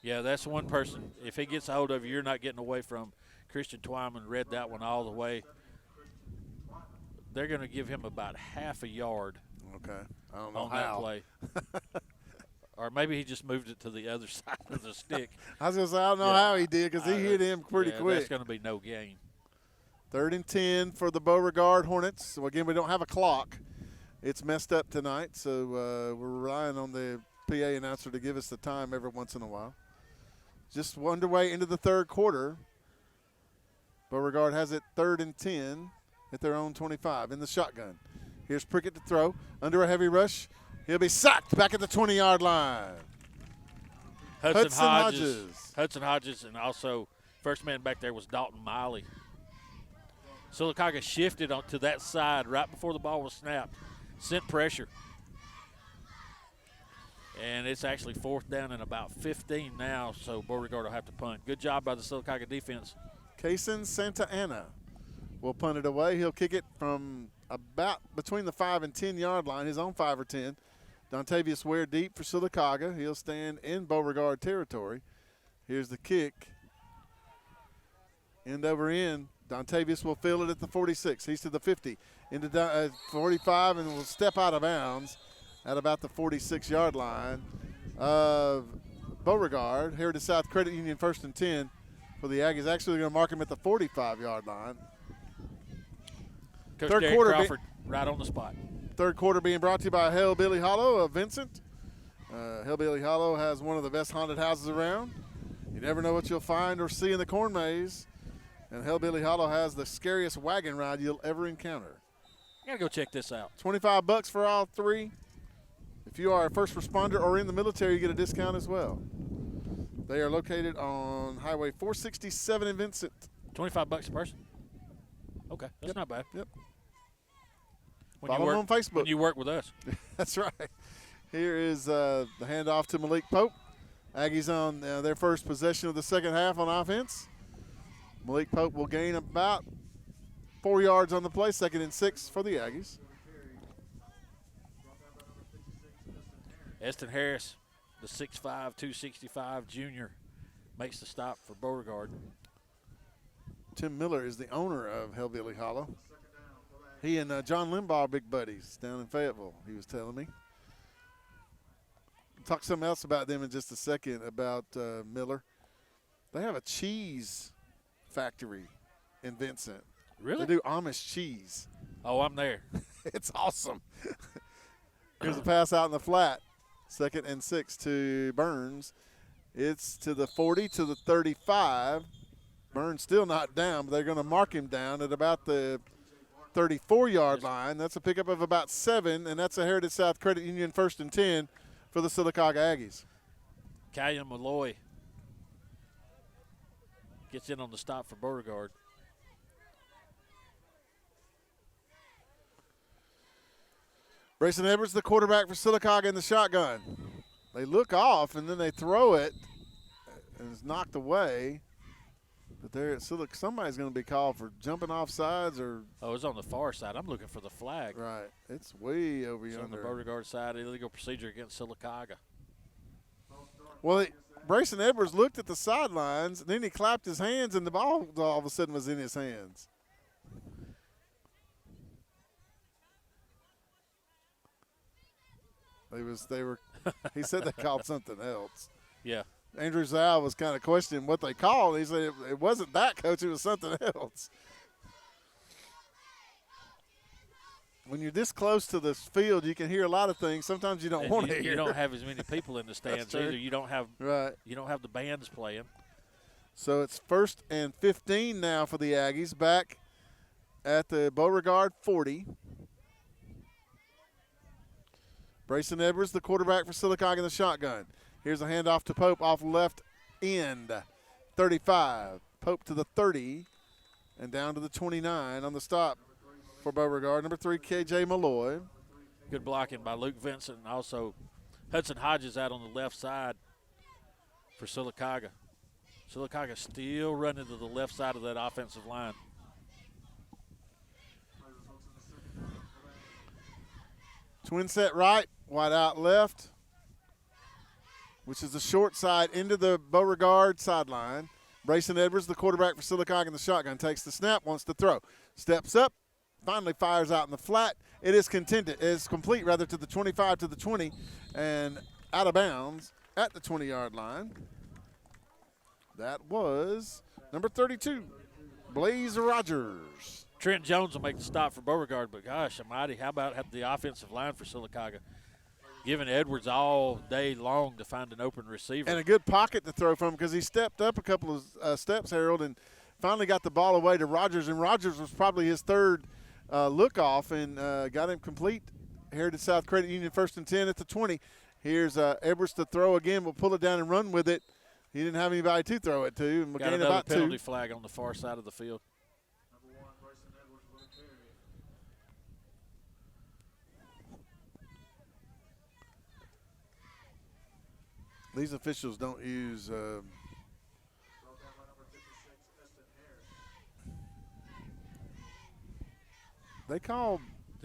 Yeah, that's one person. If he gets a hold of you, you're not getting away from. Christian Twyman read that one all the way. They're going to give him about half a yard. Okay. I don't know on how. that play. Or maybe he just moved it to the other side of the stick. I was going to say, I don't know how he did because he hit him pretty quick. That's going to be no gain. 3rd and 10 for the Beauregard Hornets. So, again, we don't have a clock. It's messed up tonight, so we're relying on the PA announcer to give us the time every once in a while. Just underway into the 3rd quarter. Beauregard has it 3rd and 10 at their own 25 in the shotgun. Here's Prickett to throw. Under a heavy rush. He'll be sacked back at the 20-yard line. Hudson Hodges, and also first man back there was Dalton Miley. Sylacauga shifted onto that side right before the ball was snapped. Sent pressure. And it's actually 4th down and about 15 now, so Beauregard will have to punt. Good job by the Sylacauga defense. Kaysen Santa Ana will punt it away. He'll kick it from about between the 5 and 10-yard line, his own 5 or 10. Dontavius Ware deep for Sylacauga. He'll stand in Beauregard territory. Here's the kick. End over end. Dontavius will field it at the 46. He's to the 50. Into 45 and will step out of bounds at about the 46-yard line of Beauregard. Heritage South Credit Union 1st and 10 for the Aggies. Actually going to mark him at the 45-yard line. Coach Derek Crawford right on the spot. 3rd quarter being brought to you by Hellbilly Hollow of Vincent. Hellbilly Hollow has one of the best haunted houses around. You never know what you'll find or see in the corn maze. And Hellbilly Hollow has the scariest wagon ride you'll ever encounter. I gotta go check this out. $25 for all 3. If you are a first responder or in the military, you get a discount as well. They are located on Highway 467 in Vincent. $25 a person. Okay, that's not bad. Yep. Follow them on Facebook. When you work with us. That's right. Here is the handoff to Malik Pope. Aggies on their first possession of the second half on offense. Malik Pope will gain about 4 yards on the play, 2nd and 6 for the Aggies. Easton Harris, the 6'5", 265 junior, makes the stop for Beauregard. Tim Miller is the owner of Hellbilly Hollow. He and John Limbaugh are big buddies down in Fayetteville, he was telling me. Talk something else about them in just a second about Miller. They have a cheese factory in Vincent. Really? They do Amish cheese. Oh, I'm there. It's awesome. Here's a pass out in the flat. 2nd and 6 to Burns. It's to the 40 to the 35. Burns still not down, but they're going to mark him down at about the 34-yard line. That's a pickup of about 7, and that's a Heritage South Credit Union 1st and 10 for the Sylacauga Aggies. Callion Malloy gets in on the stop for Beauregard. Brayson Edwards, the quarterback for Sylacauga in the shotgun. They look off, and then they throw it, and it's knocked away. But there, somebody's going to be called for jumping off sides or. Oh, it's on the far side. I'm looking for the flag. Right. It's way over It's yonder. on the Beauregard side, illegal procedure against Sylacauga. Well, Brayson Edwards looked at the sidelines, and then he clapped his hands, and the ball all of a sudden was in his hands. They were. He said they called something else. Yeah. Andrew Zal was kind of questioning what they called. He said it wasn't that, Coach. It was something else. When you're this close to the field, you can hear a lot of things. Sometimes you don't want to hear. You don't have as many people in the stands either. You don't have You don't have the bands playing. So it's 1st and 15 now for the Aggies, back at the Beauregard 40. Brayson Edwards, the quarterback for Sylacauga in the shotgun. Here's a handoff to Pope off left end, 35. Pope to the 30 and down to the 29 on the stop for Beauregard. Number 3, K.J. Malloy. Good blocking by Luke Vincent, and also Hudson Hodges out on the left side for Sylacauga. Sylacauga still running to the left side of that offensive line. Twin set right, wide out left. which is the short side into the Beauregard sideline. Brayson Edwards, the quarterback for Sylacauga in the shotgun, takes the snap, wants to throw. Steps up, finally fires out in the flat. It is complete to the 25 to the 20 and out of bounds at the 20-yard line. That was number 32, Blaze Rogers. Trent Jones will make the stop for Beauregard, but gosh almighty, how about the offensive line for Sylacauga? Giving Edwards all day long to find an open receiver. And a good pocket to throw from because he stepped up a couple of steps, Harold, and finally got the ball away to Rogers. And Rogers was probably his third look off and got him complete. Heritage South Credit Union 1st and 10 at the 20. Here's Edwards to throw again. We'll pull it down and run with it. He didn't have anybody to throw it to. And we'll got gain another about penalty 2. flag on the far side of the field. These officials don't use Did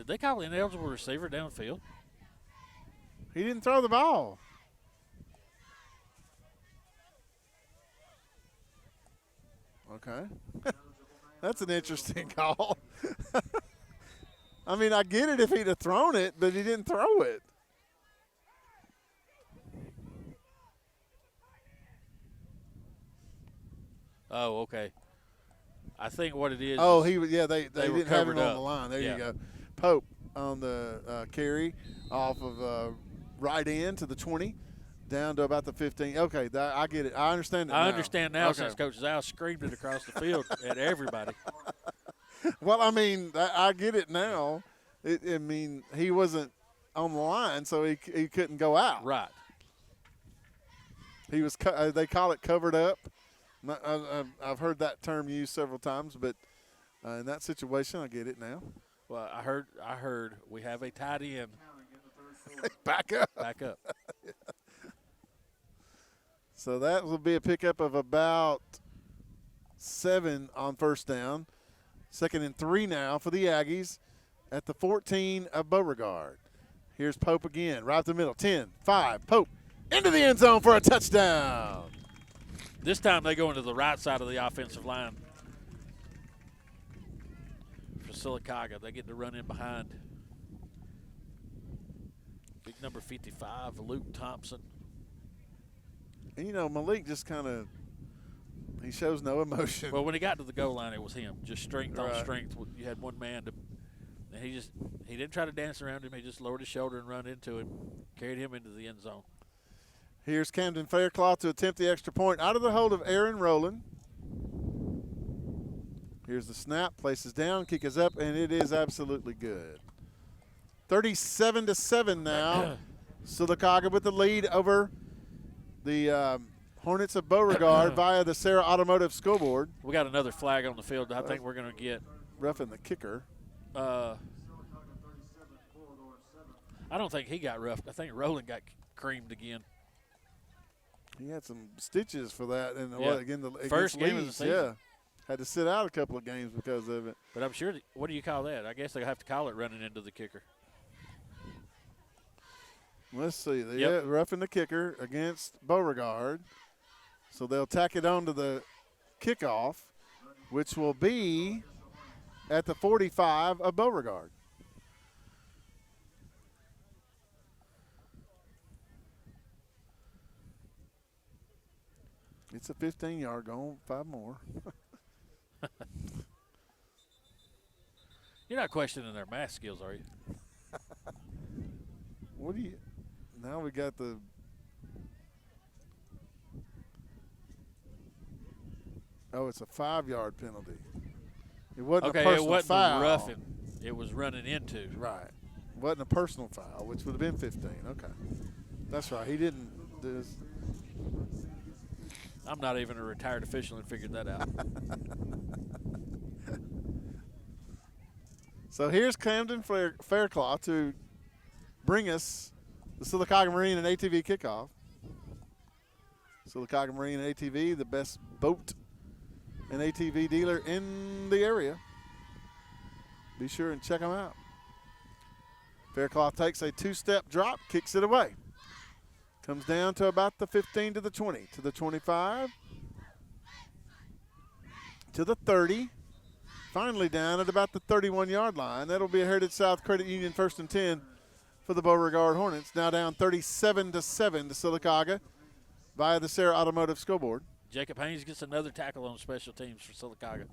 they call ineligible receiver downfield? He didn't throw the ball. Okay. That's an interesting call. I mean, I get it if he'd have thrown it, but he didn't throw it. Oh, okay. I think what it is. Oh, they didn't have him on up. the line. There Yeah. you go. Pope on the carry off of right end to the 20, down to about the 15. Okay, I get it. I understand it. I understand now okay. since Coach Zhao screamed it across the field at everybody. Well, I mean, I get it now. I mean, he wasn't on the line, so he couldn't go out. Right. He was. They call it covered up. I've heard that term used several times, but in that situation, I get it now. Well, I heard we have a tight end. Back up. Back up. So that will be a pickup of about 7 on first down. 2nd and 3 now for the Aggies at the 14 of Beauregard. Here's Pope again, right up the middle. 10, 5, Pope into the end zone for a touchdown. This time they go into the right side of the offensive line for Sylacauga. They get to run in behind. Big number 55, Luke Thompson. And, you know, Malik just kind of – he shows no emotion. Well, when he got to the goal line, it was him, just strength on Right. strength. You had one man and he didn't try to dance around him. He just lowered his shoulder and run into him, carried him into the end zone. Here's Camden Faircloth to attempt the extra point out of the hold of Aaron Rowland. Here's the snap, places down, kick is up, and it is absolutely good. 37-7 now. Sylacauga with the lead over the Hornets of Beauregard via the Sarah Automotive scoreboard. We got another flag on the field. I think we're going to get roughing the kicker. I don't think he got roughed. I think Rowland got creamed again. He had some stitches for that, and Yeah. First game of the season. Yeah, had to sit out a couple of games because of it. But I'm sure. What do you call that? I guess they have to call it running into the kicker. Let's see. They roughing the kicker against Beauregard, so they'll tack it on to the kickoff, which will be at the 45 of Beauregard. It's a 15-yard goal, 5 more. You're not questioning their math skills, are you? What do you – now we got the – oh, it's a 5-yard penalty. It wasn't a personal it wasn't foul. roughing. It was running into. Right. It wasn't a personal foul, which would have been 15. Okay. That's right. He didn't do this. I'm not even a retired official and figured that out. So here's Camden Faircloth to bring us the Sylacauga Marine and ATV kickoff. Sylacauga Marine and ATV, the best boat and ATV dealer in the area. Be sure and check them out. Faircloth takes a 2-step drop, kicks it away. Comes down to about the 15 to the 20, to the 25, to the 30. Finally down at about the 31-yard line. That'll be a Heritage South Credit Union 1st and 10 for the Beauregard Hornets. Now down 37-7 to Sylacauga via the Sarah Automotive Scoreboard. Jacob Haynes gets another tackle on special teams for Sylacauga.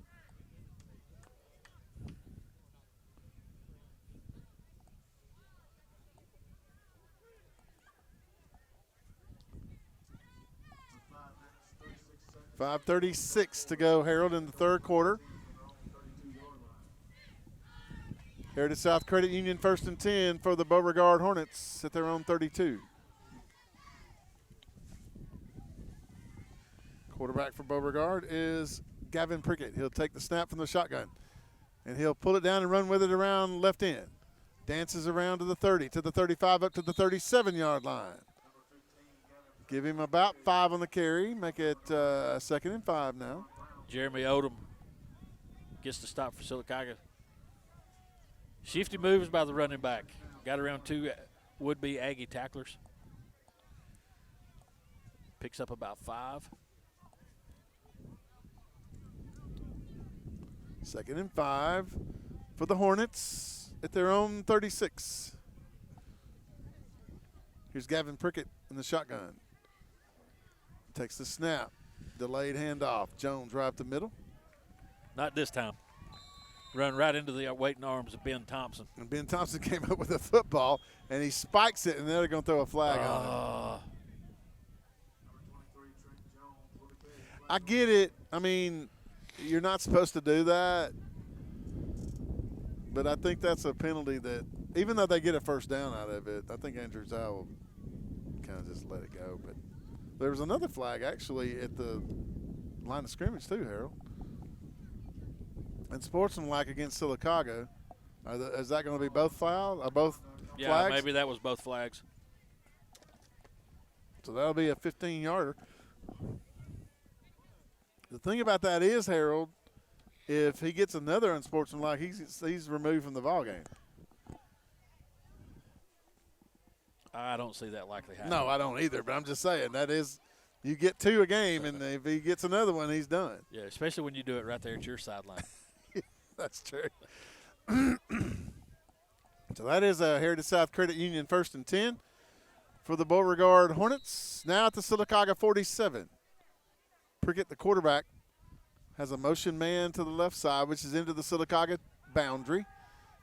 .536 to go, Harold, in the third quarter. Heritage South Credit Union 1st and 10 for the Beauregard Hornets at their own 32. Quarterback for Beauregard is Gavin Prickett. He'll take the snap from the shotgun, and he'll pull it down and run with it around left end. Dances around to the 30, to the 35, up to the 37-yard line. Give him about 5 on the carry. Make it 2nd and 5 now. Jeremy Odom gets the stop for Sylacauga. Shifty moves by the running back. Got around 2 would-be Aggie tacklers. Picks up about 5. 2nd and 5 for the Hornets at their own 36. Here's Gavin Prickett in the shotgun. Takes the snap. Delayed handoff. Jones right up the middle. Not this time. Run right into the waiting arms of Ben Thompson. And Ben Thompson came up with a football, and he spikes it, and they're going to throw a flag on it. I get it. I mean, you're not supposed to do that, but I think that's a penalty that, even though they get a first down out of it, I think Andrew Zell will kind of just let it go. But there was another flag, actually, at the line of scrimmage too, Harold. And sportsmanlike against Sylacauga, is that going to be both foul? Or both yeah, flags? Maybe that was both flags. So that'll be a 15-yarder. The thing about that is, Harold, if he gets another unsportsmanlike, he's removed from the ball game. I don't see that likely happening. No, I don't either, but I'm just saying that is, you get 2 a game, and if he gets another one, he's done. Yeah, especially when you do it right there at your sideline. That's true. So that is a Heritage South Credit Union 1st and 10 for the Beauregard Hornets. Now at the Sylacauga 47. Prickett, the quarterback, has a motion man to the left side, which is into the Sylacauga boundary.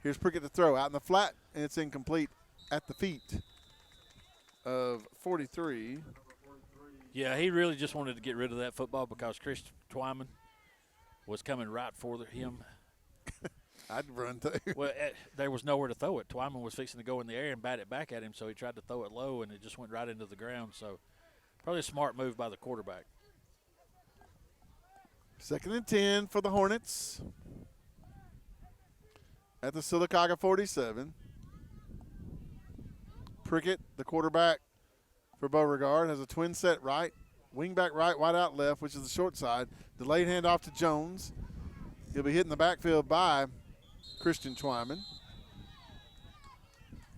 Here's Prickett to throw out in the flat, and it's incomplete at the feet of 43. Yeah, he really just wanted to get rid of that football because Chris Twyman was coming right for him. I'd run too. Well, there was nowhere to throw it. Twyman was fixing to go in the air and bat it back at him, so he tried to throw it low, and it just went right into the ground. So probably a smart move by the quarterback. 2nd and 10 for the Hornets at the Sylacauga 47. Prickett, the quarterback for Beauregard, has a twin set right, wingback right, wide out left, which is the short side. Delayed handoff to Jones. He'll be hit in the backfield by Christian Twyman.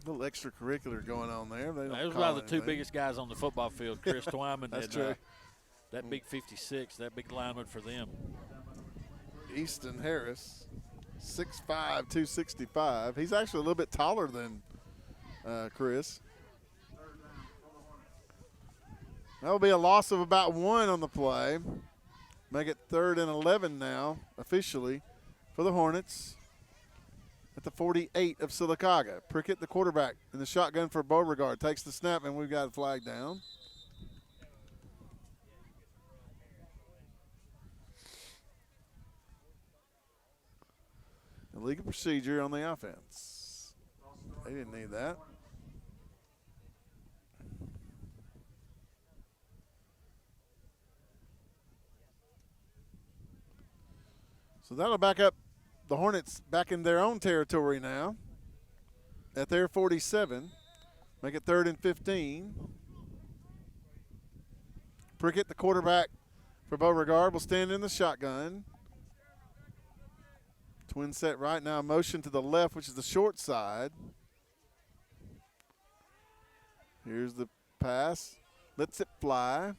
A little extracurricular going on there. They don't That was call about the 2 anything. biggest guys on the football field, Chris Twyman That's and true. That big 56, that big lineman for them. Easton Harris, 6'5", 265. He's actually a little bit taller than Chris. That'll be a loss of about 1 on the play. Make it 3rd and 11 now, officially, for the Hornets at the 48 of Sylacauga. Prickett, the quarterback, in the shotgun for Beauregard, takes the snap, and we've got a flag down. Illegal procedure on the offense. They didn't need that. So that'll back up the Hornets back in their own territory now at their 47. Make it 3rd and 15. Prickett, the quarterback for Beauregard, will stand in the shotgun. Twin set right now, motion to the left, which is the short side. Here's the pass. Lets it fly.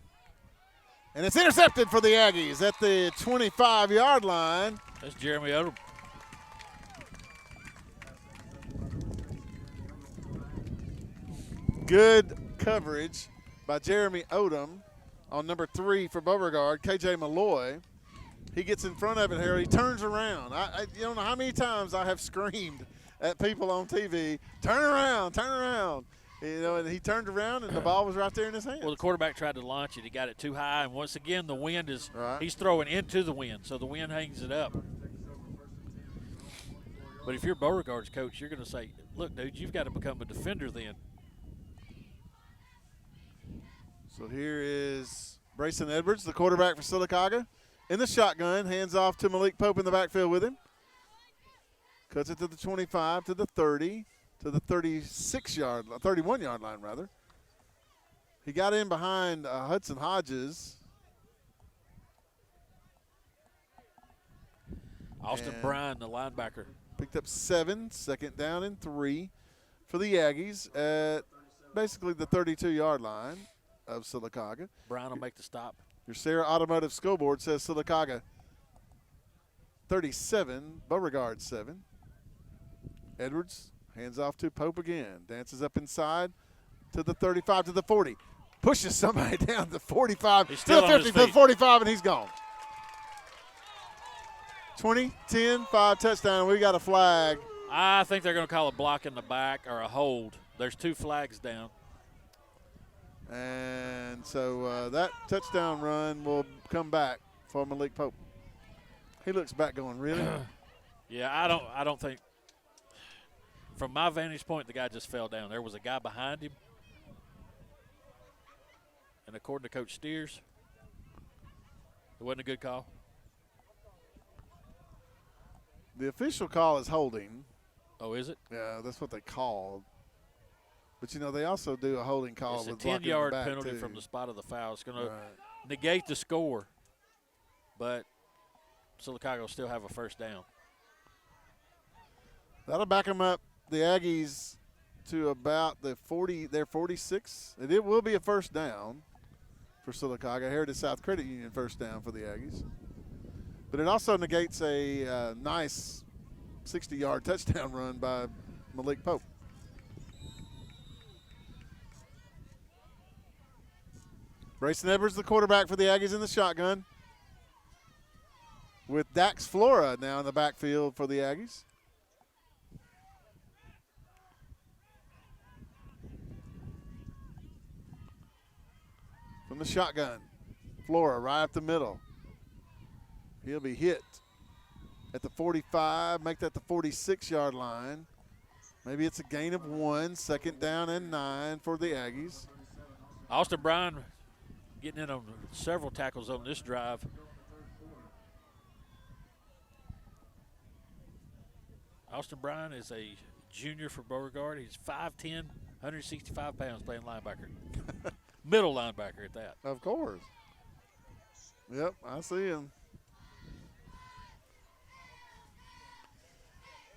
And it's intercepted for the Aggies at the 25-yard line. That's Jeremy Odom. Good coverage by Jeremy Odom on number 3 for Beauregard, KJ Malloy. He gets in front of it, Harry. He turns around. I you don't know how many times I have screamed at people on TV, turn around, turn around. You know, and he turned around, and the ball was right there in his hand. Well, the quarterback tried to launch it. He got it too high, and once again, the wind is he's throwing into the wind, so the wind hangs it up. But if you're Beauregard's coach, you're going to say, look, dude, you've got to become a defender then. So here is Brayson Edwards, the quarterback for Sylacauga. In the shotgun, hands off to Malik Pope in the backfield with him. Cuts it to the 25, to the 30, to the 31-yard line, rather. He got in behind Hudson Hodges. Austin Bryan, the linebacker. Picked up 7, second down and 3 for the Aggies at basically the 32-yard line of Sylacauga. Bryan will make the stop. Your Sarah Automotive scoreboard says Sylacauga 37, Beauregard 7. Edwards hands off to Pope again. Dances up inside to the 35, to the 40. Pushes somebody down to the 45, to the 50, to the 45, and he's gone. 20, 10, 5 touchdown. We got a flag. I think they're going to call a block in the back or a hold. There's 2 flags down. And so that touchdown run will come back for Malik Pope. He looks back going, really? Yeah, I don't think. From my vantage point, the guy just fell down. There was a guy behind him. And according to Coach Steers, it wasn't a good call. The official call is holding. Oh, is it? Yeah, that's what they called. But, you know, they also do a holding call with a 10-yard penalty too. From the spot of the foul. It's going to negate the score, but Sylacauga will still have a first down. That'll back them up, the Aggies, to about the 40, their 46. And it will be a first down for Sylacauga. Heritage South Credit Union first down for the Aggies. But it also negates a nice 60-yard touchdown run by Malik Pope. Brayson Edwards, the quarterback for the Aggies in the shotgun, with Dax Flora now in the backfield for the Aggies. From the shotgun, Flora right up the middle. He'll be hit at the 45, make that the 46-yard line. Maybe it's a gain of 1, second down and 9 for the Aggies. Austin Bryan getting in on several tackles on this drive. Austin Bryan is a junior for Beauregard. He's 5'10", 165 pounds, playing linebacker. Middle linebacker at that. Of course. Yep, I see him.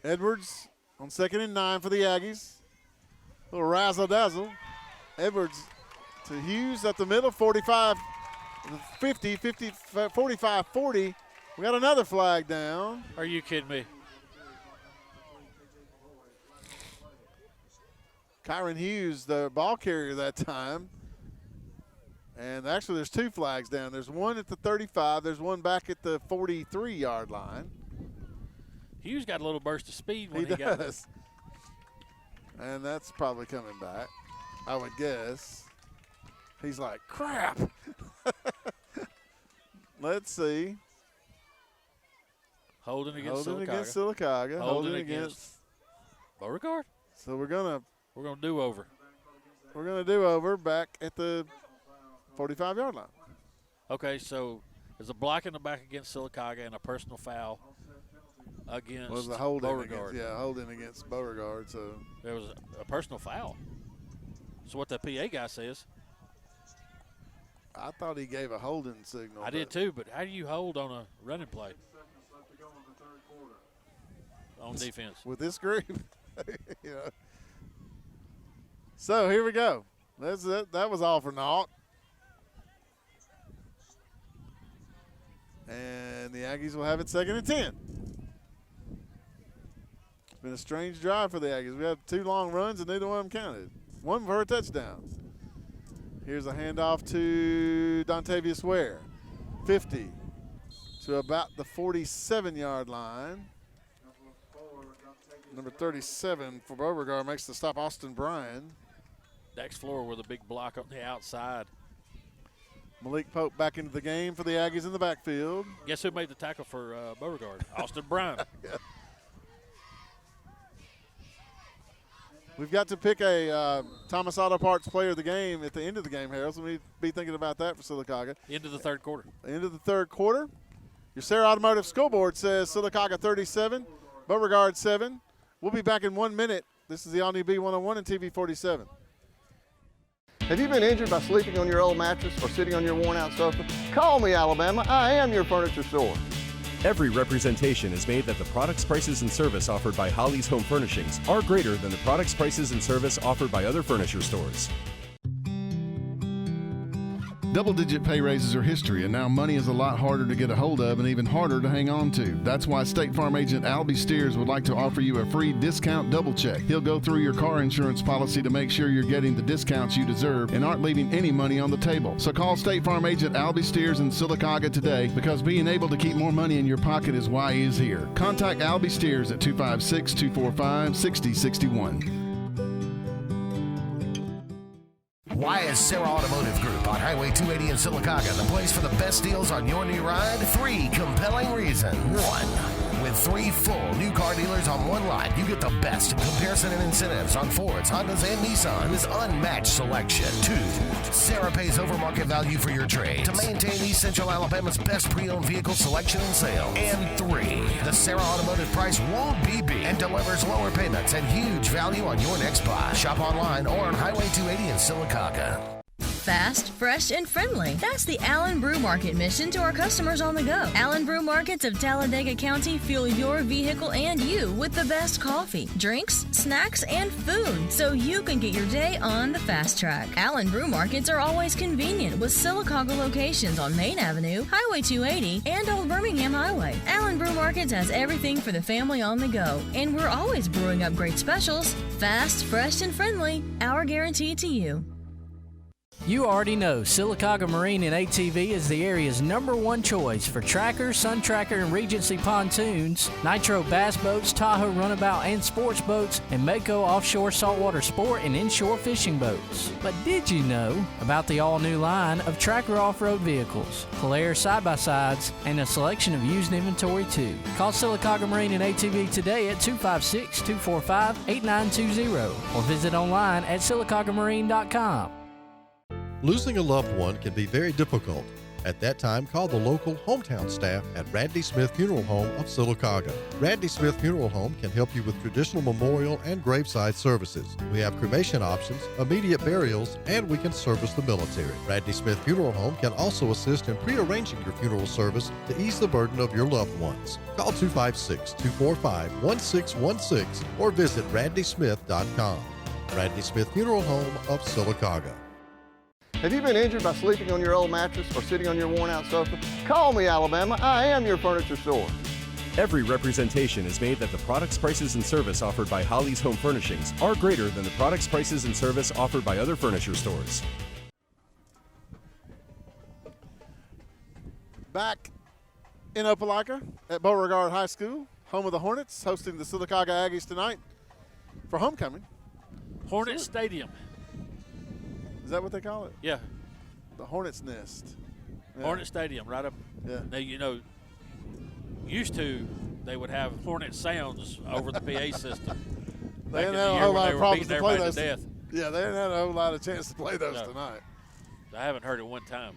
Edwards on 2nd and 9 for the Aggies. A little razzle-dazzle. Edwards to Hughes up the middle, 45, 50, 45, 40. We got another flag down. Are you kidding me? Kyron Hughes, the ball carrier that time. And actually there's 2 flags down. There's one at the 35. There's one back at the 43-yard line. Hughes got a little burst of speed when he got does. And that's probably coming back, I would guess. He's like, crap. Let's see. Holding against Sylacauga. Holding against Beauregard. So we're gonna do over. We're gonna do over back at the 45-yard line. Okay, so there's a block in the back against Sylacauga and a personal foul against Beauregard. Holding against Beauregard. So there was a personal foul. So what the PA guy says. I thought he gave a holding signal. I did too, but how do you hold on a running play? On defense. With this group. You know. So here we go. That was all for naught. And the Aggies will have it 2nd and 10. It's been a strange drive for the Aggies. We have 2 long runs, and neither one of them counted. One for a touchdown. Here's a handoff to Dontavius Ware. 50 to about the 47-yard line. Number 37 for Beauregard makes the stop, Austin Bryan. Dax Floor with a big block on the outside. Malik Pope back into the game for the Aggies in the backfield. Guess who made the tackle for Beauregard? Austin Bryan. Yeah. We've got to pick a Thomas Auto Parts player of the game at the end of the game, Harold. So we need to be thinking about that for Sylacauga. Into the third quarter. End of the third quarter. Your Sarah Automotive Scoreboard says Sylacauga 37, Beauregard 7. We'll be back in 1 minute. This is the all-new B101 and TV 47. Have you been injured by sleeping on your old mattress or sitting on your worn-out sofa? Call me, Alabama. I am your furniture store. Every representation is made that the products, prices, and service offered by Holly's Home Furnishings are greater than the products, prices, and service offered by other furniture stores. Double-digit pay raises are history, and now money is a lot harder to get a hold of and even harder to hang on to. That's why State Farm agent Albie Steers would like to offer you a free discount double check. He'll go through your car insurance policy to make sure you're getting the discounts you deserve and aren't leaving any money on the table. So call State Farm agent Albie Steers in Sylacauga today, because being able to keep more money in your pocket is why he is here. Contact Albie Steers at 256-245-6061. Why is Sarah Automotive Group on Highway 280 in Sylacauga the place for the best deals on your new ride? 3 compelling reasons. 1. With 3 full new car dealers on one lot, you get the best in comparison and incentives on Fords, Hondas, and Nissans. Unmatched selection. 2. Sarah pays over market value for your trade to maintain East Central Alabama's best pre-owned vehicle selection and sales. And 3. The Sarah Automotive price won't be beat and delivers lower payments and huge value on your next buy. Shop online or on Highway 280 in Sylacauga. Fast, fresh, and friendly. That's the Allen Brew Market mission to our customers on the go. Allen Brew Markets of Talladega County fuel your vehicle and you with the best coffee, drinks, snacks, and food, so you can get your day on the fast track. Allen Brew Markets are always convenient with Sylacauga locations on Main Avenue, Highway 280, and Old Birmingham Highway. Allen Brew Markets has everything for the family on the go, and we're always brewing up great specials. Fast, fresh, and friendly. Our guarantee to you. You already know Sylacauga Marine and ATV is the area's #1 choice for Tracker, Sun Tracker, and Regency pontoons, Nitro bass boats, Tahoe runabout and sports boats, and Mako offshore saltwater sport and inshore fishing boats. But did you know about the all-new line of Tracker off-road vehicles, Polaris side-by-sides, and a selection of used inventory too? Call Sylacauga Marine and ATV today at 256-245-8920 or visit online at sylacaugamarine.com. Losing a loved one can be very difficult. At that time, call the local hometown staff at Radley Smith Funeral Home of Sylacauga. Radley Smith Funeral Home can help you with traditional memorial and graveside services. We have cremation options, immediate burials, and we can service the military. Radley Smith Funeral Home can also assist in prearranging your funeral service to ease the burden of your loved ones. Call 256-245-1616 or visit radleysmith.com. Radley Smith Funeral Home of Sylacauga. Have you been injured by sleeping on your old mattress or sitting on your worn-out sofa? Call me, Alabama. I am your furniture store. Every representation is made that the products, prices, and service offered by Holly's Home Furnishings are greater than the products, prices, and service offered by other furniture stores. Back in Opelika at Beauregard High School, home of the Hornets, hosting the Sylacauga Aggies tonight for homecoming. Hornet Stadium. Is that what they call it? Yeah. The Hornet's Nest. Yeah. Hornet Stadium, right up. Yeah. Now, you know, used to, they would have Hornet sounds over the PA system. They didn't have a whole lot of problems to play those. Yeah, they didn't have a whole lot of chance to play those tonight. I haven't heard it one time.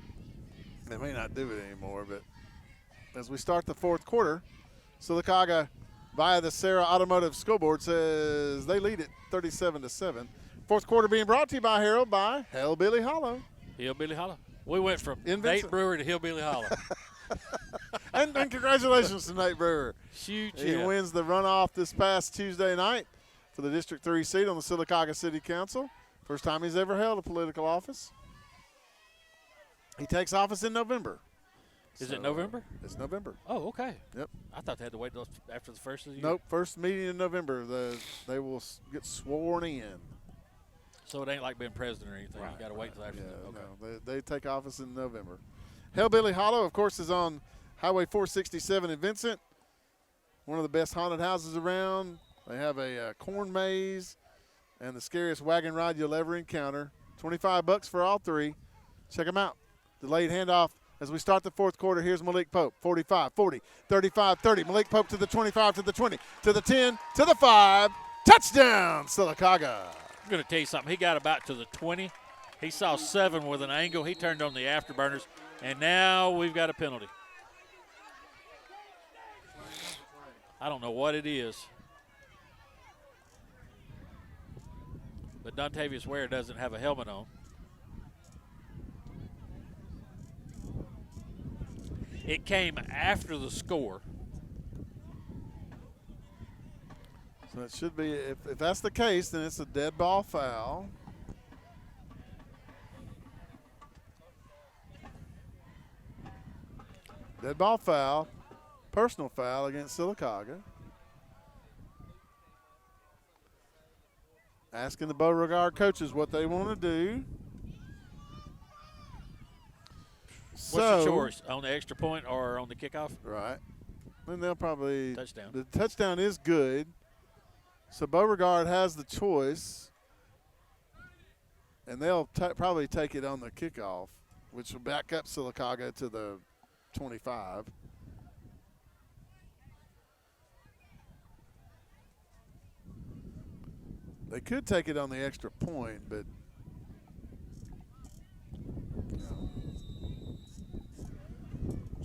They may not do it anymore, but as we start the fourth quarter, Sylacauga, via the Sarah Automotive Scoreboard, says they lead it 37-7. Fourth quarter being brought to you by Harold by Hillbilly Hollow. Hillbilly Hollow. We went from Nate Brewer to Hillbilly Hollow. and congratulations to Nate Brewer. Shoot, he wins the runoff this past Tuesday night for the District 3 seat on the Sylacauga City Council. First time he's ever held a political office. He takes office in November. Is it November? It's November. Oh, okay. Yep. I thought they had to wait till after the first of the year. Nope. First meeting in November. They will get sworn in. So it ain't like being president or anything. Right, You got to wait till after. Okay. No, they take office in November. Hellbilly Hollow, of course, is on Highway 467 in Vincent. One of the best haunted houses around. They have a corn maze and the scariest wagon ride you'll ever encounter. $25 for all three. Check them out. Delayed handoff as we start the fourth quarter. Here's Malik Pope. 45, 40, 35, 30. Malik Pope to the 25, to the 20, to the 10, to the 5. Touchdown, Sylacauga. I'm going to tell you something. He got about to the 20. He saw 7 with an angle. He turned on the afterburners, and now we've got a penalty. I don't know what it is. But Dontavius Ware doesn't have a helmet on. It came after the score. So it should be, if that's the case, then it's a dead ball foul. Dead ball foul, personal foul against Sylacauga. Asking the Beauregard coaches what they want to do. What's the choice, on the extra point or on the kickoff? Right. And they'll probably – touchdown. The touchdown is good. So Beauregard has the choice, and they'll probably take it on the kickoff, which will back up Sylacauga to the 25. They could take it on the extra point, but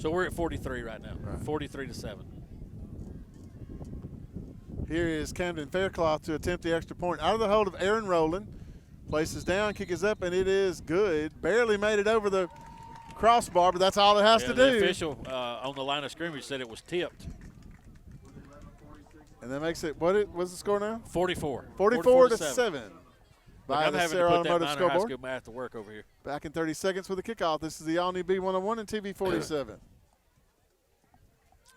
So we're at 43 right now. Right. 43-7. Here is Camden Faircloth to attempt the extra point. Out of the hold of Aaron Rowland. Places down, kick is up, and it is good. Barely made it over the crossbar, but that's all it has to do. The official on the line of scrimmage said it was tipped. And that makes it, what's the score now? 44. 44-7. By I'm the having Sarah to put that Automotive minor scoreboard. high school math to work over here. Back in 30 seconds with the kickoff. This is the all-new B101 and TV 47.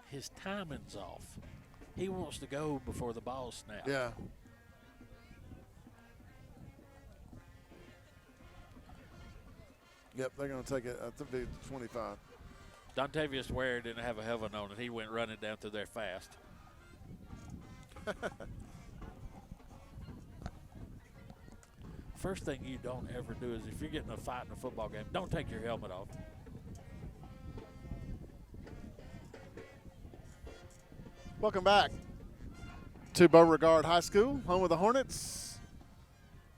His timing's off. He wants to go before the ball snaps. Yeah. Yep, they're going to take it. I think 25. Dontavius Ware didn't have a helmet on, and he went running down through there fast. First thing you don't ever do is if you're getting a fight in a football game, don't take your helmet off. Welcome back to Beauregard High School, home of the Hornets.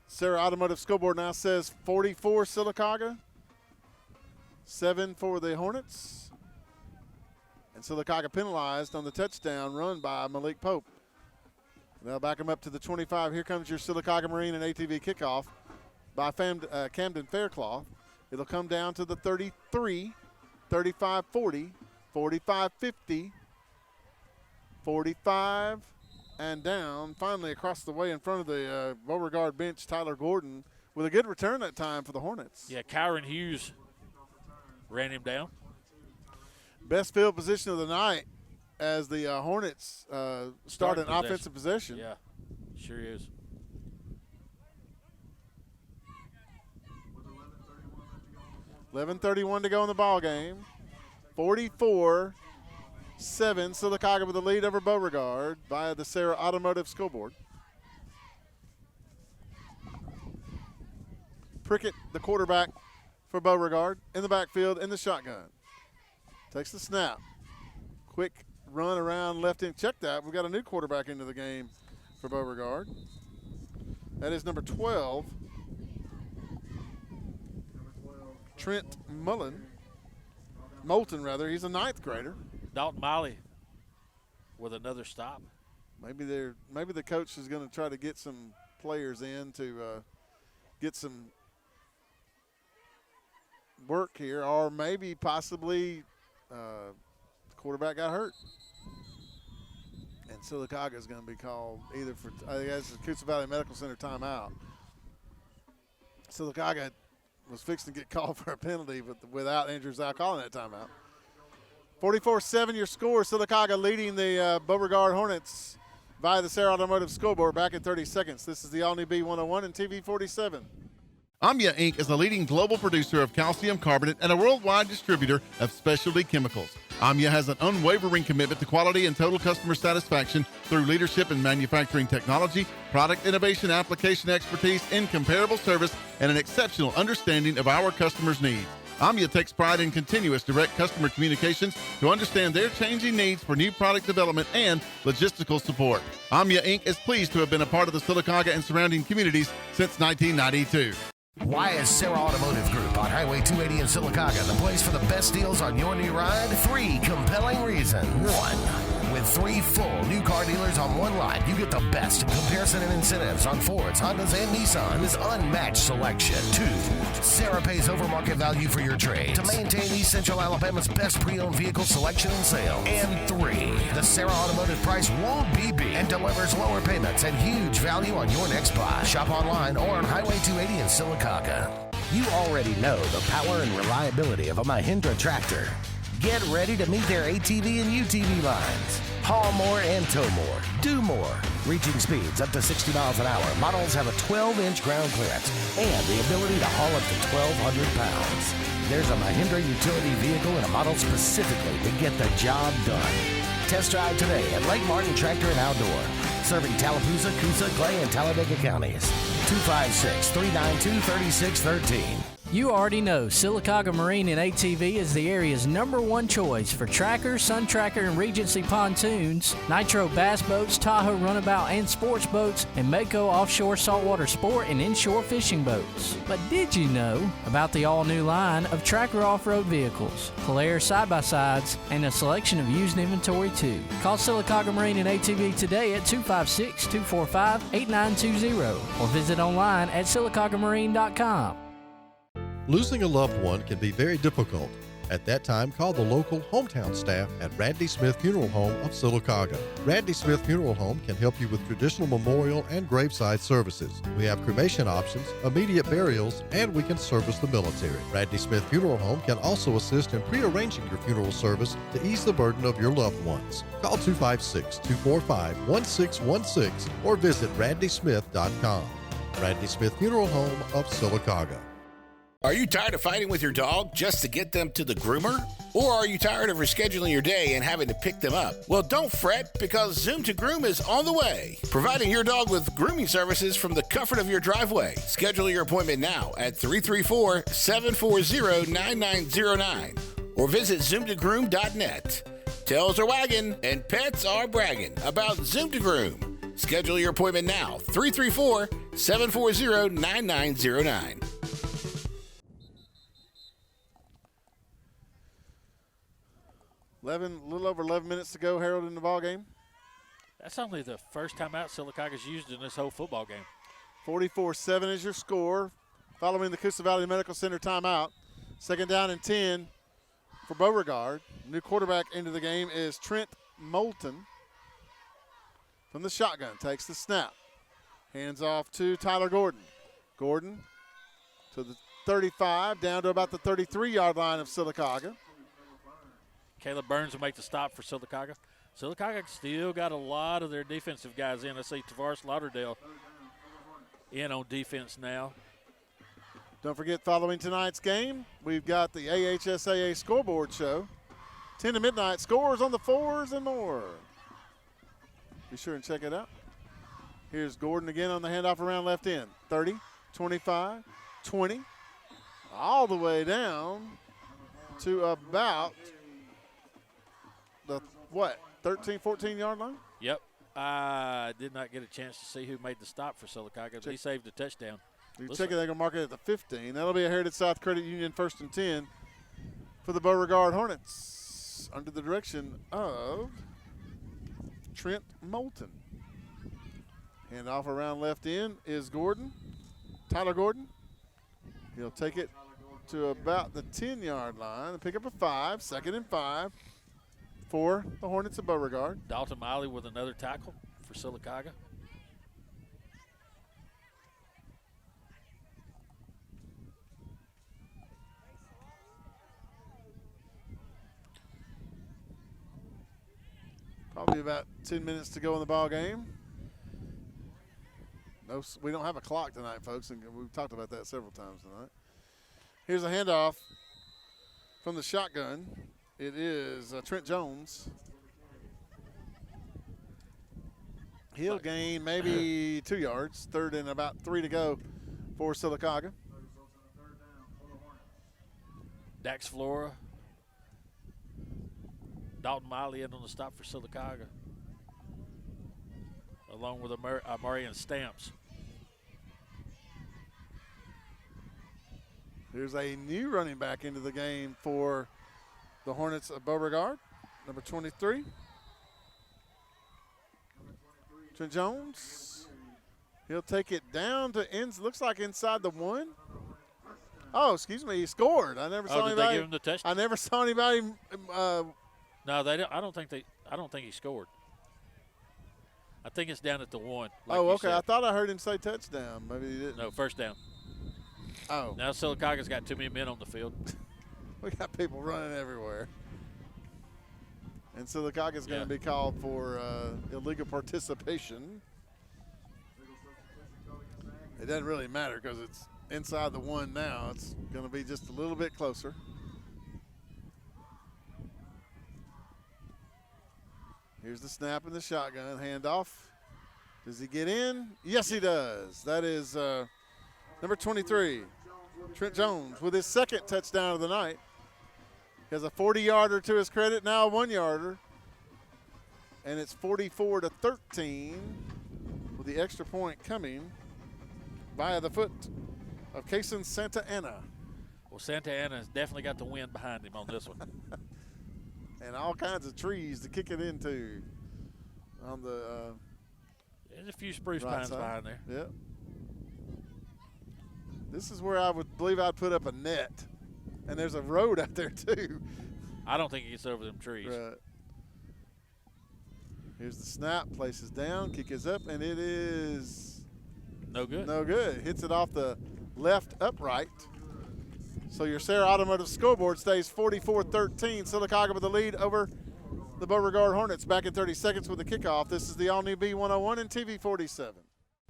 Sarah Automotive Scoreboard now says 44 Sylacauga, 7 for the Hornets. And Sylacauga penalized on the touchdown run by Malik Pope. They'll back him up to the 25. Here comes your Sylacauga Marine and ATV kickoff by Camden Faircloth. It'll come down to the 33, 35-40, 45-50, 45, and down. Finally across the way in front of the Beauregard bench, Tyler Gordon, with a good return that time for the Hornets. Yeah, Kyron Hughes ran him down. Best field position of the night as the Hornets start an offensive possession. Yeah, sure is. $11:31 to go in the ball game. 44-7, Sylacauga with the lead over Beauregard via the Sarah Automotive scoreboard. Prickett, the quarterback for Beauregard, in the backfield in the shotgun. Takes the snap. Quick run around left end. Check that. We've got a new quarterback into the game for Beauregard. That is number 12, Trent Moulton, rather. He's a 9th grader. Dalton Miley with another stop. Maybe the coach is going to try to get some players in to get some work here, or maybe possibly the quarterback got hurt. And Sylacauga is going to be called either for, I guess, the Coosa Valley Medical Center timeout. Sylacauga was fixing to get called for a penalty, but without Andrew Zau calling that timeout. 44-7 your score. Sylacauga leading the Beauregard Hornets via the Sarah Automotive scoreboard back in 30 seconds. This is the all-new B101 and TV 47. Amya Inc. is a leading global producer of calcium carbonate and a worldwide distributor of specialty chemicals. Amya has an unwavering commitment to quality and total customer satisfaction through leadership in manufacturing technology, product innovation, application expertise, incomparable service, and an exceptional understanding of our customers' needs. Amya takes pride in continuous direct customer communications to understand their changing needs for new product development and logistical support. Amya Inc. is pleased to have been a part of the Sylacauga and surrounding communities since 1992. Why is Sarah Automotive Group on Highway 280 in Sylacauga the place for the best deals on your new ride? 3 compelling reasons. 1. With 3 full new car dealers on one lot, you get the best in comparison and incentives on Fords, Hondas, and Nissans. Unmatched selection. 2. Sarah pays over market value for your trade to maintain East Central Alabama's best pre-owned vehicle selection and sale. And 3. The Sarah Automotive price won't be beat and delivers lower payments and huge value on your next buy. Shop online or on Highway 280 in Sylacauga. You already know the power and reliability of a Mahindra tractor. Get ready to meet their ATV and UTV lines. Haul more and tow more. Do more. Reaching speeds up to 60 miles an hour. Models have a 12-inch ground clearance and the ability to haul up to 1,200 pounds. There's a Mahindra utility vehicle and a model specifically to get the job done. Test drive today at Lake Martin Tractor and Outdoor. Serving Tallapoosa, Coosa, Clay, and Talladega counties. 256-392-3613. You already know Sylacauga Marine and ATV is the area's #1 choice for Tracker, Sun Tracker, and Regency pontoons, Nitro bass boats, Tahoe runabout and sports boats, and Mako offshore saltwater sport and inshore fishing boats. But did you know about the all-new line of Tracker off-road vehicles, Polaris side-by-sides, and a selection of used inventory too? Call Sylacauga Marine and ATV today at 256-245-8920 or visit online at sylacaugamarine.com. Losing a loved one can be very difficult. At that time, call the local hometown staff at Radley Smith Funeral Home of Sylacauga. Radley Smith Funeral Home can help you with traditional memorial and graveside services. We have cremation options, immediate burials, and we can service the military. Radley Smith Funeral Home can also assist in pre-arranging your funeral service to ease the burden of your loved ones. Call 256-245-1616 or visit radleysmith.com. Radley Smith Funeral Home of Sylacauga. Are you tired of fighting with your dog just to get them to the groomer? Or are you tired of rescheduling your day and having to pick them up? Well, don't fret, because Zoom to Groom is on the way, providing your dog with grooming services from the comfort of your driveway. Schedule your appointment now at 334-740-9909 or visit zoomtogroom.net. Tails are wagging and pets are bragging about Zoom to Groom. Schedule your appointment now, 334-740-9909. A little over 11 minutes to go, Harold, in the ball game. That's only the first time out Sylacauga's used in this whole football game. 44-7 is your score. Following the Coosa Valley Medical Center timeout. 2nd down and 10 for Beauregard. New quarterback into the game is Trent Moulton. From the shotgun, takes the snap. Hands off to Tyler Gordon. Gordon to the 35, down to about the 33-yard line of Sylacauga. Caleb Burns will make the stop for Sylacauga. Sylacauga still got a lot of their defensive guys in. I see Tavares Lauderdale in on defense now. Don't forget, following tonight's game, we've got the AHSAA scoreboard show. 10 to midnight, scores on the 4s and more. Be sure and check it out. Here's Gordon again on the handoff around left end. 30, 25, 20, all the way down to about the, 13, 14-yard line? Yep. I did not get a chance to see who made the stop for Sylacauga. He saved a touchdown. You check it, they're going to mark it at the 15. That'll be a Heritage South Credit Union 1st and 10 for the Beauregard Hornets under the direction of Trent Moulton. Hand off around left end is Gordon, Tyler Gordon. He'll take it to about the 10-yard line and pick up a 5, 2nd and 5 for the Hornets of Beauregard. Dalton Miley with another tackle for Sylacauga. Probably about 10 minutes to go in the ball game. No, we don't have a clock tonight, folks, and we've talked about that several times tonight. Here's a handoff from the shotgun. It is Trent Jones. He'll gain maybe 2 yards. Third and about 3 to go for Sylacauga. Dax Flora. Dalton Miley in on the stop for Sylacauga, along with Marion Stamps. Here's a new running back into the game for the Hornets of Beauregard, number 23. Trent Jones. He'll take it down to looks like inside the 1. Oh, excuse me, he scored. I never saw did anybody. they give him the touchdown? I never saw anybody. No, they don't. I don't think he scored. I think it's down at the 1. Like okay. said. I thought I heard him say touchdown. Maybe he didn't. No, first down. Oh. Now Sylacauga's got too many men on the field. We got people running everywhere. And Sylacauga's going to be called for illegal participation. It doesn't really matter because it's inside the 1 now. It's going to be just a little bit closer. Here's the snap and the shotgun handoff. Does he get in? Yes, he does. That is number 23, Trent Jones, with his second touchdown of the night. He has a 40-yarder to his credit, now a 1-yarder. And it's 44-13 with the extra point coming via the foot of Kason Santa Ana. Well, Santa Ana has definitely got the wind behind him on this one. And all kinds of trees to kick it into on the there's a few spruce right pines side. behind there. Yep. This is where I would believe I'd put up a net. And there's a road out there, too. I don't think he gets over them trees. Right. Here's the snap. Places down. Kick is up, and it is no good. No good. Hits it off the left upright. So your Sarah Automotive scoreboard stays 44-13. Sylacauga with the lead over the Beauregard Hornets. Back in 30 seconds with the kickoff. This is the all-new B101 and TV 47.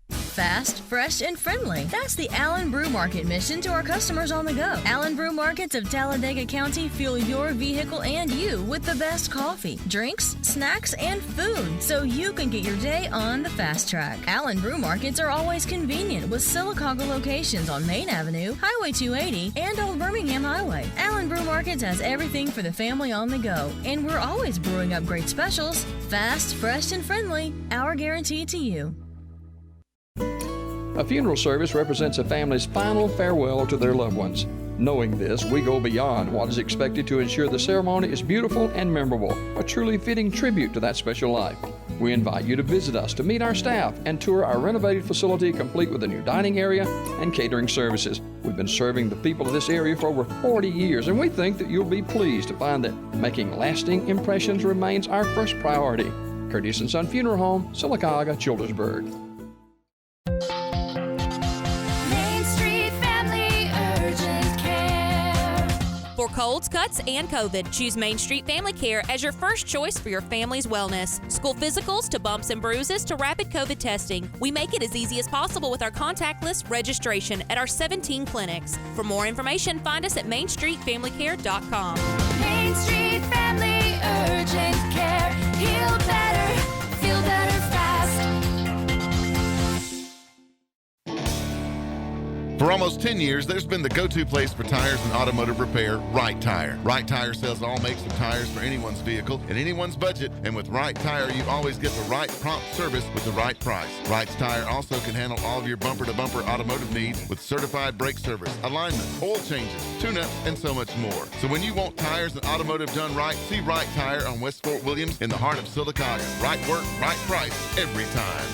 Fast, fresh, and friendly. That's the Allen Brew Market mission to our customers on the go. Allen Brew Markets of Talladega County fuel your vehicle and you with the best coffee, drinks, snacks, and food, so you can get your day on the fast track. Allen Brew Markets are always convenient with Sylacauga locations on Main Avenue, Highway 280, and Old Birmingham Highway. Allen Brew Markets has everything for the family on the go, and we're always brewing up great specials. Fast, fresh, and friendly. Our guarantee to you. A funeral service represents a family's final farewell to their loved ones. Knowing this, we go beyond what is expected to ensure the ceremony is beautiful and memorable, a truly fitting tribute to that special life. We invite you to visit us to meet our staff and tour our renovated facility complete with a new dining area and catering services. We've been serving the people of this area for over 40 years, and we think that you'll be pleased to find that making lasting impressions remains our first priority. Curtis & Son Funeral Home, Sylacauga, Childersburg. For colds, cuts, and COVID, choose Main Street Family Care as your first choice for your family's wellness. School physicals to bumps and bruises to rapid COVID testing. We make it as easy as possible with our contactless registration at our 17 clinics. For more information, find us at mainstreetfamilycare.com. Main Street Family Urgent Care. Heal better, feel better fast. For almost 10 years, there's been the go-to place for tires and automotive repair, Right Tire. Right Tire sells all makes of tires for anyone's vehicle and anyone's budget, and with Right Tire, you always get the right prompt service with the right price. Right Tire also can handle all of your bumper-to-bumper automotive needs with certified brake service, alignment, oil changes, tune-ups, and so much more. So when you want tires and automotive done right, see Right Tire on West Fort Williams in the heart of Sylacauga. Right work, right price, every time.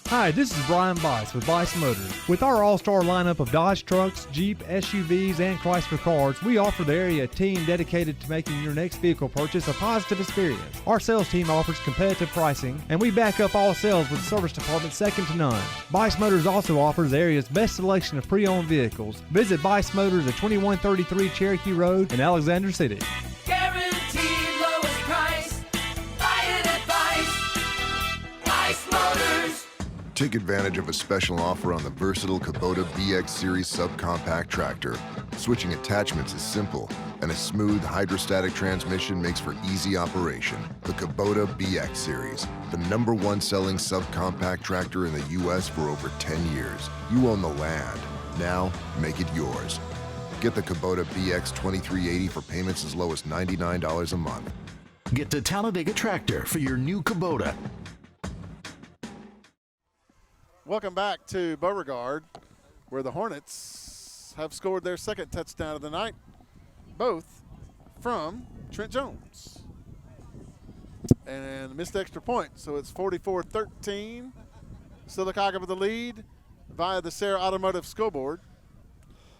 Hi, this is Brian Bice with Bice Motors. With our all-star lineup of Dodge trucks, Jeep, SUVs, and Chrysler cars, we offer the area team dedicated to making your next vehicle purchase a positive experience. Our sales team offers competitive pricing, and we back up all sales with a service department second to none. Bice Motors also offers the area's best selection of pre-owned vehicles. Visit Bice Motors at 2133 Cherokee Road in Alexander City. Guaranteed low Take advantage of a special offer on the versatile Kubota BX Series subcompact tractor. Switching attachments is simple, and a smooth hydrostatic transmission makes for easy operation. The Kubota BX Series, the #1 selling subcompact tractor in the U.S. for over 10 years. You own the land. Now, make it yours. Get the Kubota BX 2380 for payments as low as $99 a month. Get to Talladega Tractor for your new Kubota. Welcome back to Beauregard, where the Hornets have scored their second touchdown of the night, both from Trent Jones. And missed extra point, so it's 44-13. Sylacauga with the lead via the Sarah Automotive scoreboard.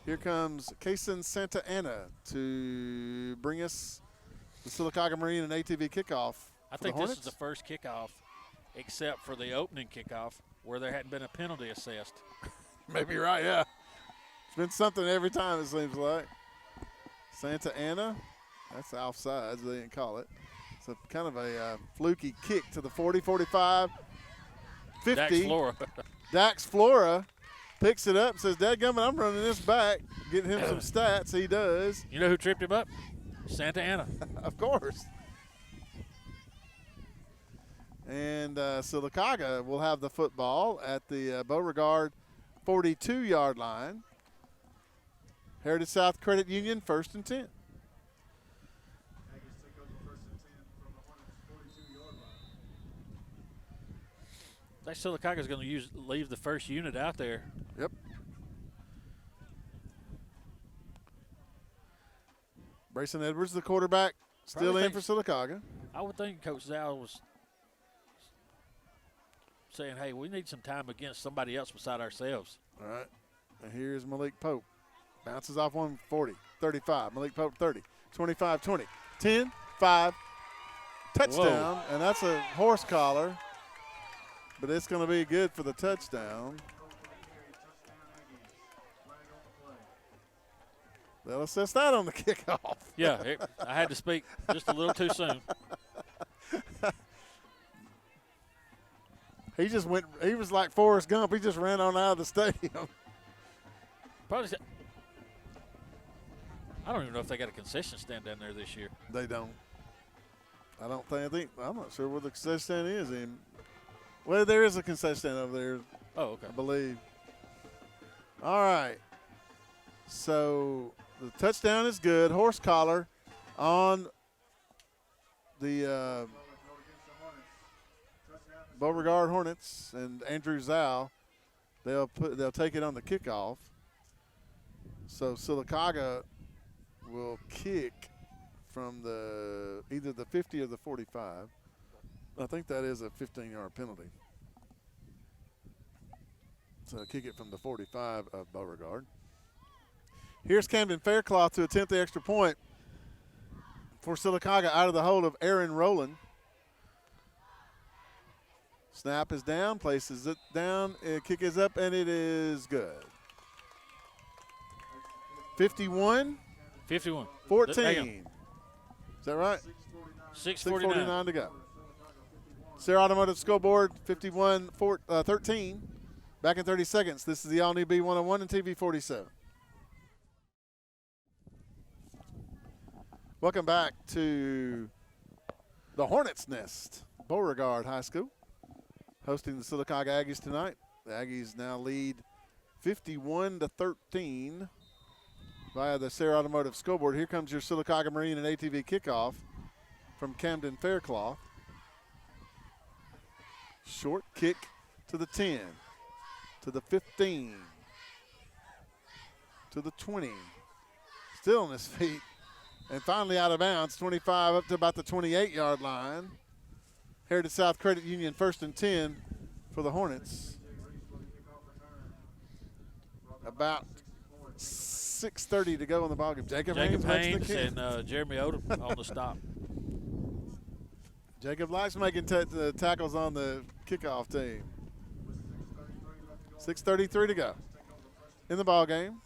Here comes Kason Santa Ana to bring us the Sylacauga Marine and ATV kickoff. I think this is the first kickoff, except for the opening kickoff, where there hadn't been a penalty assessed. Maybe right, yeah. It's been something every time, it seems like. Santa Ana, that's offsides, they didn't call it. So kind of a fluky kick to the 40, 45, 50. Dax Flora. Dax Flora picks it up and says, dadgummit, I'm running this back, getting him some stats. He does. You know who tripped him up? Santa Ana. Of course. And Sylacauga will have the football at the Beauregard 42-yard line. Heritage South Credit Union, 1st and 10. I think Sylacauga's going to leave the first unit out there. Yep. Brayson Edwards, the quarterback, still in for Sylacauga. I would think Coach Zal was saying, hey, we need some time against somebody else beside ourselves. All right. And here's Malik Pope. Bounces off 140, 35. Malik Pope 30, 25, 20, 10, 5. Touchdown. Whoa. And that's a horse collar. But it's going to be good for the touchdown. They'll assess that on the kickoff. Yeah, I had to speak just a little too soon. He was like Forrest Gump. He just ran on out of the stadium. Probably. I don't even know if they got a concession stand down there this year. They don't. I'm not sure where the concession stand is. Well, there is a concession stand over there. Oh, okay. I believe. All right. So the touchdown is good. Horse collar on the Beauregard Hornets and Andrew Zal. They'll take it on the kickoff. So Sylacauga will kick from either the 50 or the 45. I think that is a 15-yard penalty. So kick it from the 45 of Beauregard. Here's Camden Faircloth to attempt the extra point for Sylacauga out of the hold of Aaron Rowland. Snap is down, places it down, kick is up, and it is good. 51. 14. Is that right? 6:49 to go. Sarah Automotive scoreboard, 51-13. Back in 30 seconds. This is the all-new B101 and TV 47. Welcome back to the Hornets' Nest, Beauregard High School, hosting the Sylacauga Aggies tonight. The Aggies now lead 51-13 via the Sarah Automotive scoreboard. Here comes your Sylacauga Marine and ATV kickoff from Camden Faircloth. Short kick to the 10, to the 15, to the 20. Still on his feet. And finally out of bounds, 25 up to about the 28-yard line. Heritage South Credit Union 1st and 10 for the Hornets. About 6:30 to go in the ballgame. Jacob Haynes and Jeremy Odom on the stop. Jacob likes making tackles on the kickoff team. 6:33 to go in the ball game.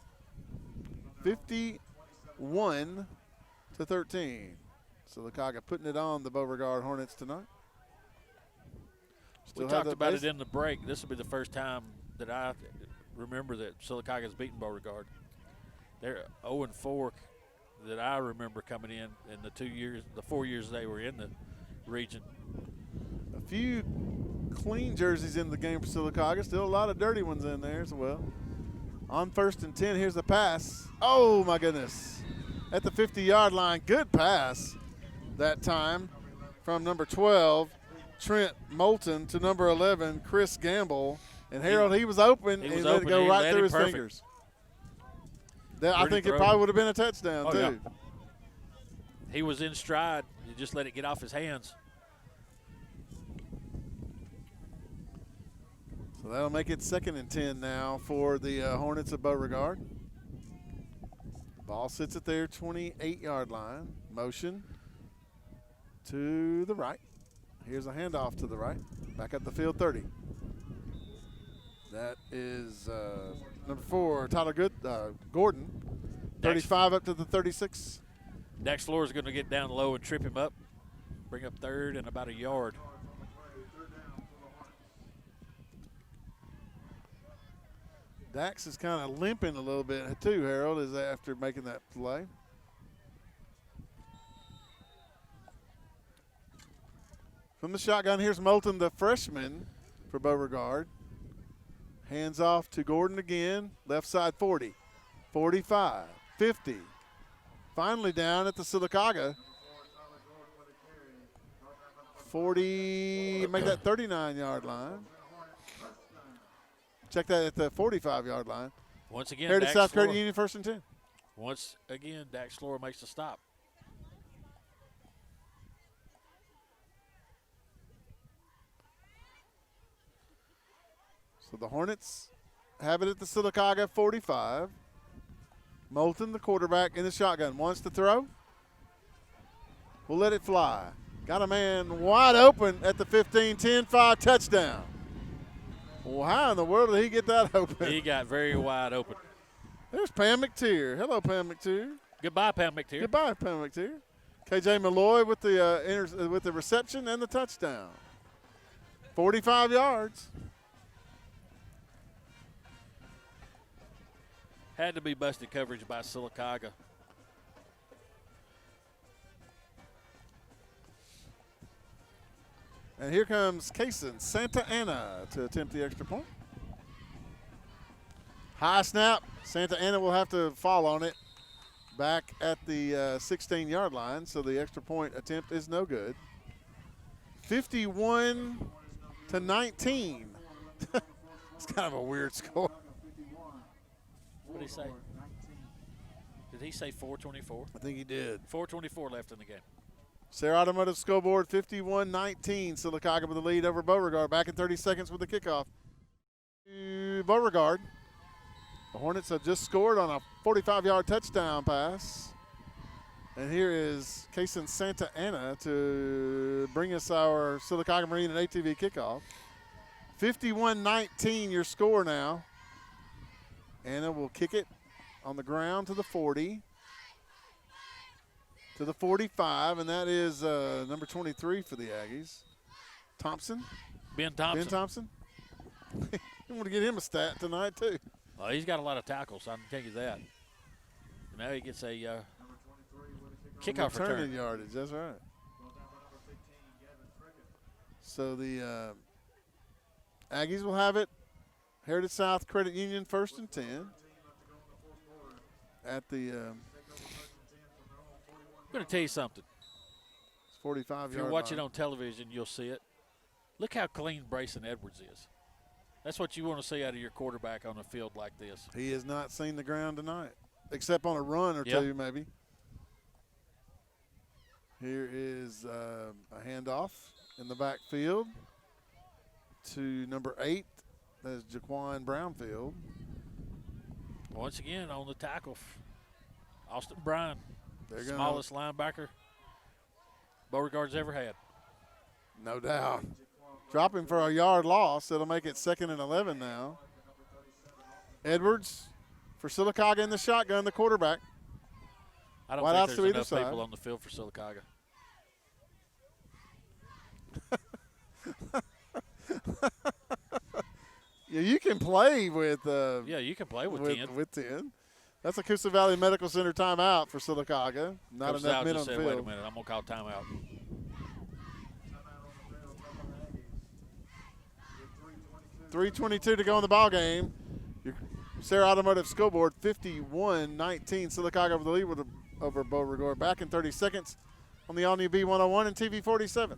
51-13. Sylacauga putting it on the Beauregard Hornets tonight. Still we have talked that about base. it in the break. This will be the first time that I remember that Sylacauga's beaten Beauregard. They're 0-4 that I remember coming in the 4 years they were in the region. A few clean jerseys in the game for Sylacauga. Still a lot of dirty ones in there as well. On 1st and 10, here's the pass. Oh, my goodness. At the 50-yard line, good pass that time from number 12, Trent Moulton, to number 11, Chris Gamble. And Harold, he was open and let it go right through his fingers. I think it probably would have been a touchdown, too. Yeah. He was in stride. You just let it get off his hands. So that'll make it 2nd and 10 now for the Hornets of Beauregard. Ball sits at their 28-yard line. Motion to the right. Here's a handoff to the right. Back up the field, 30. That is number 4, Tyler Gordon. 35 up to the 36. Dax Floor is going to get down low and trip him up. Bring up 3rd and about a yard. Dax is kind of limping a little bit too, Harold, is after making that play. From the shotgun, here's Moulton, the freshman for Beauregard. Hands off to Gordon again. Left side 40, 45, 50. Finally down at the Sylacauga 40, make that 39-yard line. Check that at the 45-yard line. Once again, Heritage Dax South Credit Flora. Union, 1st and 10. Once again, Dax Flora makes the stop. So the Hornets have it at the Sylacauga 45. Moulton, the quarterback, in the shotgun. Wants to throw. We'll let it fly. Got a man wide open at the 15, 10-5 touchdown. Well, how in the world did he get that open? He got very wide open. There's Pam McTeer. Hello, Pam McTeer. Goodbye, Pam McTeer. Goodbye, Pam McTeer. KJ Malloy with the reception and the touchdown. 45 yards. Had to be busted coverage by Sylacauga. And here comes Kason Santa Ana to attempt the extra point. High snap. Santa Ana will have to fall on it back at the 16-yard line, so the extra point attempt is no good. 51-19. It's kind of a weird score. What did he say? Did he say 4:24? I think he did. 4:24 left in the game. Sarah Automotive scoreboard 51-19. Sylacauga with the lead over Beauregard. Back in 30 seconds with the kickoff. To Beauregard. The Hornets have just scored on a 45-yard touchdown pass. And here is Kason Santa Ana to bring us our Sylacauga Marine and ATV kickoff. 51-19 your score now. Anna will kick it on the ground to the 40. To the 45, and that is number 23 for the Aggies. Thompson. Ben Thompson. Ben Thompson. You want to get him a stat tonight, too. Well, he's got a lot of tackles, I can tell you that. Now he gets a kickoff return. Returning yardage, that's right. So the Aggies will have it. Heritage South Credit Union 1st and 10. At the I'm going to tell you something. 45-yard If you're watching line. on television, you'll see it. Look how clean Brayson Edwards is. That's what you want to see out of your quarterback on a field like this. He has not seen the ground tonight, except on a run or two, maybe. Here is a handoff in the backfield to number 8. That is Jaquan Brownfield. Once again, on the tackle, Austin Bryan, They're gonna- smallest linebacker Beauregard's ever had. No doubt. Drop him for a yard loss. It'll make it 2nd and 11 now. Edwards for Sylacauga in the shotgun, the quarterback. I don't Wide outs think to there's either enough people side. on the field for Sylacauga. Yeah, you can play with. You can play with 10. With 10. That's a Coosa Valley Medical Center timeout for Sylacauga. Not Coach enough Sal men just on the said, field. wait a minute, I'm going to call timeout. .322 to go in the ball game. Your Sarah Automotive scoreboard 51-19. Sylacauga over the lead over Beauregard. Back in 30 seconds on the all-new B101 and TV 47.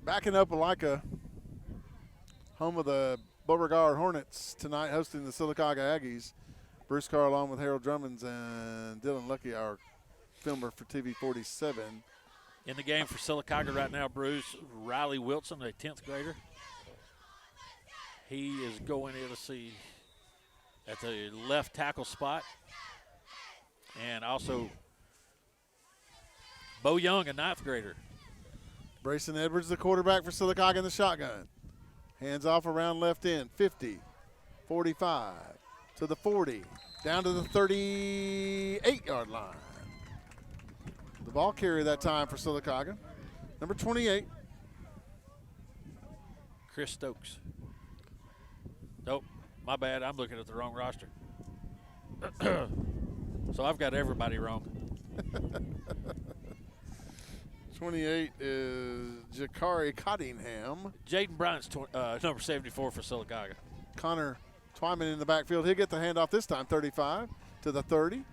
Backing up Opelika, home of the Beauregard Hornets tonight, hosting the Sylacauga Aggies. Bruce Carr along with Harold Drummonds and Dylan Lucky, our filmer for TV 47. In the game for Sylacauga right now, Bruce, Riley Wilson, a 10th grader. He is going in to see at the left tackle spot. And also Bo Young, a 9th grader. Brayson Edwards, the quarterback for Sylacauga in the shotgun. Hands off around left end, 50, 45, to the 40, down to the 38-yard line. The ball carrier that time for Sylacauga, number 28. Chris Stokes. Nope, my bad. I'm looking at the wrong roster. So I've got everybody wrong. 28 is Jakari Cottingham. Jaden Bryant's number 74 for Sylacauga. Connor Twyman in the backfield. He'll get the handoff this time, 35 to the 30.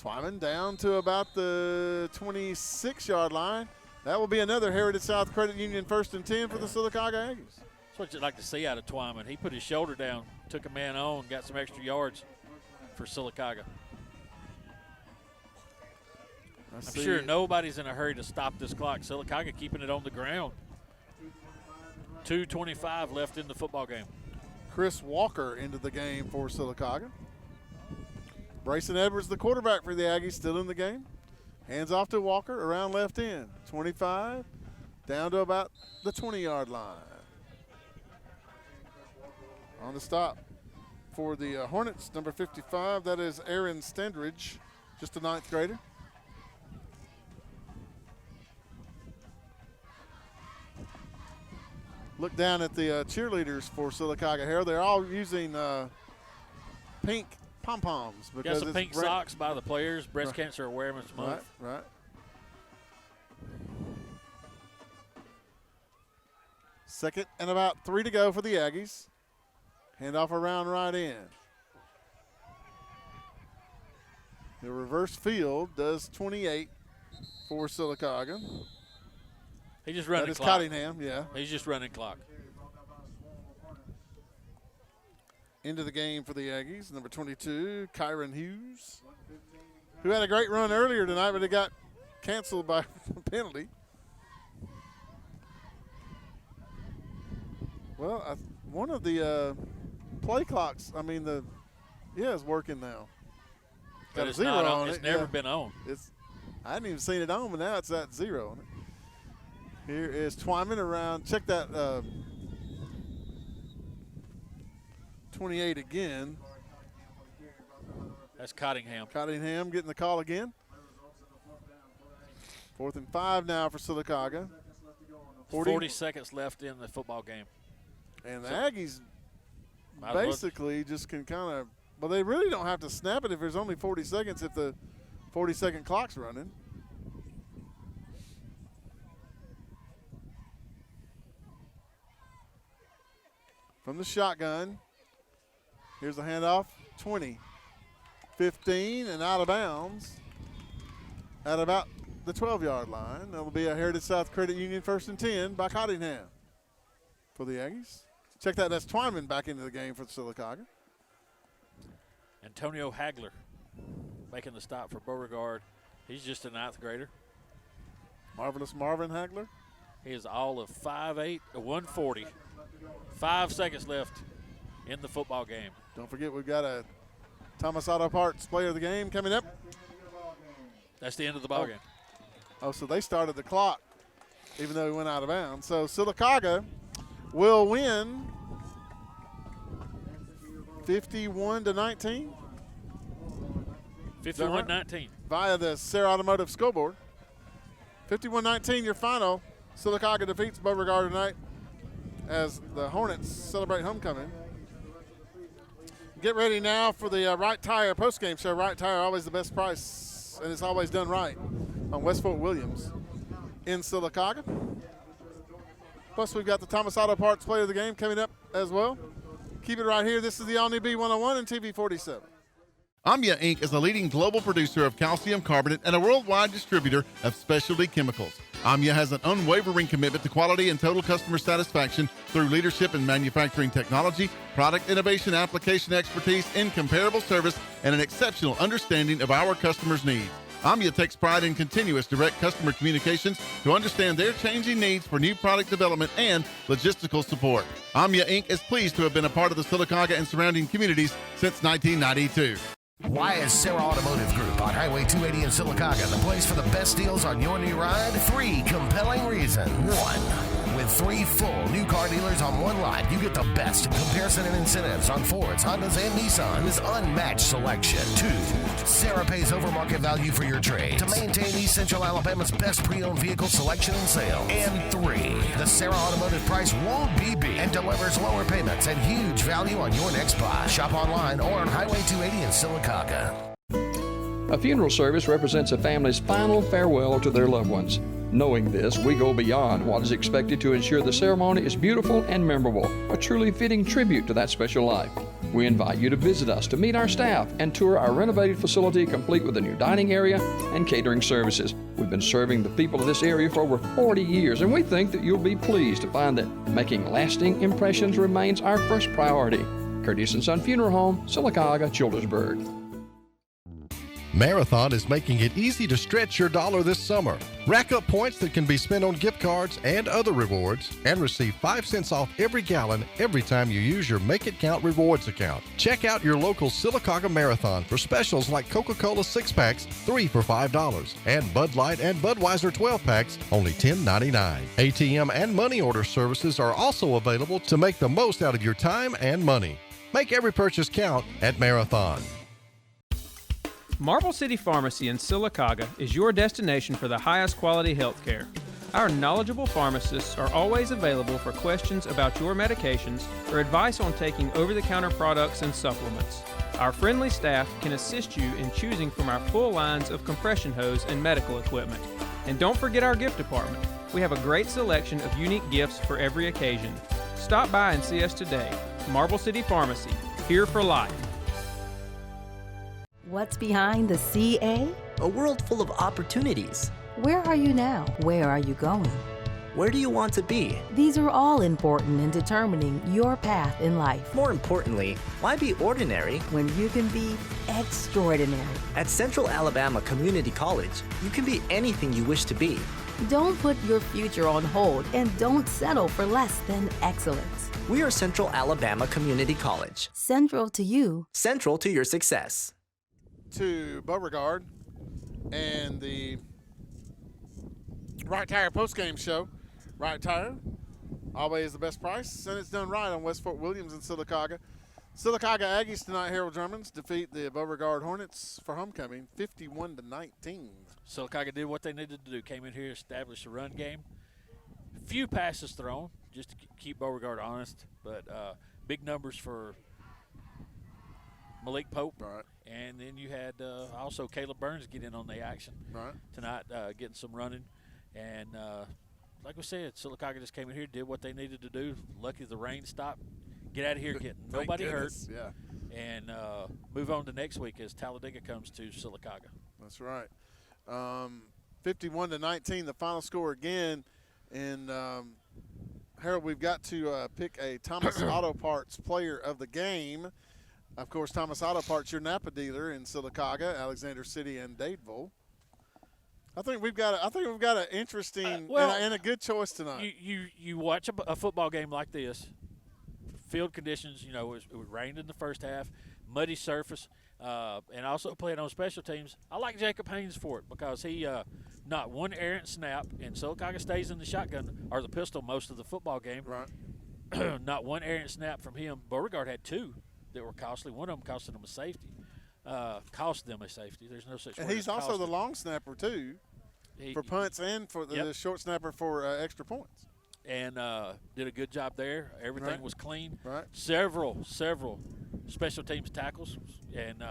Twyman down to about the 26-yard line. That will be another Heritage South Credit Union 1st and 10 for the Sylacauga Aggies. That's what you'd like to see out of Twyman. He put his shoulder down, took a man on, got some extra yards for Sylacauga. I'm sure nobody's in a hurry to stop this clock. Sylacauga keeping it on the ground. 2:25 left in the football game. Chris Walker into the game for Sylacauga. Brayson Edwards, the quarterback for the Aggies, still in the game. Hands off to Walker around left end. 25, down to about the 20-yard line. On the stop for the Hornets, number 55, that is Aaron Stendridge, just a 9th grader. Look down at the cheerleaders for Sylacauga Hair. They're all using pink pom-poms. Got some pink socks by the players. Breast Cancer Awareness Month. Right. Second and about 3 to go for the Aggies. Handoff around right in. The reverse field does 28 for Sylacauga. He's just running clock. That is Cottingham, yeah. He's just running clock. Into the game for the Aggies, number 22, Kyron Hughes, who had a great run earlier tonight, but it got canceled by penalty. Well, one of the play clocks, is working now. Got a 0 on it. It's never been on. I hadn't even seen it on, but now it's at 0 on it. Here is Twyman around. Check that 28 again. That's Cottingham. Cottingham getting the call again. 4th and 5 now for Sylacauga. 40 seconds left in the football game. And the Aggies basically just can kind of, well, they really don't have to snap it if there's only 40 seconds if the 40-second clock's running. From the shotgun, here's the handoff, 20, 15, and out of bounds at about the 12-yard line. That'll be a Heritage South Credit Union 1st and 10 by Cottingham for the Aggies. Check that, that's Twyman back into the game for Sylacauga. Antonio Hagler making the stop for Beauregard. He's just a 9th grader. Marvelous Marvin Hagler. He is all of 5'8", 140. 5 seconds left in the football game. Don't forget we've got a Thomas Auto Parts player of the game coming up. That's the end of the ball game. Oh, so they started the clock even though he went out of bounds. So Sylacauga will win 51-19. 51-19. via the Sarah Automotive scoreboard. 51-19 your final. Sylacauga defeats Beauregard tonight as the Hornets celebrate homecoming. Get ready now for the Right Tire postgame show. Right Tire, always the best price, and it's always done right on West Fort Williams in Sylacauga. Plus, we've got the Thomas Auto Parts Player of the Game coming up as well. Keep it right here. This is the All-New B101 and TV 47. Amya Inc. is a leading global producer of calcium carbonate and a worldwide distributor of specialty chemicals. Amya has an unwavering commitment to quality and total customer satisfaction through leadership in manufacturing technology, product innovation, application expertise, incomparable service, and an exceptional understanding of our customers' needs. Amya takes pride in continuous direct customer communications to understand their changing needs for new product development and logistical support. Amya Inc. is pleased to have been a part of the Sylacauga and surrounding communities since 1992. Why is Sarah Automotive Group on Highway 280 in Sylacauga the place for the best deals on your new ride? 3 compelling reasons. 1. With 3 full new car dealers on one lot, you get the best in comparison and incentives on Fords, Hondas, and Nissans. Unmatched selection. 2. Sarah pays over market value for your trade to maintain East Central Alabama's best pre-owned vehicle selection and sale. And 3. The Sarah Automotive price won't be beat and delivers lower payments and huge value on your next buy. Shop online or on Highway 280 in Sylacauga. A funeral service represents a family's final farewell to their loved ones. Knowing this, we go beyond what is expected to ensure the ceremony is beautiful and memorable, a truly fitting tribute to that special life. We invite you to visit us to meet our staff and tour our renovated facility complete with a new dining area and catering services. We've been serving the people of this area for over 40 years, and we think that you'll be pleased to find that making lasting impressions remains our first priority. Curtis & Son Funeral Home, Sylacauga, Childersburg. Marathon is making it easy to stretch your dollar this summer. Rack up points that can be spent on gift cards and other rewards and receive 5 cents off every gallon every time you use your Make It Count rewards account. Check out your local Sylacauga Marathon for specials like Coca-Cola 6-packs, 3 for $5, and Bud Light and Budweiser 12-packs, only $10.99. ATM and money order services are also available to make the most out of your time and money. Make every purchase count at Marathon. Marble City Pharmacy in Sylacauga is your destination for the highest quality health care. Our knowledgeable pharmacists are always available for questions about your medications or advice on taking over-the-counter products and supplements. Our friendly staff can assist you in choosing from our full lines of compression hose and medical equipment. And don't forget our gift department. We have a great selection of unique gifts for every occasion. Stop by and see us today. Marble City Pharmacy, here for life. What's behind the CA? A world full of opportunities. Where are you now? Where are you going? Where do you want to be? These are all important in determining your path in life. More importantly, why be ordinary when you can be extraordinary? At Central Alabama Community College, you can be anything you wish to be. Don't put your future on hold and don't settle for less than excellence. We are Central Alabama Community College. Central to you. Central to your success. To Beauregard and the Right Tire postgame show. Right Tire, always the best price, and it's done right on West Fort Williams in Sylacauga. Sylacauga Aggies tonight, Harold Germans defeat the Beauregard Hornets for homecoming, 51-19. Sylacauga did what they needed to do, came in here, established a run game. Few passes thrown, just to keep Beauregard honest, but big numbers for Malik Pope. Right. And then you had also Caleb Burns get in on the action tonight, getting some running. And like we said, Sylacauga just came in here, did what they needed to do. Lucky the rain stopped. Get out of here, getting nobody hurt. Yeah. And move on to next week as Talladega comes to Sylacauga. That's right. 51-19, the final score again. And Harold, we've got to pick a Thomas Auto Parts player of the game. Of course, Thomas Auto Parts, your Napa dealer in Sylacauga, Alexander City, and Dadeville. I think we've got an interesting and a good choice tonight. You watch a football game like this. Field conditions, it rained in the first half, muddy surface, and also playing on special teams. I like Jacob Haynes for it because he not one errant snap, and Sylacauga stays in the shotgun or the pistol most of the football game. Right. Not one errant snap from him. Beauregard had 2 that were costly. One of them costed him a safety. cost them a safety. There's no such. And word he's as also cost the them. long snapper too, for punts and for the short snapper for extra points. And did a good job there. Everything was clean. Right. Several special teams tackles. And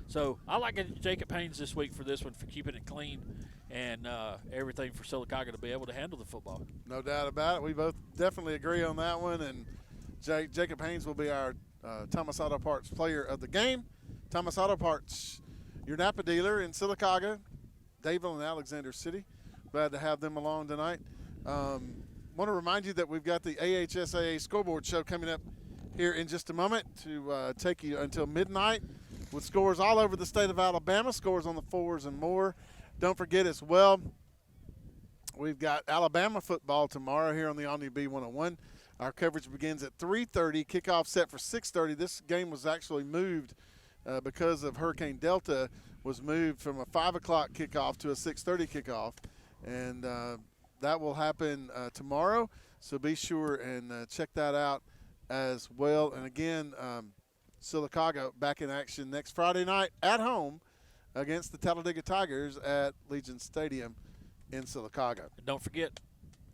so I like Jacob Haynes this week for this one, for keeping it clean and everything for Sylacauga to be able to handle the football. No doubt about it. We both definitely agree on that one. And Jacob Haynes will be our Thomas Auto Parts player of the game. Thomas Auto Parts, your Napa dealer in Sylacauga, Dadeville, and Alexander City. Glad to have them along tonight. Want to remind you that we've got the AHSAA scoreboard show coming up here in just a moment to take you until midnight with scores all over the state of Alabama, scores on the 4s and more. Don't forget as well, we've got Alabama football tomorrow here on the Omni B101. Our coverage begins at 3:30, kickoff set for 6:30. This game was actually moved because of Hurricane Delta, was moved from a 5 o'clock kickoff to a 6:30 kickoff. And that will happen tomorrow, so be sure and check that out as well. And again, Sylacauga back in action next Friday night at home against the Talladega Tigers at Legion Stadium in Sylacauga. And don't forget,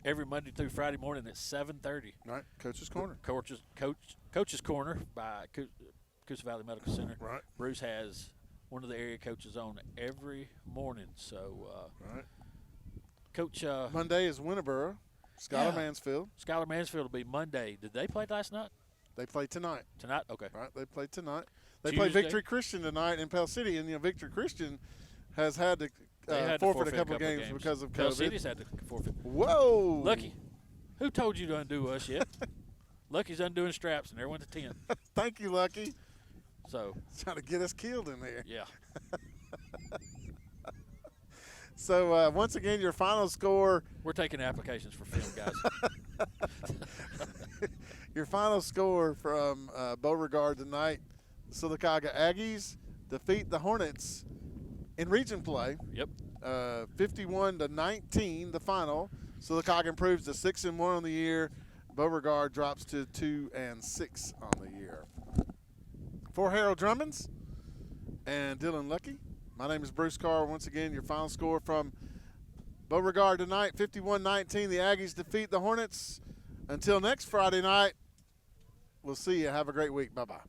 every Monday through Friday morning at 7:30. Right, Coach's Corner. Coach's Corner by Coosa Valley Medical Center. Right. Bruce has one of the area coaches on every morning. So, right. Coach. Monday is Winterboro. Schuyler Mansfield. Schuyler Mansfield will be Monday. Did they play last night? They play tonight. Tonight? Okay. Right, they play tonight. They play Victory Christian tonight in Pell City, and Victory Christian has had to forfeit a couple of games because of COVID. Pell City's had to forfeit. Whoa! Lucky, who told you to undo us yet? Lucky's undoing straps, and everyone's to 10. Thank you, Lucky. So trying to get us killed in there. Yeah. So, once again, your final score. We're taking applications for film, guys. Your final score from Beauregard tonight, the Sylacauga Aggies defeat the Hornets in region play. Yep. 51-19, the final. Sylacauga improves to 6-1 on the year. Beauregard drops to 2-6 on the year. For Harold Drummonds and Dylan Lucky, my name is Bruce Carr. Once again, your final score from Beauregard tonight, 51-19. The Aggies defeat the Hornets. Until next Friday night, we'll see you. Have a great week. Bye-bye.